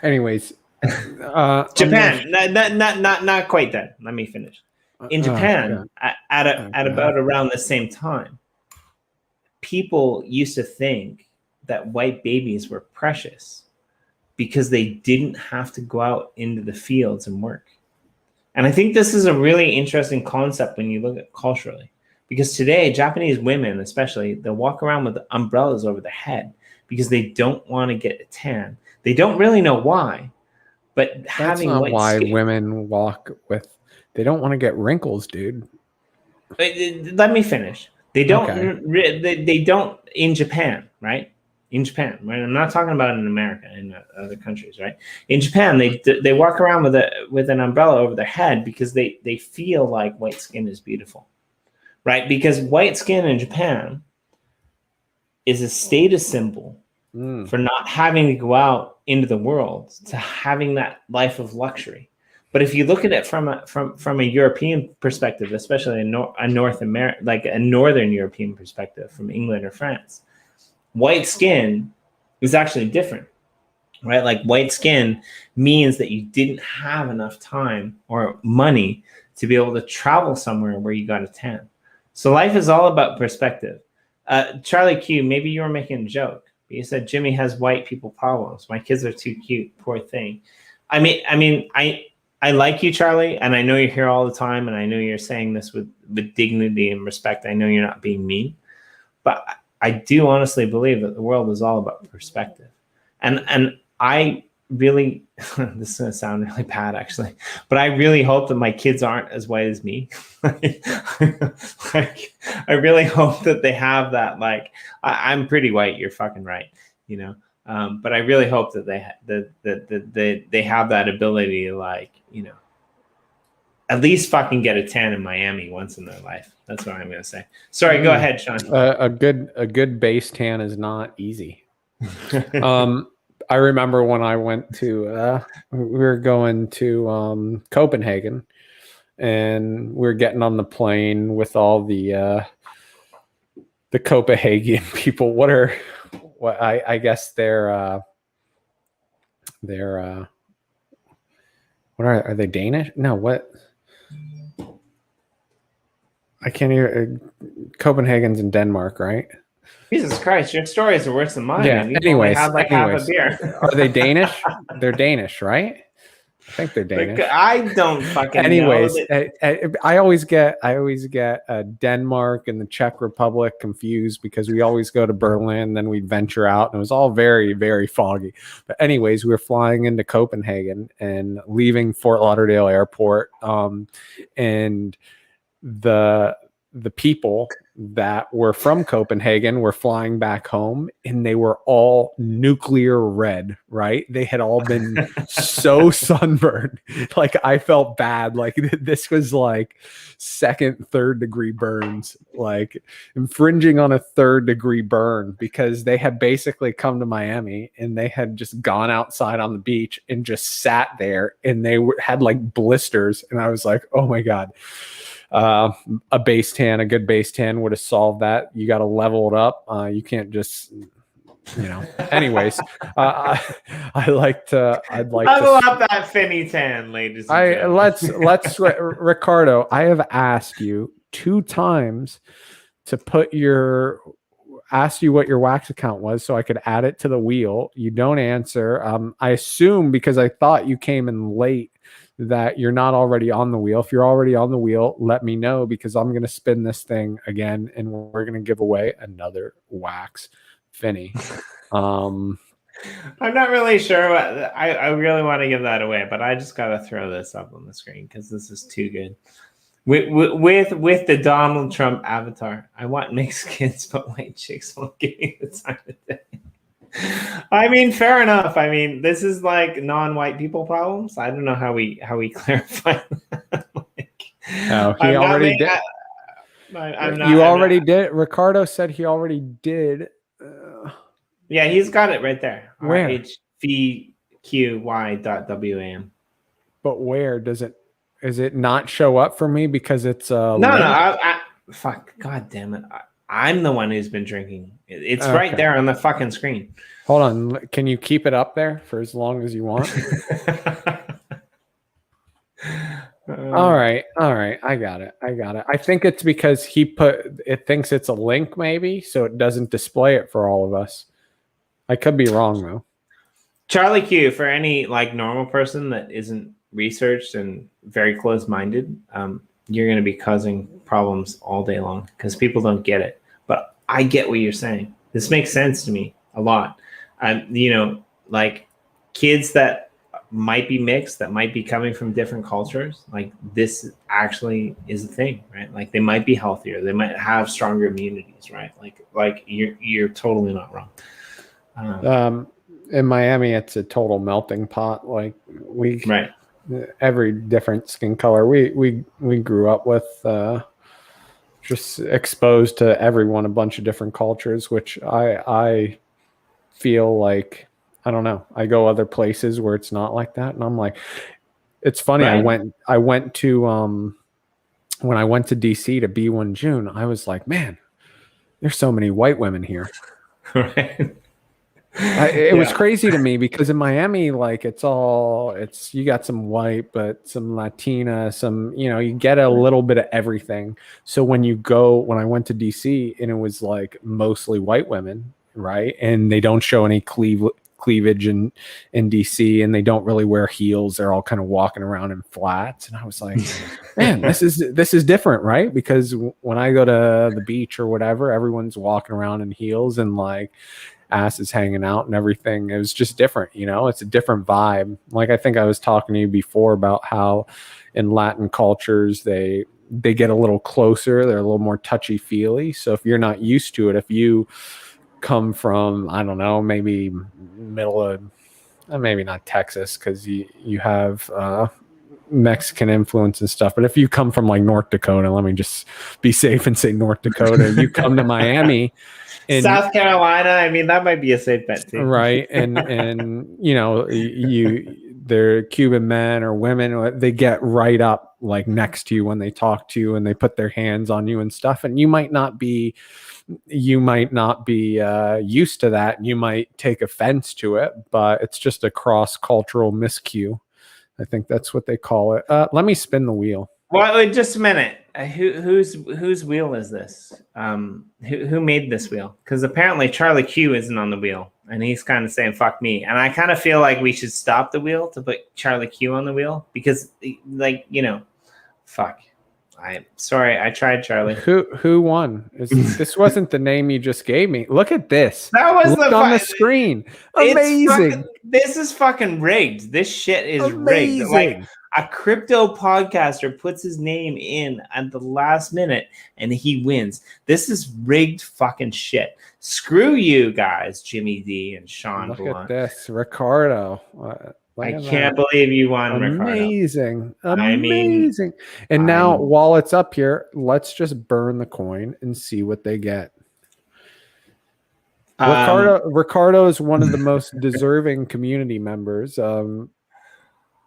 Anyways, Japan, not quite done. Let me finish. In Japan, at about around the same time, people used to think that white babies were precious because they didn't have to go out into the fields and work. And I think this is a really interesting concept when you look at culturally. Because today, Japanese women, especially, they'll walk around with umbrellas over their head because they don't want to get a tan. They don't really know why, but that's not why women walk with. They don't want to get wrinkles, dude. Let me finish. They don't. Okay. They don't in Japan, right? In Japan, right? I'm not talking about in America and other countries, right? In Japan, they walk around with an umbrella over their head because they feel like white skin is beautiful. Right, because white skin in Japan is a status symbol for not having to go out into the world to having that life of luxury. But if you look at it from a European perspective, especially a North America, like a Northern European perspective from England or France, white skin is actually different, right? Like white skin means that you didn't have enough time or money to be able to travel somewhere where you got a tan. So life is all about perspective. Charlie Q, maybe you were making a joke. But you said Jimmy has white people problems. My kids are too cute. Poor thing. I mean, I like you, Charlie, and I know you're here all the time, and I know you're saying this with dignity and respect. I know you're not being mean, but I do honestly believe that the world is all about perspective. And I really, this is going to sound really bad actually, but I really hope that my kids aren't as white as me. Like, I really hope that they have that, like, I'm pretty white, you're fucking right, you know? But I really hope that they have that ability to, like, you know, at least fucking get a tan in Miami once in their life. That's what I'm going to say. Sorry, go ahead, Sean. A good base tan is not easy. I remember when I went to, we were going to Copenhagen, and we were getting on the plane with all the Copenhagen people. What I guess they're what are they, Danish? No, what? I can't hear. Copenhagen's in Denmark, right? Jesus Christ, your stories are worse than mine. Yeah. Anyways, had like half a beer. Are they Danish? They're Danish, right? I think they're Danish. I don't fucking Anyways, know. I always get Denmark and the Czech Republic confused, because we always go to Berlin, then we venture out, and it was all very, very foggy. But anyways, we were flying into Copenhagen and leaving Fort Lauderdale Airport, and the people that were from Copenhagen were flying back home, and they were all nuclear red, right? They had all been so sunburned. Like, I felt bad. Like, this was like second, third degree burns, like infringing on a third degree burn, because they had basically come to Miami and they had just gone outside on the beach and just sat there, and they had like blisters. And I was like, oh my God. A good base tan would have solved that. You got to level it up. You can't just, you know. Anyways, I'd like to level up that Finney tan, ladies and gentlemen. Let's Ricardo, I have asked you 2 times to asked you what your wax account was so I could add it to the wheel. You don't answer. I assume, because I thought you came in late, that you're not already on the wheel. If you're already on the wheel, let me know, because I'm going to spin this thing again, and we're going to give away another wax Finney. I'm not really sure what I really want to give that away, but I just got to throw this up on the screen because this is too good. With the Donald Trump avatar. I want mixed kids, but white chicks won't give me the time of day. I mean, fair enough. I mean, this is like non-white people problems. I don't know how we clarify that. He already did. You already did. Ricardo said he already did. Yeah, he's got it right there. Where? RHVQY.WAM. But where does it? Is it not show up for me because it's no. Fuck. God damn it. I'm the one who's been drinking. It's okay. Right there on the fucking screen. Hold on. Can you keep it up there for as long as you want? All right. I got it. I think it's because it thinks it's a link, maybe, so it doesn't display it for all of us. I could be wrong though. Charlie Q, for any like normal person that isn't researched and very close-minded, you're going to be causing problems all day long because people don't get it. But I get what you're saying. This makes sense to me a lot. You know, like kids that might be mixed, that might be coming from different cultures, like this actually is a thing, right? Like they might be healthier, they might have stronger immunities, right? Like you're totally not wrong. In Miami, it's a total melting pot. Like right. Every different skin color. We grew up with just exposed to everyone, a bunch of different cultures, which I feel like, I don't know. I go other places where it's not like that, and I'm like, it's funny. Right. I went to when I went to DC to B1 June, I was like, man, there's so many white women here. Right. It was crazy to me because in Miami, like it's you got some white, but some Latina, some, you know, you get a little bit of everything. So when I went to DC and it was like mostly white women, right? And they don't show any cleavage in DC, and they don't really wear heels. They're all kind of walking around in flats. And I was like, man, this is different, right? Because when I go to the beach or whatever, everyone's walking around in heels and like ass is hanging out and everything. It was just different, you know. It's a different vibe. Like I think I was talking to you before about how in Latin cultures they get a little closer, they're a little more touchy feely. So if you're not used to it, if you come from, I don't know, maybe middle of maybe not Texas, because you have Mexican influence and stuff, but if you come from like North Dakota, let me just be safe and say North Dakota, you come to Miami and South Carolina, I mean, that might be a safe bet too, right? And you know, they're Cuban men or women, they get right up like next to you when they talk to you, and they put their hands on you and stuff, and you might not be used to that, and you might take offense to it, but it's just a cross-cultural miscue. I think that's what they call it. Let me spin the wheel. Well, wait, just a minute. Whose wheel is this? Who made this wheel? Because apparently Charlie Q isn't on the wheel, and he's kind of saying "fuck me." And I kind of feel like we should stop the wheel to put Charlie Q on the wheel because, like, you know, fuck. I'm sorry. I tried, Charlie. Who won? This wasn't the name you just gave me. Look at this. That was on the screen. Amazing. This is fucking rigged. This shit is rigged. Like a crypto podcaster puts his name in at the last minute and he wins. This is rigged fucking shit. Screw you guys, Jimmy D and Sean Look Ballent. at this, Ricardo. I can't believe you won, Amazing. Ricardo. Amazing. And now, while it's up here, let's just burn the coin and see what they get. Ricardo is one of the most deserving community members.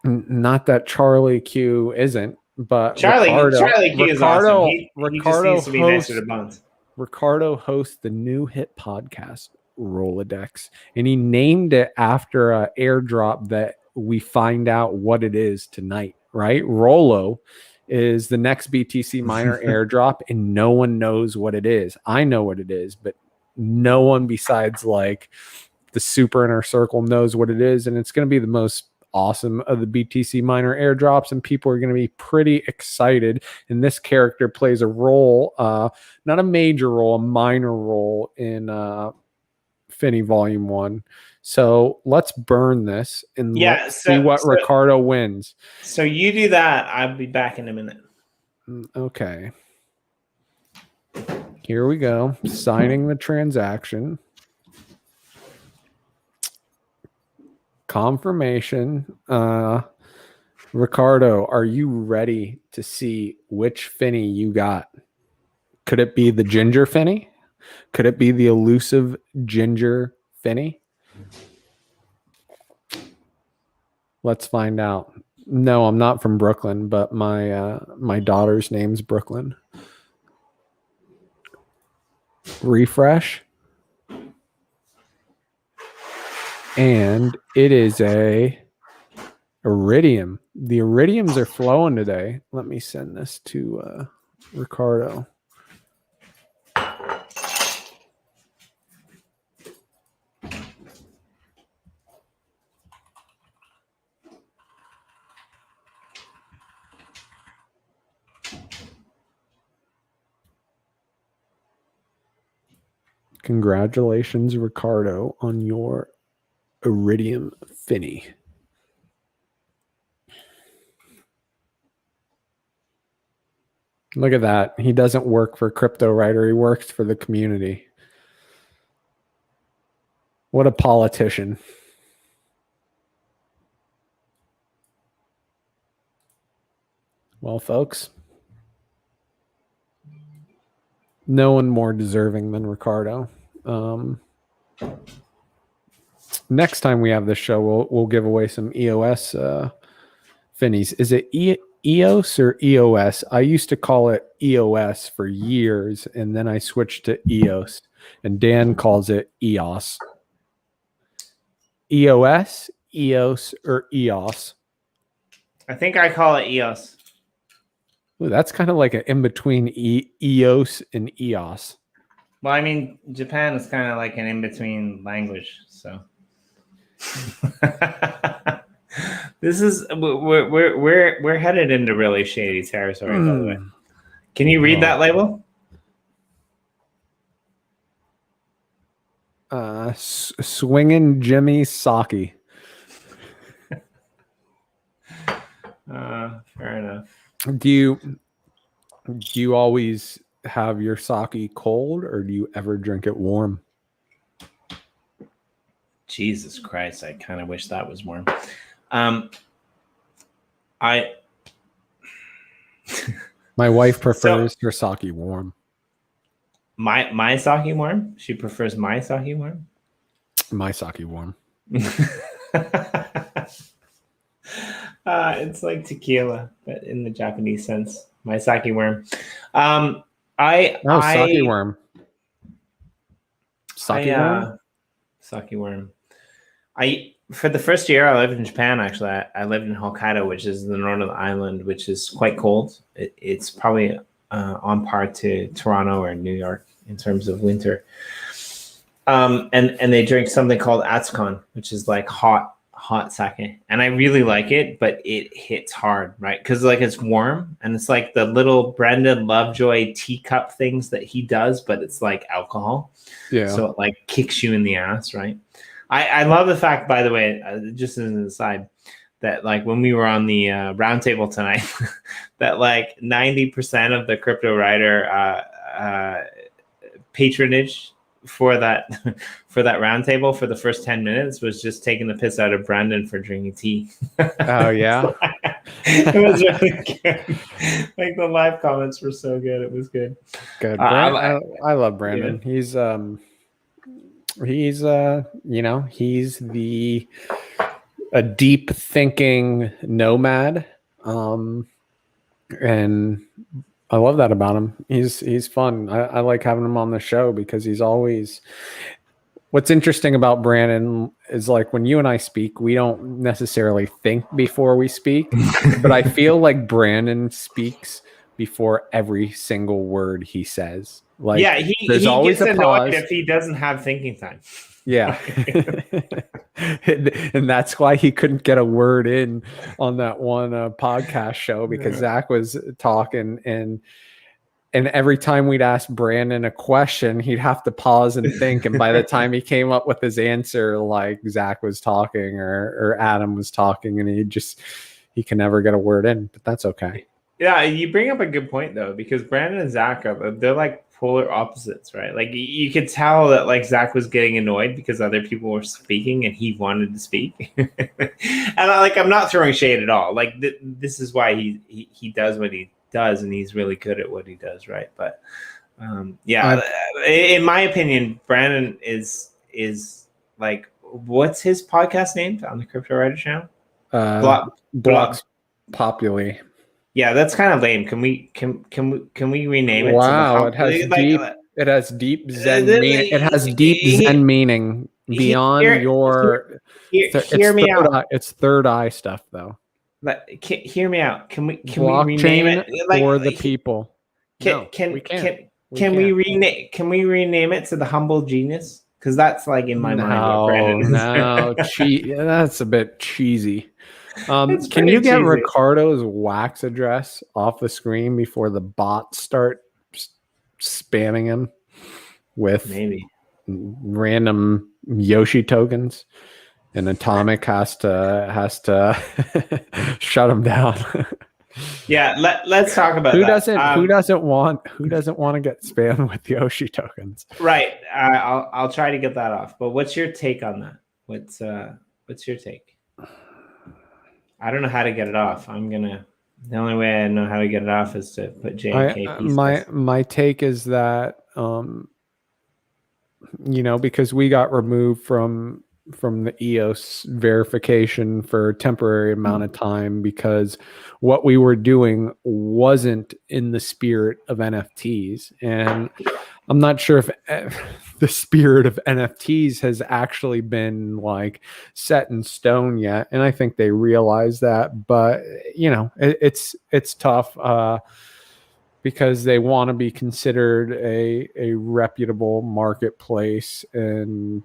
Not that Charlie Q isn't, but Charlie Q is awesome. He just needs to be nicer to Buns. Ricardo hosts the new hit podcast, Rolodex, and he named it after an airdrop that we find out what it is tonight, right? Rolo is the next BTC miner airdrop, and no one knows what it is. I know what it is, but no one besides like the super inner circle knows what it is, and it's going to be the most awesome of the BTC miner airdrops, and people are going to be pretty excited. And this character plays a role, not a major role, a minor role in Finney Volume 1. So let's burn this and let's see what Ricardo wins. So you do that. I'll be back in a minute. Okay. Here we go. Signing the transaction. Confirmation. Ricardo, are you ready to see which Finney you got? Could it be the ginger Finney? Could it be the elusive ginger Finney? Let's find out. No, I'm not from Brooklyn, but my daughter's name's Brooklyn. Refresh. And it is a iridium. The iridiums are flowing today. Let me send this to Ricardo. Congratulations, Ricardo, on your Iridium Finney. Look at that. He doesn't work for Cryptowriter. He works for the community. What a politician. Well, folks, no one more deserving than Ricardo. Next time we have this show, we'll give away some EOS Finneys. Is it EOS or EOS? I used to call it EOS for years, and then I switched to EOS, and Dan calls it EOS. EOS, EOS, or EOS? I think I call it EOS. Ooh, that's kind of like an in-between EOS and EOS. Well, I mean, Japan is kind of like an in-between language, so. This is we're headed into really shady territory, by the way. Can you read that label? Swinging Jimmy Saki. Fair enough. Do you always have your sake cold, or do you ever drink it warm? Jesus Christ, I kind of wish that was warm. My wife prefers her sake warm. My sake warm? She prefers my sake warm? My sake warm. It's like tequila, but in the Japanese sense. My sake worm. Sake worm. Sake worm? Sake worm. For the first year I lived in Japan, actually, I lived in Hokkaido, which is the north of the island, which is quite cold. It's probably on par to Toronto or New York in terms of winter. And they drink something called Atsukan, which is like hot sake, and I really like it, but it hits hard, right? Because like it's warm, and it's like the little Brendan Lovejoy teacup things that he does, but it's like alcohol. Yeah. So it like kicks you in the ass, right? I love the fact, by the way, just as an aside, that like when we were on the roundtable tonight, that like 90% of the Cryptowriter patronage for that roundtable for the first 10 minutes was just taking the piss out of Brandon for drinking tea. Oh yeah. It was really good. Like the live comments were so good. It was good. Good. I love Brandon. Yeah. He's a deep thinking nomad. And I love that about him. He's fun. I like having him on the show because he's always. What's interesting about Brandon is like when you and I speak, we don't necessarily think before we speak, but I feel like Brandon speaks before every single word he says. Like, yeah, there's always gets a pause if he doesn't have thinking time. Yeah. And that's why he couldn't get a word in on that one podcast show, because Zach was talking, and every time we'd ask Brandon a question, he'd have to pause and think. And by the time he came up with his answer, like Zach was talking or Adam was talking, and he can never get a word in, but that's okay. Yeah, you bring up a good point though, because Brandon and Zach they're like polar opposites, right? Like you could tell that like Zach was getting annoyed because other people were speaking and he wanted to speak. And I'm not throwing shade at all. Like this is why he does what he does, and he's really good at what he does, right? But in my opinion, Brandon is like, what's his podcast named on the Cryptowriter channel? Blocks Populi. Yeah, that's kind of lame. Can we rename it? Wow, it has deep Zen meaning. It has deep Zen meaning beyond your. Hear me out. It's third eye stuff, though. Hear me out. Can we rename it for the people? Can we rename it to the Humble Genius? Because that's like in my mind. That's a bit cheesy. Can you get cheesy. Ricardo's wax address off the screen before the bots start spamming him with maybe random Yoshi tokens? And Atomic has to shut him down. Yeah, let's talk about who doesn't want to get spammed with Yoshi tokens. Right. I'll try to get that off. But what's your take on that? What's your take? I don't know how to get it off. The only way I know how to get it off is to put JK. My take is that because we got removed from the EOS verification for a temporary amount of time because what we were doing wasn't in the spirit of NFTs. And I'm not sure if the spirit of NFTs has actually been like set in stone yet. And I think they realize that, but it's tough because they want to be considered a reputable marketplace. And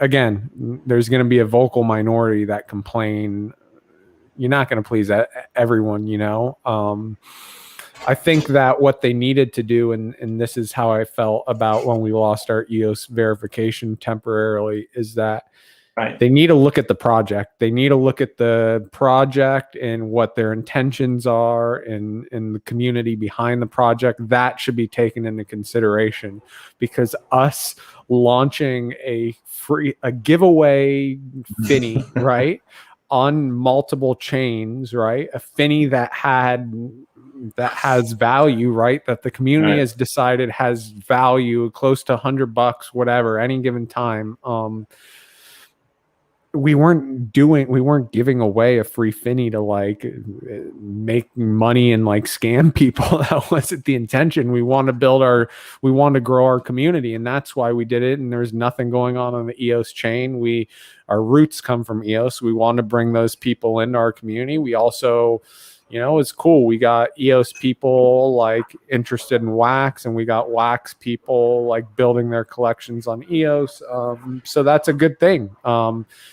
again, there's going to be a vocal minority that complain. You're not going to please everyone, you know. I think that what they needed to do, and this is how I felt about when we lost our EOS verification temporarily, is that they need to look at the project. They need to look at the project and what their intentions are and the community behind the project. That should be taken into consideration, because us launching a giveaway Finney, right, on multiple chains, right, a Finney that has value, right, that the community has decided has value close to $100, whatever, any given time. We weren't giving away a free Finney to like make money and like scam people. That wasn't the intention. We want to grow our community, and that's why we did it. And there's nothing going on the EOS chain. Our roots come from EOS. We want to bring those people into our community. We also, you know, it's cool. We got EOS people like interested in wax, and we got wax people like building their collections on EOS. So that's a good thing.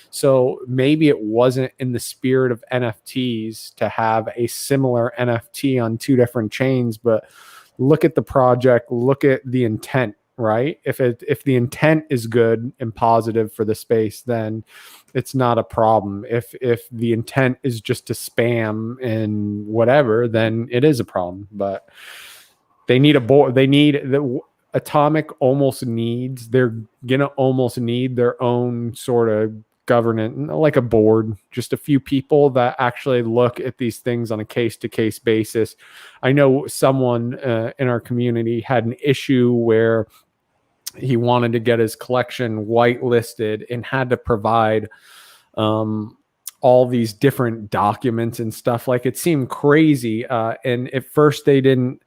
So maybe it wasn't in the spirit of NFTs to have a similar NFT on two different chains, but look at the project, look at the intent, right? If the intent is good and positive for the space, then it's not a problem. If the intent is just to spam and whatever, then it is a problem. But they need a board. They need the Atomic they're gonna almost need their own sort of governance, like a board, just a few people that actually look at these things on a case-to-case basis. I know someone in our community had an issue where he wanted to get his collection whitelisted and had to provide all these different documents and stuff. Like, it seemed crazy. And at first they didn't.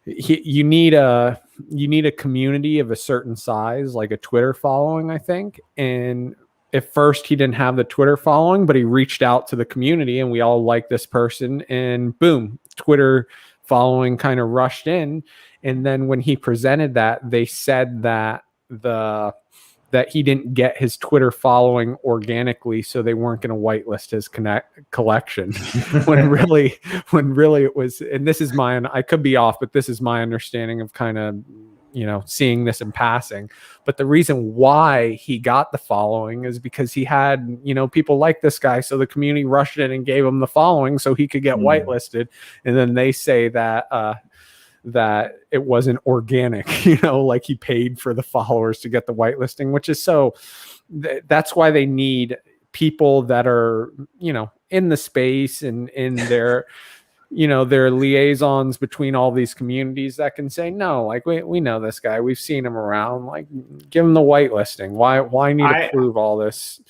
You need a community of a certain size, like a Twitter following, I think. And at first he didn't have the Twitter following, but he reached out to the community and we all like this person, and boom, Twitter following kind of rushed in. And then when he presented that, they said that that he didn't get his Twitter following organically, so they weren't going to whitelist his collection. when really it was, and this is I could be off, but this is my understanding of kind of, you know, seeing this in passing. But the reason why he got the following is because he had, you know, people like this guy. So the community rushed in and gave him the following so he could get whitelisted. And then they say that it wasn't organic, you know, like he paid for the followers to get the whitelisting, which is that's why they need people that are, you know, in the space and in their, you know, their liaisons between all these communities that can say, no, like we know this guy, we've seen him around, like give him the whitelisting. Why need to prove all this?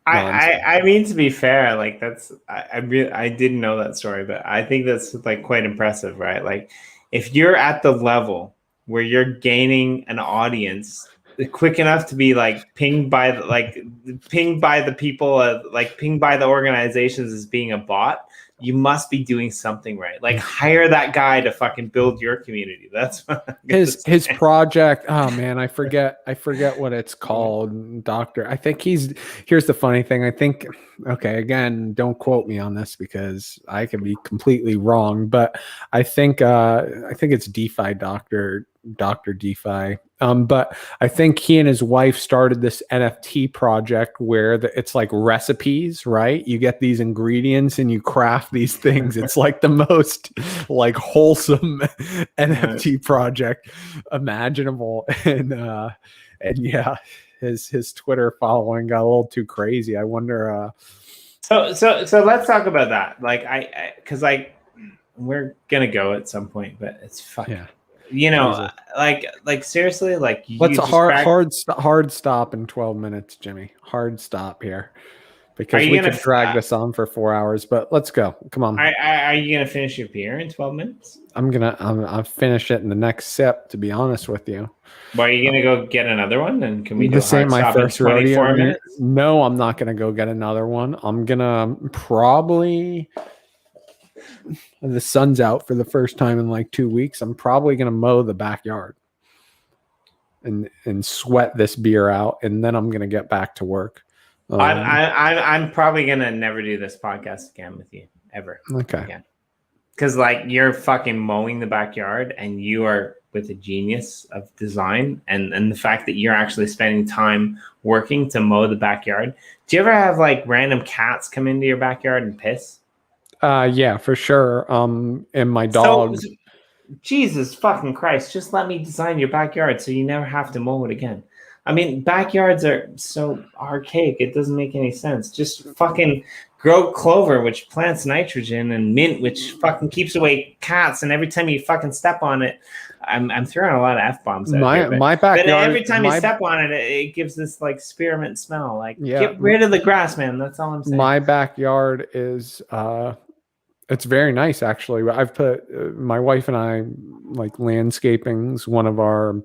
I mean, to be fair, like I didn't know that story, but I think that's like quite impressive, right? Like, if you're at the level where you're gaining an audience quick enough to be like pinged by the people, like pinged by the organizations as being a bot, you must be doing something right. Like, hire that guy to fucking build your community. That's his project. Oh man, I forget what it's called. Doctor. I think here's the funny thing. I think, okay, again, don't quote me on this because I could be completely wrong, but I think it's DeFi Doctor DeFi. But I think he and his wife started this NFT project where it's like recipes, right? You get these ingredients and you craft these things. It's like the most like wholesome NFT project imaginable. And yeah, his Twitter following got a little too crazy. I wonder. So let's talk about that. Like, because we're gonna go at some point, but it's fucking. Yeah. You know, like seriously, like, what's a hard stop in 12 minutes, Jimmy? Hard stop here, because we could drag this on for 4 hours. But let's go. Come on. Are you gonna finish your beer in 12 minutes? I'll finish it in the next sip. To be honest with you. Well, are you gonna go get another one? And can we do this ain't my first rodeo? 24 minutes? No, I'm not gonna go get another one. I'm gonna probably. The sun's out for the first time in like 2 weeks. I'm probably going to mow the backyard and sweat this beer out, and then I'm gonna get back to work. I'm probably gonna never do this podcast again with you ever. Okay. Again. Because like you're fucking mowing the backyard, and you are with a genius of design, and the fact that you're actually spending time working to mow the backyard. Do you ever have like random cats come into your backyard and piss? Yeah, for sure. And my dog. So, Jesus fucking Christ, just let me design your backyard so you never have to mow it again. I mean, backyards are so archaic, it doesn't make any sense. Just fucking grow clover, which plants nitrogen, and mint, which fucking keeps away cats, and every time you fucking step on it, I'm throwing a lot of F-bombs out here, but, my backyard, but every time you step on it, it gives this like spearmint smell. Like, yeah, get rid of the grass, man. That's all I'm saying. My backyard is it's very nice, actually. I've put my wife and I, like, landscaping's one of our,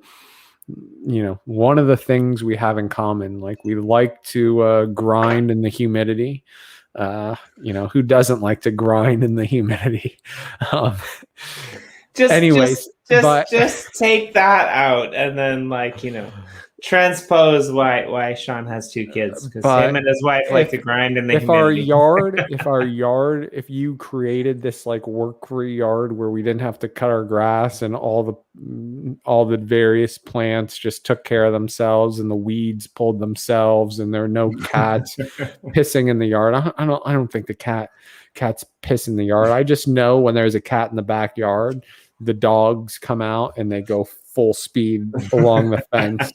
one of the things we have in common. Like, we like to grind in the humidity. Who doesn't like to grind in the humidity? Just take that out, and then transpose why Sean has 2 kids, because him and his wife like to grind in the humidity. If you created this like work-free yard where we didn't have to cut our grass, and all the various plants just took care of themselves, and the weeds pulled themselves, and there are no cats pissing in the yard. I don't think the cats piss in the yard. I just know when there's a cat in the backyard, the dogs come out and they go full speed along the fence,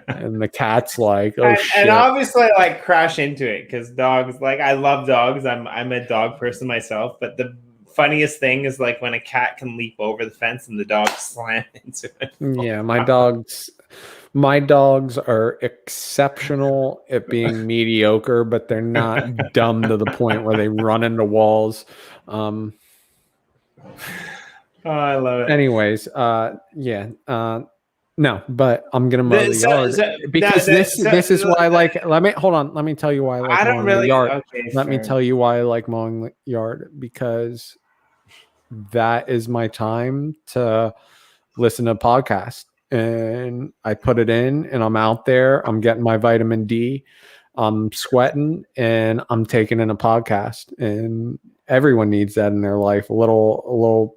and the cat's like, oh shit. And obviously like crash into it, because dogs, like, I love dogs. I'm a dog person myself, but the funniest thing is like when a cat can leap over the fence and the dog slam into it. Yeah, my dogs are exceptional at being mediocre, but they're not dumb to the point where they run into walls. Oh, I love it. Anyways, no, but I'm gonna mow the yard because this is why I like. Let me tell you why I like mowing the yard. Okay, let me tell you why I like mowing the yard, because that is my time to listen to a podcast, and I put it in, and I'm out there. I'm getting my vitamin D. I'm sweating, and I'm taking in a podcast, and everyone needs that in their life. A little.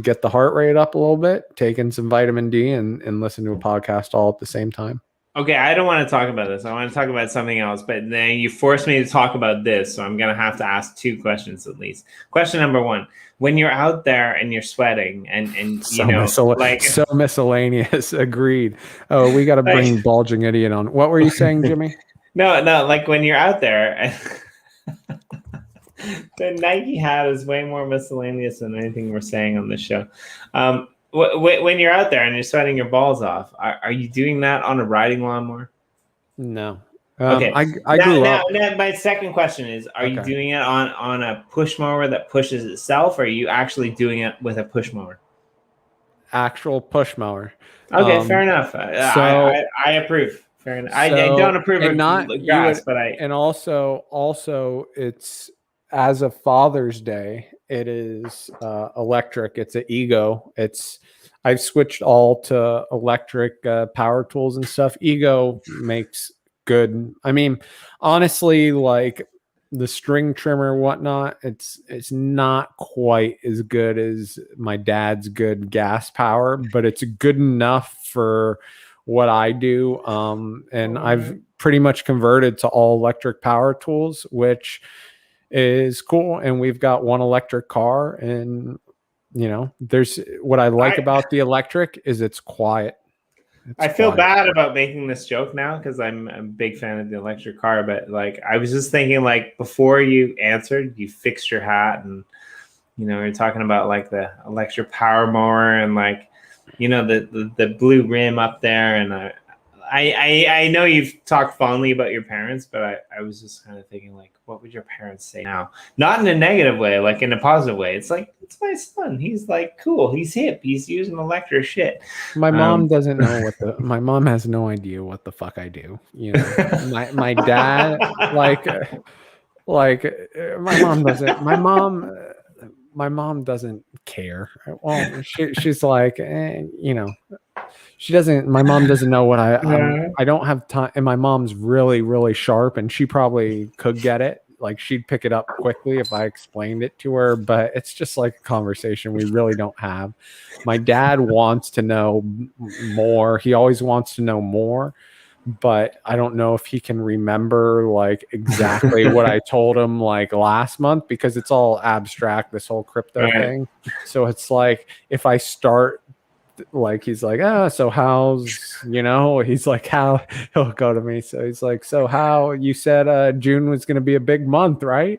Get the heart rate up a little bit, taking some vitamin D, and listen to a podcast all at the same time. Okay, I don't want to talk about this. I want to talk about something else, but then you forced me to talk about this, so I'm going to have to ask 2 questions at least. Question number 1, when you're out there and you're sweating and so miscellaneous, agreed. Oh, we got to bring Bulging Idiot on. What were you saying, Jimmy? No, like when you're out there and the Nike hat is way more miscellaneous than anything we're saying on this show. When you're out there and you're sweating your balls off, are you doing that on a riding lawnmower? No. Okay. I grew up. Now, my second question is: are you doing it on a push mower that pushes itself, or are you actually doing it with a push mower? Actual push mower. Okay, fair enough. I approve. Fair enough. I don't approve of grass, but I. And also, it's. As of Father's Day, it is electric. It's an Ego. I've switched all to electric power tools and stuff. Ego makes good. I mean, honestly, like the string trimmer, whatnot, it's not quite as good as my dad's good gas power, but it's good enough for what I do. And I've pretty much converted to all electric power tools, which is cool. And we've got one electric car, and there's what I like about the electric is it's quiet. I feel bad about making this joke now because I'm a big fan of the electric car, but like I was just thinking, like, before you answered, you fixed your hat, and you're talking about like the electric power mower and like the blue rim up there, and I know you've talked fondly about your parents, but I was just kind of thinking, like, what would your parents say now? Not in a negative way, like in a positive way. It's like, it's my son. He's like cool. He's hip. He's using electric shit. My mom doesn't know my mom has no idea what the fuck I do. My dad, like my mom doesn't care. Well, she's like, She doesn't. My mom doesn't know what Yeah. I don't have time. And my mom's really, really sharp, and she probably could get it. Like she'd pick it up quickly if I explained it to her. But it's just like a conversation we really don't have. My dad wants to know more. He always wants to know more, but I don't know if he can remember like exactly what I told him like last month, because it's all abstract, this whole crypto Right. thing. So it's like if I start, like he's like, so how's, he's like, how, he'll go to me, so he's like, so how, you said June was going to be a big month, right?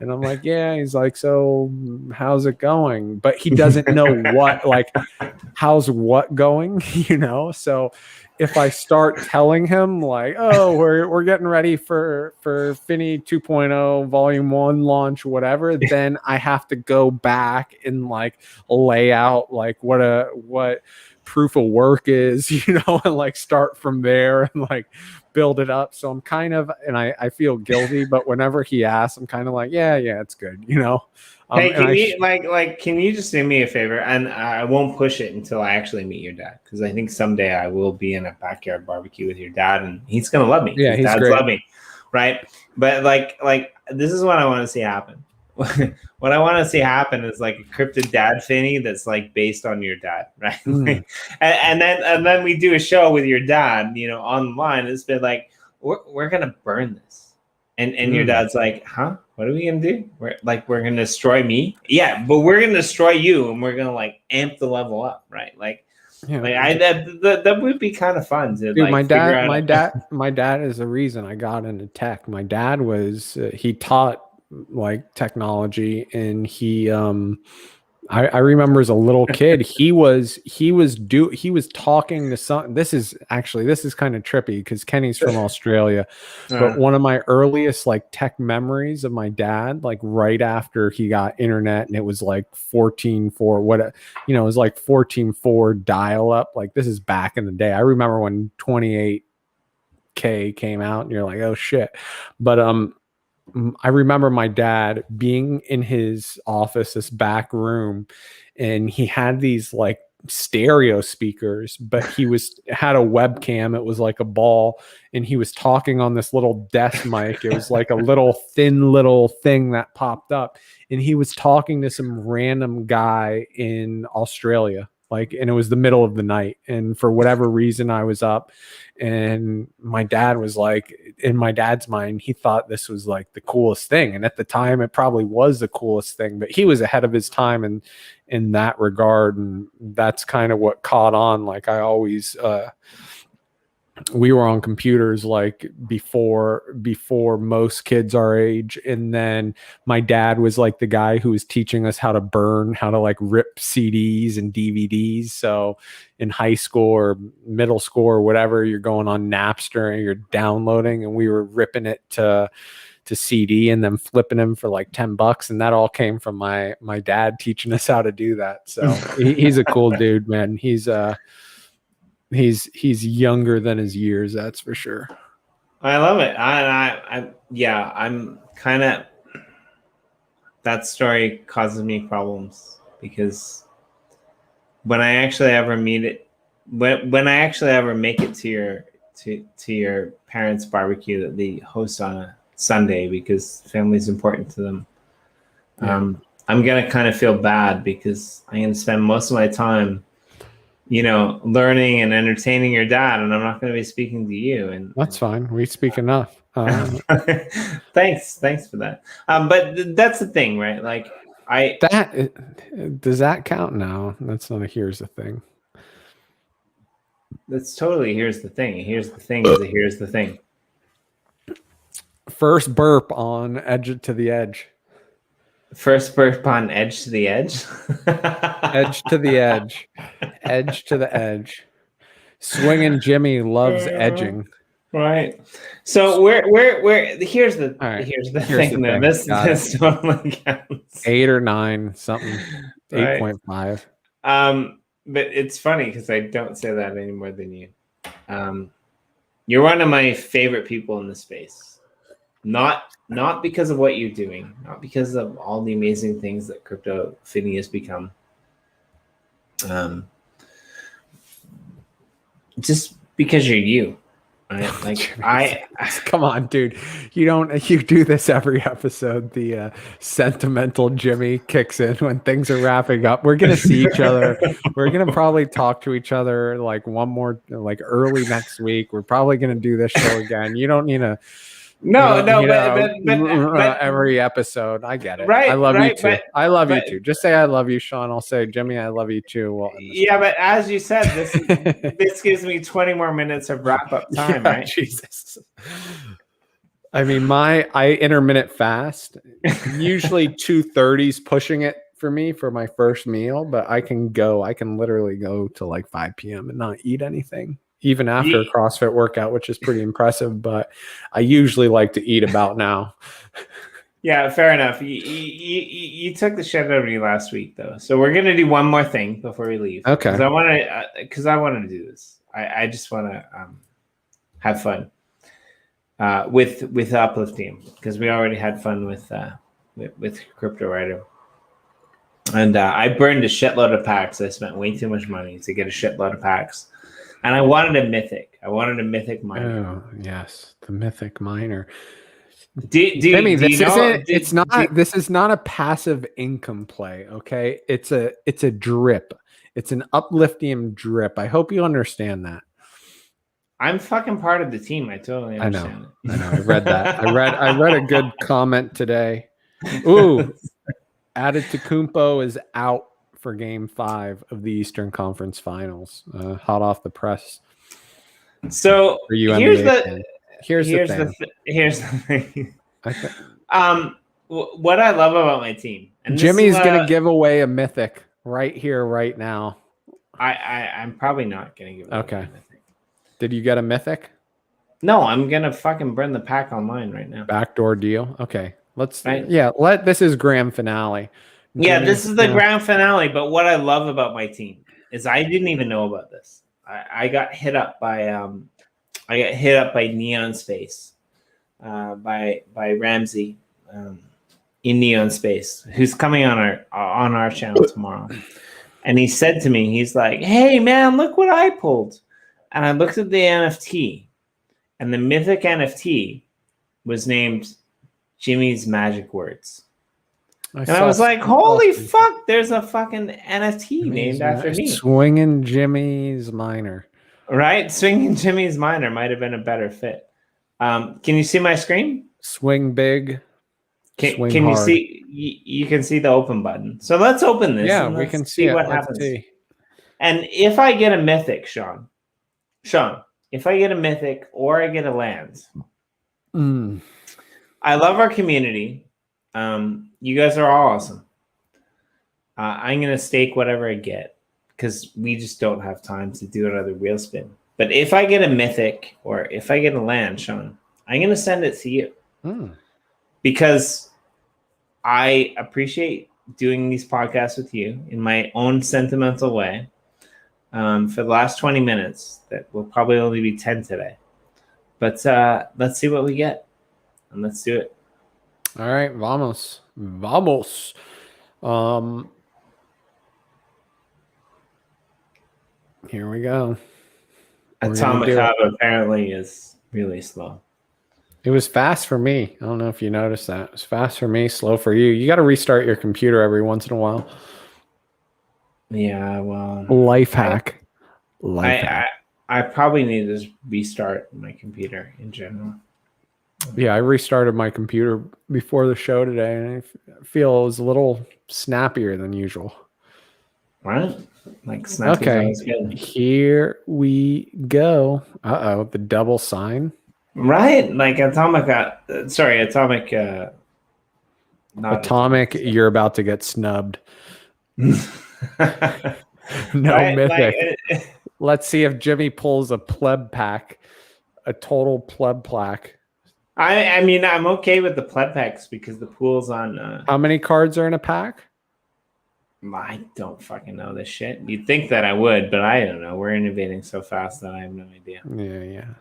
And I'm like, yeah. He's like, so how's it going? But he doesn't know what, like, how's what going, so if I start telling him like, oh, we're getting ready for Finney 2.0 volume 1 launch, whatever, then I have to go back and like lay out like what proof of work is, and like start from there and like build it up. So I'm kind of, and I feel guilty, but whenever he asks, I'm kind of like, yeah, it's good, Hey, and can you can you just do me a favor? And I won't push it until I actually meet your dad, because I think someday I will be in a backyard barbecue with your dad, and he's gonna love me. Yeah, His dad's great. love me, right? But like this is what I want to see happen. What I want to see happen is like a cryptid dad Finney that's like based on your dad, right? and then we do a show with your dad, online. It's been like we're gonna burn this, and your dad's like, huh? What are we gonna do? We're gonna destroy me? Yeah, but we're gonna destroy you, and we're gonna like amp the level up, right? Like that would be kind of fun to Dude, like figure out. my dad is the reason I got into tech. My dad was he taught like technology, and he I remember as a little kid, he was talking to some, this is kind of trippy because Kenny's from Australia, but one of my earliest like tech memories of my dad, like right after he got internet, and it was like 14.4, it was like 14.4 dial up. Like this is back in the day. I remember when 28K came out and you're like, oh shit. But I remember my dad being in his office, this back room, and he had these like stereo speakers, but he had a webcam. It was like a ball, and he was talking on this little desk mic. It was like a thin little thing that popped up, and he was talking to some random guy in Australia. And it was the middle of the night, and for whatever reason I was up, and my dad was like, in my dad's mind, he thought this was like the coolest thing, and at the time it probably was the coolest thing, but he was ahead of his time in that regard, and that's kind of what caught on. Like I always we were on computers like before most kids our age, and then my dad was like the guy who was teaching us how to like rip CDs and DVDs. So in high school or middle school or whatever, you're going on Napster and you're downloading, and we were ripping it to CD and then flipping them for like $10, and that all came from my dad teaching us how to do that. So he's a cool dude, man. He's younger than his years, that's for sure. I love it. I'm kind of, that story causes me problems, because when I actually ever meet it, when I actually ever make it to your parents' barbecue that they host on a Sunday, because family is important to them, I'm gonna kind of feel bad, because I'm gonna spend most of my time learning and entertaining your dad, and I'm not going to be speaking to you. And that's fine. We speak enough. Thanks for that. But that's the thing, right? Like does that count? No, that's not a here's the thing. That's totally here's the thing. Here's the thing is a here's the thing. First burp on edge to the edge. First burp on edge to the edge. Edge to the edge. Edge to the edge. Swinging Jimmy loves edging. Right. So we're here's the thing. This totally counts. 8 or 9 something. 8.5. But it's funny because I don't say that any more than you. You're one of my favorite people in the space. Not because of what you're doing, not because of all the amazing things that Crypto Finney has become. just because you're you. Right? Like come on, dude. You do this every episode. The sentimental Jimmy kicks in when things are wrapping up. We're gonna see each other. We're gonna probably talk to each other like one more, like early next week. We're probably gonna do this show again. You don't need to. no, but every episode. I get it. right, I love right, you too. I love you too. Just say I love you, Sean. I'll say, Jimmy, I love you too. We'll end this yeah, but as you said, this gives me 20 more minutes of wrap up time, right? Jesus. I mean, I intermittent fast. Usually 2:30's pushing it for me for my first meal, but I can literally go to like 5 p.m. and not eat anything, even after a CrossFit workout, which is pretty impressive. But I usually like to eat about now. Yeah, fair enough. You took the shit out of me last week, though. So we're gonna do one more thing before we leave. Okay. Because I want to do this. I just want to have fun with Uplift Team, because we already had fun with Cryptowriter. And I burned a shitload of packs. I spent way too much money to get a shitload of packs. And I wanted a mythic. I wanted a mythic miner. Oh, yes. The mythic miner. Timmy, this is not a passive income play, okay? It's a drip. It's an Upliftium drip. I hope you understand that. I'm fucking part of the team. I totally understand it. I know. I read that. I read a good comment today. Ooh. Adetokounmpo is out for Game 5 of the Eastern Conference Finals. Hot off the press. So here's the thing. Okay. What I love about my team, and Jimmy's gonna give away a mythic right here, right now. I'm probably not gonna give away a mythic. Did you get a mythic? No, I'm gonna fucking burn the pack online right now. Backdoor deal. Okay. This is grand finale. Yeah, this is the grand finale. But what I love about my team is I didn't even know about this. I got hit up by Neon Space, by Ramsey, in Neon Space, who's coming on our channel tomorrow. And he said to me, he's like, "Hey man, look what I pulled." And I looked at the NFT, and the mythic NFT was named Jimmy's Magic Words. I was like, holy fuck, there's a fucking NFT named after me. Swinging Jimmy's Miner. Right? Swinging Jimmy's Miner might have been a better fit. Can you see my screen? Swing big. Can you see? You can see the open button. So let's open this. Yeah, we can see what happens. And if I get a mythic, Sean, if I get a mythic or I get a land, I love our community. You guys are all awesome. I'm going to stake whatever I get because we just don't have time to do another wheel spin. But if I get a mythic or if I get a land, Sean, I'm going to send it to you because I appreciate doing these podcasts with you in my own sentimental way. For the last 20 minutes, that will probably only be 10 today. But let's see what we get, and let's do it. All right, vamos. Here we go. Atomic Hub apparently is really slow. It was fast for me. I don't know if you noticed that. It was fast for me, slow for you. You got to restart your computer every once in a while. Yeah, well, life hack. I probably need to restart my computer in general. Yeah, I restarted my computer before the show today, and I feel it was a little snappier than usual. Right? Like snappy. Okay, here we go. The double sign. Right? Like Atomic. Atomic, you're about to get snubbed. No right? Mythic. Let's see if Jimmy pulls a pleb pack, a total pleb plaque. I mean, I'm okay with the pleb packs because the pool's on. How many cards are in a pack? I don't fucking know this shit. You'd think that I would, but I don't know. We're innovating so fast that I have no idea. Yeah.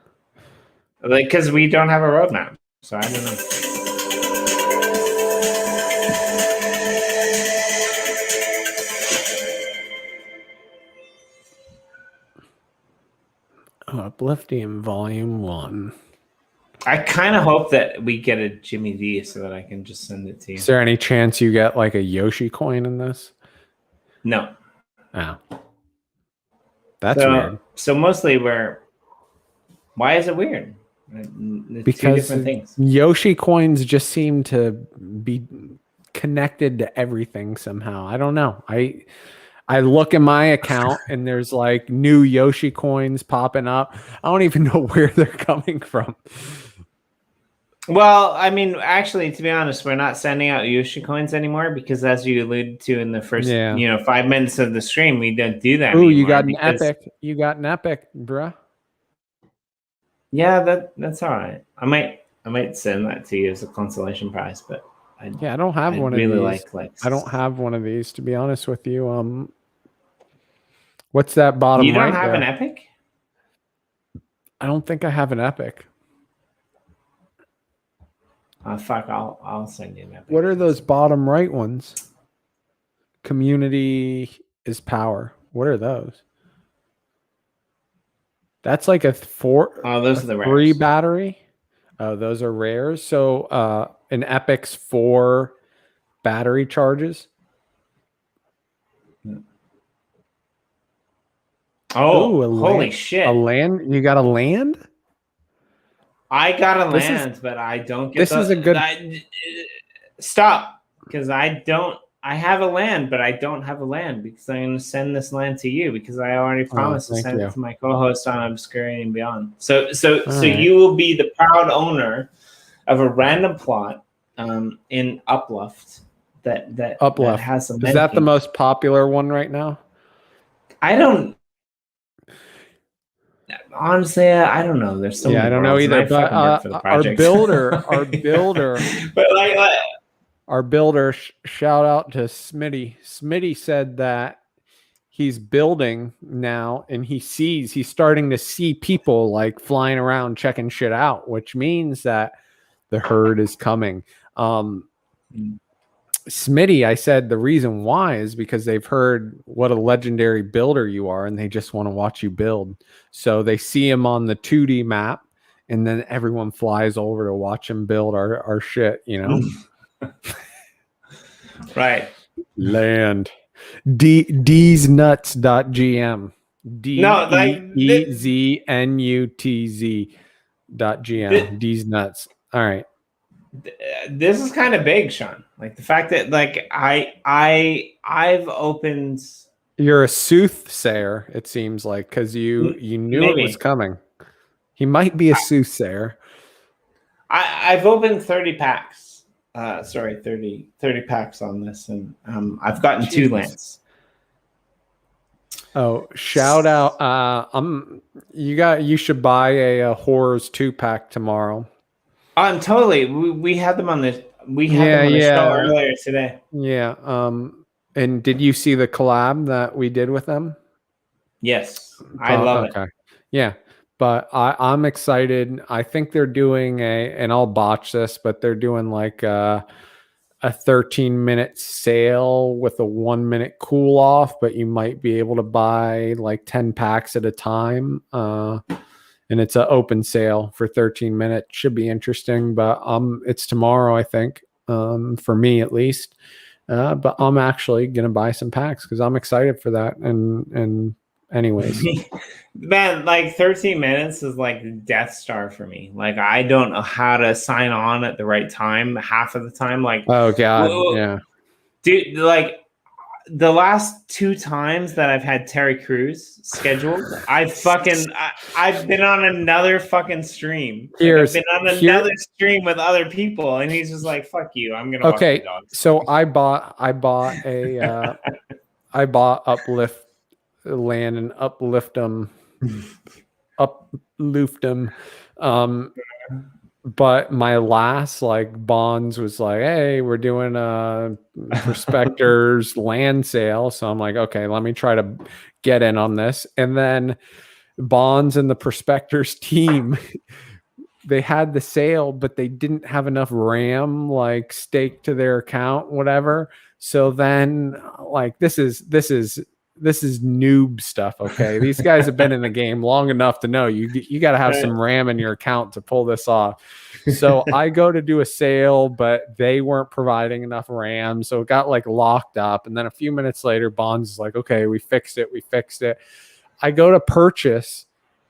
Like, because we don't have a roadmap, so I don't know. Uplifting Volume 1. I kind of hope that we get a Jimmy D so that I can just send it to you. Is there any chance you get like a Yoshi coin in this? No. Oh. That's weird. So mostly why is it weird? It's Because two different things. Yoshi coins just seem to be connected to everything somehow. I don't know. I look in my account and there's like new Yoshi coins popping up. I don't even know where they're coming from. Well, I mean, actually, to be honest, we're not sending out Yoshi coins anymore because, as you alluded to in the first, 5 minutes of the stream, we don't do that. Ooh, you got an epic. You got an epic, bruh. Yeah, that's all right. I might send that to you as a consolation prize, but I don't have one of these. I don't have one of these, to be honest with you. What's that bottom right? You don't have an epic? I don't think I have an epic. Fuck, I'll send you an epic. What are those bottom right ones? Community is power. What are those? That's like a 4. Oh, those are the 3 rares. battery. Oh, those are rares. So an epic's 4 battery charges. Oh, ooh, holy shit! A land? You got a land? I got a land, but I don't get. This is a good. Stop, because I don't. I have a land, but I don't have a land because I'm going to send this land to you because I already promised to send it to my co-host on Obscurity and Beyond. So you will be the proud owner of a random plot in Uplift that has some. Is that the most popular one right now? I don't. Honestly, I don't know. There's so many. I don't know either. But our builder, but our builder, shout out to Smitty. Smitty said that he's building now, and he's starting to see people like flying around checking shit out, which means that the herd is coming. Smitty, I said the reason why is because they've heard what a legendary builder you are, and they just want to watch you build. So they see him on the 2D map, and then everyone flies over to watch him build our shit, you know? Right. Land. Dznuts.gm. DEZNUTZ.gm. D's nuts. All right. This is kind of big, Sean. Like the fact that like I've opened. You're a soothsayer, it seems like, because you knew it was coming. He might be a soothsayer. I've opened 30 packs. 30 packs on this, and I've gotten 2 lands. Oh, shout out! You should buy a Horrors 2-pack tomorrow. Totally. We had them on the show earlier today. Yeah. And did you see the collab that we did with them? Yes, I love it. Yeah, but I'm excited. I think they're doing and I'll botch this, but they're doing like a 13-minute sale with a 1-minute cool off, but you might be able to buy like 10 packs at a time. And it's an open sale for 13 minutes. Should be interesting, but it's tomorrow, I think, for me at least. But I'm actually gonna buy some packs because I'm excited for that. And anyways, man, like 13 minutes is like the Death Star for me. Like I don't know how to sign on at the right time. Half of the time, like oh god, yeah, dude, like. The last 2 times that I've had Terry Crews scheduled, I've been on another fucking stream. I've been on another stream with other people, and he's just like, "Fuck you, I'm gonna." Okay, walk the dogs. So I bought Uplift Land and Uplift them. But my last like bonds was like, hey, we're doing a prospectors land sale. So I'm like, okay, let me try to get in on this. And then bonds and the prospectors team, they had the sale, but they didn't have enough RAM like staked to their account, whatever. So then like this is this is noob stuff. Okay, these guys have been in the game long enough to know you got to have some RAM in your account to pull this off. So I go to do a sale, but they weren't providing enough RAM, so it got like locked up. And then a few minutes later, Bonds is like, "Okay, we fixed it. We fixed it." I go to purchase,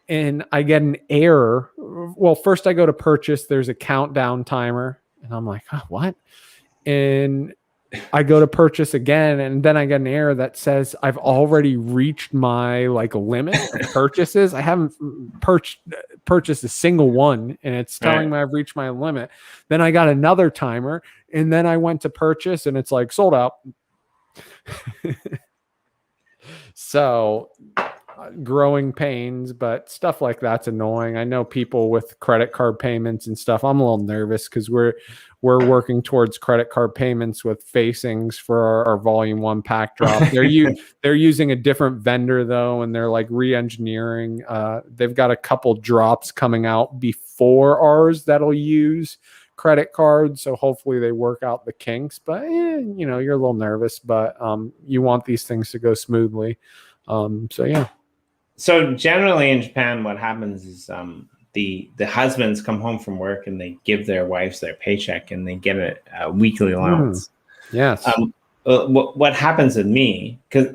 and I get an error. Well, first I go to purchase. There's a countdown timer, and I'm like, "Oh, what?" And I go to purchase again, and then I get an error that says I've already reached my like limit of purchases. I haven't purchased a single one, and it's telling me I've reached my limit. Then I got another timer, and then I went to purchase, and it's like sold out. So growing pains, but stuff like that's annoying. I know people with credit card payments and stuff. I'm a little nervous because we're working towards credit card payments with facings for our volume 1 pack drop. They're using a different vendor though, and they're like re-engineering. They've got a couple drops coming out before ours that'll use credit cards, so hopefully they work out the kinks. But you know, you're a little nervous, but you want these things to go smoothly. So yeah. So generally in Japan, what happens is the husbands come home from work and they give their wives their paycheck and they get a weekly allowance. Yes. What happens with me, because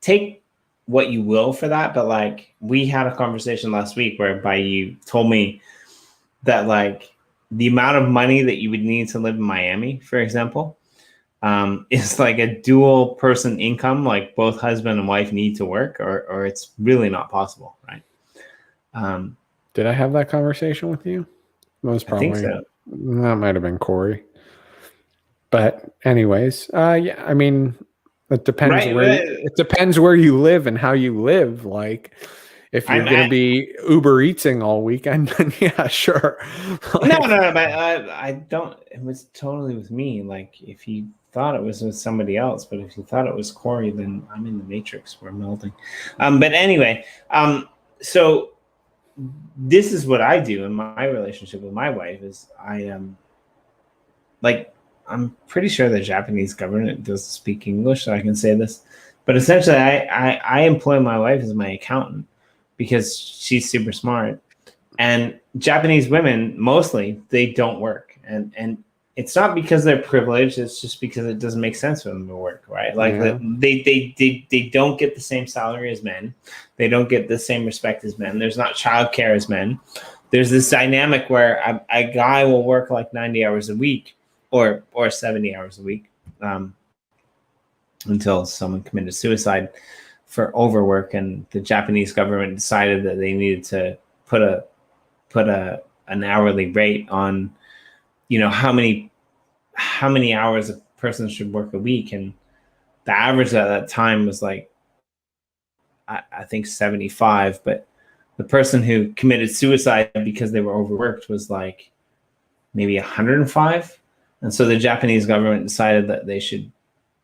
take what you will for that, but like we had a conversation last week whereby you told me that like the amount of money that you would need to live in Miami, for example, is like a dual person income, like both husband and wife need to work, or it's really not possible, right? Did I have that conversation with you? Most probably. I think so. That might have been Corey. But anyways, yeah, I mean, it depends it depends where you live and how you live. Like, if you're going to be Uber Eatsing all weekend, then yeah, sure. Like, no, but I don't. It was totally with me. Like, if you thought it was with somebody else, but if you thought it was Corey, then I'm in the Matrix. We're melting. But anyway, so this is what I do in my relationship with my wife. Is I'm pretty sure the Japanese government doesn't speak English, so I can say this. But essentially, I employ my wife as my accountant because she's super smart. And Japanese women, mostly, they don't work. And it's not because they're privileged. It's just because it doesn't make sense for them to work, right? Like they don't get the same salary as men. They don't get the same respect as men. There's not childcare as men. There's this dynamic where a guy will work like 90 hours a week or 70 hours a week until someone committed suicide for overwork, and the Japanese government decided that they needed to put an hourly rate on, you know, how many hours a person should work a week, and the average at that time was like I think 75, but the person who committed suicide because they were overworked was like maybe 105. And so the Japanese government decided that they should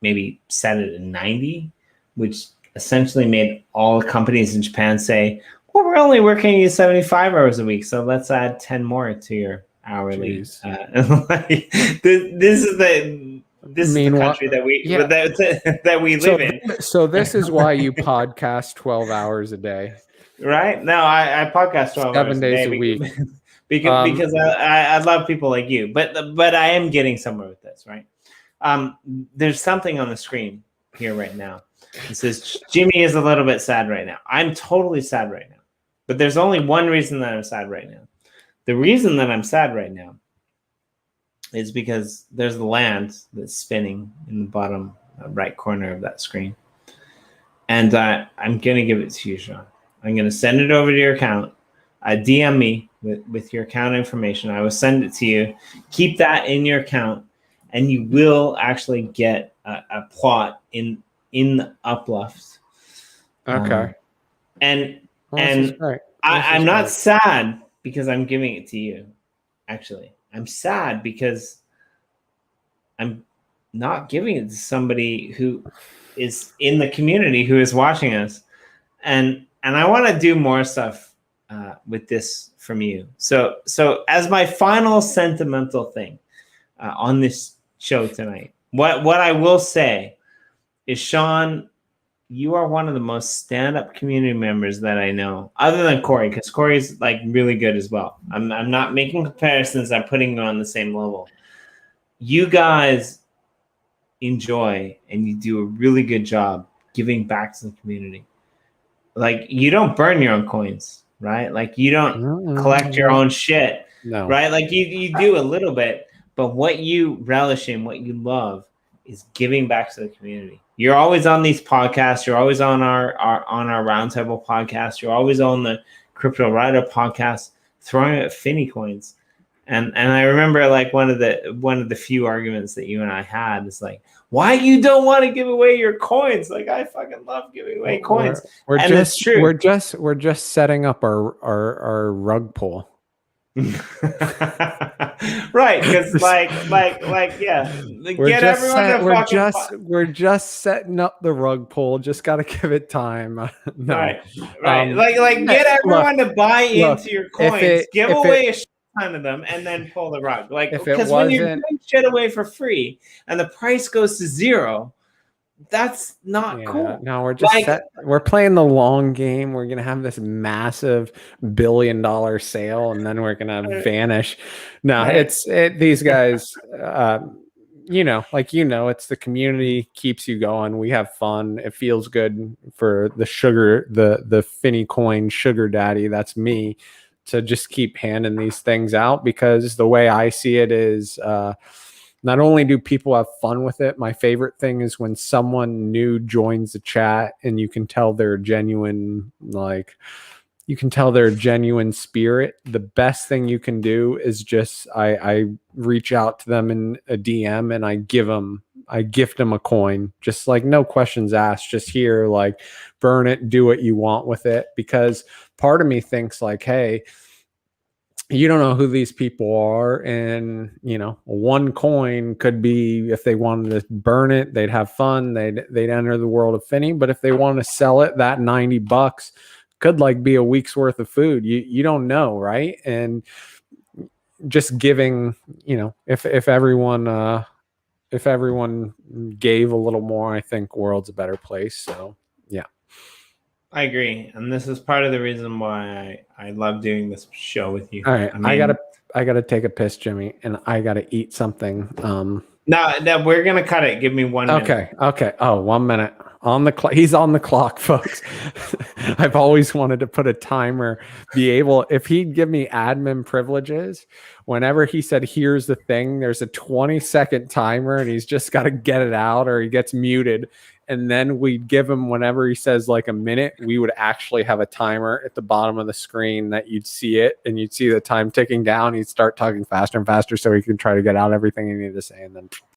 maybe set it at 90, which essentially made all companies in Japan say, well, we're only working you 75 hours a week, so let's add 10 more to your hourly. This is the country that we live in. So this is why you podcast 12 hours a day. Right? No, I podcast 12 hours 7 days a week. Because I love people like you, but I am getting somewhere with this, right? There's something on the screen here right now. It says Jimmy is a little bit sad right now. I'm totally sad right now, but there's only one reason that I'm sad right now. The reason that I'm sad right now is because there's the land that's spinning in the bottom right corner of that screen, and I'm gonna give it to you, Sean. I'm gonna send it over to your account. DM me with your account information. I will send it to you. Keep that in your account, and you will actually get a plot in the Uplift. Okay. I'm not sad because I'm giving it to you. Actually, I'm sad because I'm not giving it to somebody who is in the community who is watching us, and I want to do more stuff with this from you. So as my final sentimental thing on this show tonight, what I will say is, Sean, you are one of the most stand-up community members that I know, other than Corey, because Corey's like really good as well. I'm not making comparisons. I'm putting you on the same level. You guys enjoy and you do a really good job giving back to the community. Like, you don't burn your own coins, right? Like, you don't collect your own shit, right? Like, you do a little bit, but what you relish in, what you love, is giving back to the community. You're always on these podcasts. You're always on our Roundtable podcast. You're always on the Cryptowriter podcast, throwing out Finney coins. And I remember, like, one of the few arguments that you and I had is like, why you don't want to give away your coins? Like, I fucking love giving away coins. And it's true. We're just setting up our rug pull. Right, because like yeah, we're just setting up the rug pull. Just got to give it time. No. Right. Like get everyone to buy into your coins. Give away a shit ton of them, and then pull the rug. Like, because when you're giving shit away for free and the price goes to zero, that's not cool. No, we're just we're playing the long game. We're gonna have this massive $1 billion sale, and then we're gonna vanish. No, these guys. It's the community keeps you going. We have fun. It feels good for the Finney coin sugar daddy. That's me, to just keep handing these things out, because the way I see it is, not only do people have fun with it, my favorite thing is when someone new joins the chat and you can tell they're genuine, spirit. The best thing you can do is just, I reach out to them in a DM and I gift them a coin, just like no questions asked, just here, like, burn it, do what you want with it. Because part of me thinks like, hey, you don't know who these people are, and one coin could be, if they wanted to burn it, they'd have fun, they'd enter the world of Finney. But if they want to sell it, that $90 could like be a week's worth of food. You don't know, right? And just giving, if everyone gave a little more, I think world's a better place. So yeah, I agree, and this is part of the reason why I love doing this show with you. All right, I gotta take a piss, Jimmy, and I gotta eat something. No, we're gonna cut it. Give me 1 minute. Okay. Oh, 1 minute on the clock. He's on the clock, folks. I've always wanted to put a timer. If he'd give me admin privileges, whenever he said, "Here's the thing," there's a 20-second timer, and he's just got to get it out, or he gets muted. And then we'd give him, whenever he says like a minute, we would actually have a timer at the bottom of the screen that you'd see it, and you'd see the time ticking down. He'd start talking faster and faster so he can try to get out everything he needed to say, and then